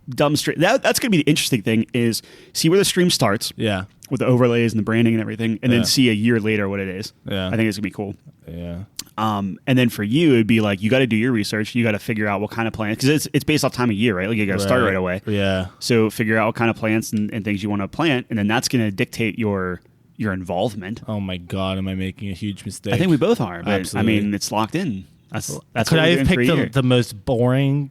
[SPEAKER 2] dumb stream. That's gonna be the interesting thing is see where the stream starts
[SPEAKER 1] Yeah.
[SPEAKER 2] with the overlays and the branding and everything, and
[SPEAKER 1] Yeah.
[SPEAKER 2] then see a year later what it is.
[SPEAKER 1] Yeah.
[SPEAKER 2] I think it's gonna be cool.
[SPEAKER 1] Yeah.
[SPEAKER 2] And then for you, it'd be like you got to do your research. You got to figure out what kind of plants because it's based off time of year, right? Like you got to start right away.
[SPEAKER 1] Yeah.
[SPEAKER 2] So figure out what kind of plants and things you want to plant, and then that's going to dictate your involvement.
[SPEAKER 1] Oh my God, am I making a huge mistake?
[SPEAKER 2] I think we both are, but
[SPEAKER 1] Absolutely.
[SPEAKER 2] I mean, it's locked in. That's
[SPEAKER 1] Could
[SPEAKER 2] what
[SPEAKER 1] I
[SPEAKER 2] we're
[SPEAKER 1] have
[SPEAKER 2] doing for a year.
[SPEAKER 1] picked the most boring?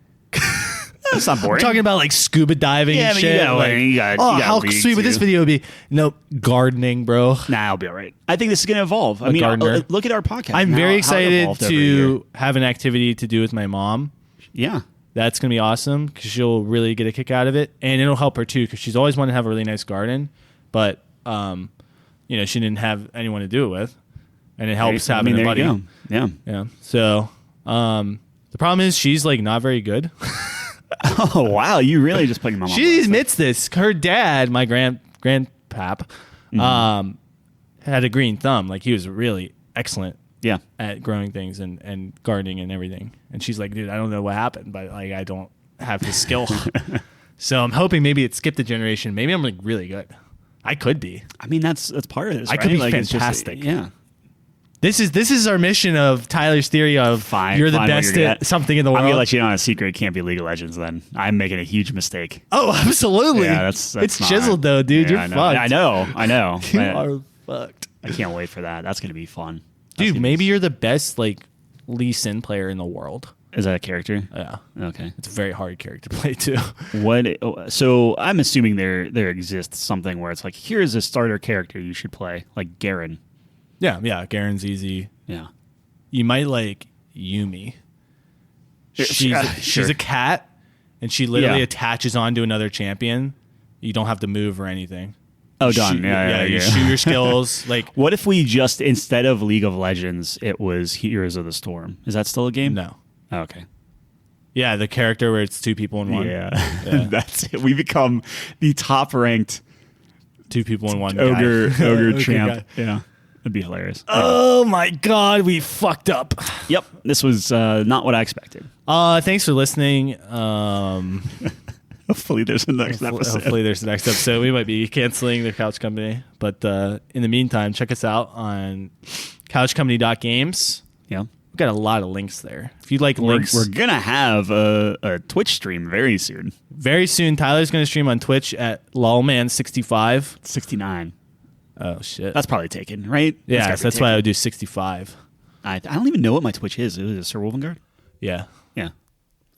[SPEAKER 2] That's not boring.
[SPEAKER 1] I'm talking about like scuba diving
[SPEAKER 2] Yeah,
[SPEAKER 1] and
[SPEAKER 2] but you
[SPEAKER 1] shit.
[SPEAKER 2] gotta
[SPEAKER 1] like,
[SPEAKER 2] learn. You gotta
[SPEAKER 1] how
[SPEAKER 2] league,
[SPEAKER 1] sweet would this
[SPEAKER 2] too.
[SPEAKER 1] video be? Nope, gardening, bro.
[SPEAKER 2] Nah, I'll be all right. I think this is going to evolve. I mean,
[SPEAKER 1] gardener.
[SPEAKER 2] look at our podcast.
[SPEAKER 1] I'm
[SPEAKER 2] and
[SPEAKER 1] very
[SPEAKER 2] how it
[SPEAKER 1] excited
[SPEAKER 2] evolved over a year.
[SPEAKER 1] to have an activity to do with my mom.
[SPEAKER 2] Yeah.
[SPEAKER 1] That's going to be awesome because she'll really get a kick out of it. And it'll help her too because she's always wanted to have a really nice garden. But, she didn't have anyone to do it with. And it helps having a buddy.
[SPEAKER 2] There you go. Yeah.
[SPEAKER 1] Yeah. So the problem is she's like not very good.
[SPEAKER 2] Oh, wow. You really just playing my mom.
[SPEAKER 1] She admits this. Her dad, my grandpap, had a green thumb. Like he was really excellent
[SPEAKER 2] Yeah.
[SPEAKER 1] at growing things and gardening and everything. And she's like, dude, I don't know what happened, but like I don't have the skill. So I'm hoping maybe it skipped a generation. Maybe I'm like really good. I could be.
[SPEAKER 2] I mean, that's part of this.
[SPEAKER 1] I
[SPEAKER 2] right?
[SPEAKER 1] could be
[SPEAKER 2] Like, it's just-
[SPEAKER 1] fantastic.
[SPEAKER 2] yeah.
[SPEAKER 1] This is our mission of Tyler's theory of you're the
[SPEAKER 2] Fine what
[SPEAKER 1] best
[SPEAKER 2] you're
[SPEAKER 1] at something in the world.
[SPEAKER 2] I'm gonna let you know on a secret. It can't be League of Legends. Then I'm making a huge mistake.
[SPEAKER 1] Oh, absolutely.
[SPEAKER 2] Yeah, that's
[SPEAKER 1] it's
[SPEAKER 2] not-
[SPEAKER 1] chiseled though, dude.
[SPEAKER 2] Yeah,
[SPEAKER 1] You're fucked.
[SPEAKER 2] I know.
[SPEAKER 1] You
[SPEAKER 2] Man,
[SPEAKER 1] are fucked.
[SPEAKER 2] I can't wait for that. That's gonna be fun. That's
[SPEAKER 1] Dude,
[SPEAKER 2] gonna
[SPEAKER 1] maybe
[SPEAKER 2] be-
[SPEAKER 1] you're the best like Lee Sin player in the world.
[SPEAKER 2] is that a character?
[SPEAKER 1] Yeah.
[SPEAKER 2] Okay.
[SPEAKER 1] It's a very hard character to play too.
[SPEAKER 2] So I'm assuming there exists something where it's like here's a starter character you should play, like Garen.
[SPEAKER 1] Yeah. Garen's easy.
[SPEAKER 2] Yeah.
[SPEAKER 1] You might like Yumi. She's
[SPEAKER 2] Sure.
[SPEAKER 1] a cat, and she literally
[SPEAKER 2] Yeah.
[SPEAKER 1] attaches onto another champion. You don't have to move or anything.
[SPEAKER 2] Oh,
[SPEAKER 1] You
[SPEAKER 2] done.
[SPEAKER 1] shoot-
[SPEAKER 2] Yeah.
[SPEAKER 1] You shoot your skills. Like
[SPEAKER 2] What if we just instead of League of Legends, it was Heroes of the Storm? Is that still a game?
[SPEAKER 1] no.
[SPEAKER 2] Oh, okay.
[SPEAKER 1] Yeah, the character where it's two people in one.
[SPEAKER 2] Yeah.
[SPEAKER 1] Yeah.
[SPEAKER 2] That's it. We become the top ranked
[SPEAKER 1] Two people in one.
[SPEAKER 2] ogre
[SPEAKER 1] guy.
[SPEAKER 2] ogre champ.
[SPEAKER 1] guy.
[SPEAKER 2] Yeah. It'd be hilarious.
[SPEAKER 1] Oh my God, we fucked up.
[SPEAKER 2] Yep. This was not what I expected.
[SPEAKER 1] Thanks for listening.
[SPEAKER 2] Hopefully there's a next episode.
[SPEAKER 1] Hopefully there's the next episode. We might be canceling the Couch Company. But in the meantime, check us out on couchcompany.games.
[SPEAKER 2] Yeah.
[SPEAKER 1] We've got a lot of links there. If you'd like
[SPEAKER 2] We're
[SPEAKER 1] links,
[SPEAKER 2] going to have a Twitch stream very soon.
[SPEAKER 1] very soon, Tyler's going to stream on Twitch at LolMan65.
[SPEAKER 2] 69.
[SPEAKER 1] Oh, shit.
[SPEAKER 2] That's probably taken, right?
[SPEAKER 1] yeah, so that's why I would do 65.
[SPEAKER 2] I don't even know what my Twitch is. Is it Sir Wolfengard?
[SPEAKER 1] Yeah.
[SPEAKER 2] Yeah.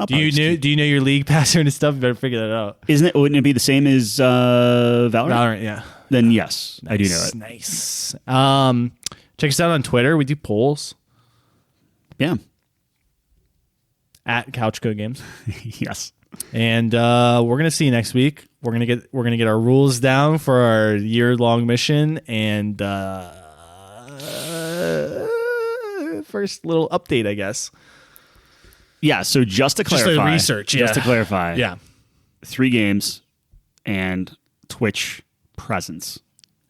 [SPEAKER 1] Do you know your league password and stuff? You better figure that out.
[SPEAKER 2] Wouldn't it be the same as Valorant?
[SPEAKER 1] Valorant, yeah.
[SPEAKER 2] Then yes, I do know it.
[SPEAKER 1] Nice. Check us out on Twitter. We do polls
[SPEAKER 2] Yeah.
[SPEAKER 1] at Couchco Games.
[SPEAKER 2] Yes.
[SPEAKER 1] And we're gonna see you next week. We're gonna get our rules down for our year-long mission and first little update, I guess.
[SPEAKER 2] Yeah. So just to clarify,
[SPEAKER 1] Just a research.
[SPEAKER 2] Just to clarify,
[SPEAKER 1] Yeah.
[SPEAKER 2] 3 games and Twitch presence.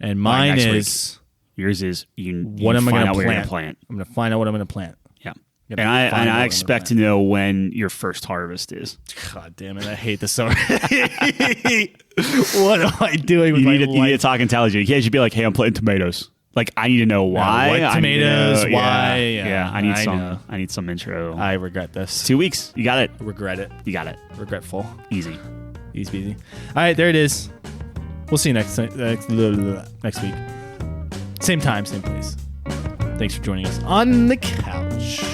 [SPEAKER 1] And mine
[SPEAKER 2] next
[SPEAKER 1] is
[SPEAKER 2] Yours is you.
[SPEAKER 1] what
[SPEAKER 2] you
[SPEAKER 1] am I
[SPEAKER 2] find
[SPEAKER 1] gonna
[SPEAKER 2] out where you're
[SPEAKER 1] plant?
[SPEAKER 2] plant.
[SPEAKER 1] I'm gonna find out what I'm gonna plant.
[SPEAKER 2] Yeah.
[SPEAKER 1] Gotta
[SPEAKER 2] And
[SPEAKER 1] find out what
[SPEAKER 2] I
[SPEAKER 1] I'm
[SPEAKER 2] expect
[SPEAKER 1] gonna
[SPEAKER 2] to know when your first harvest is.
[SPEAKER 1] God damn it! I hate this already. What am I doing with
[SPEAKER 2] You
[SPEAKER 1] my
[SPEAKER 2] need
[SPEAKER 1] life?
[SPEAKER 2] to talk intelligent. You can't just be like, "Hey, I'm planting tomatoes." Like, I need to know why.
[SPEAKER 1] what
[SPEAKER 2] I need to
[SPEAKER 1] tomatoes,
[SPEAKER 2] know-
[SPEAKER 1] why,
[SPEAKER 2] Yeah.
[SPEAKER 1] yeah,
[SPEAKER 2] I need
[SPEAKER 1] I
[SPEAKER 2] some.
[SPEAKER 1] know.
[SPEAKER 2] I need some intro.
[SPEAKER 1] I regret this.
[SPEAKER 2] 2 weeks. You got it.
[SPEAKER 1] Regret it.
[SPEAKER 2] You got it.
[SPEAKER 1] Regretful.
[SPEAKER 2] Easy.
[SPEAKER 1] Easy peasy. All right, there it is. We'll see you next week. Same time, same place. Thanks for joining us on the couch.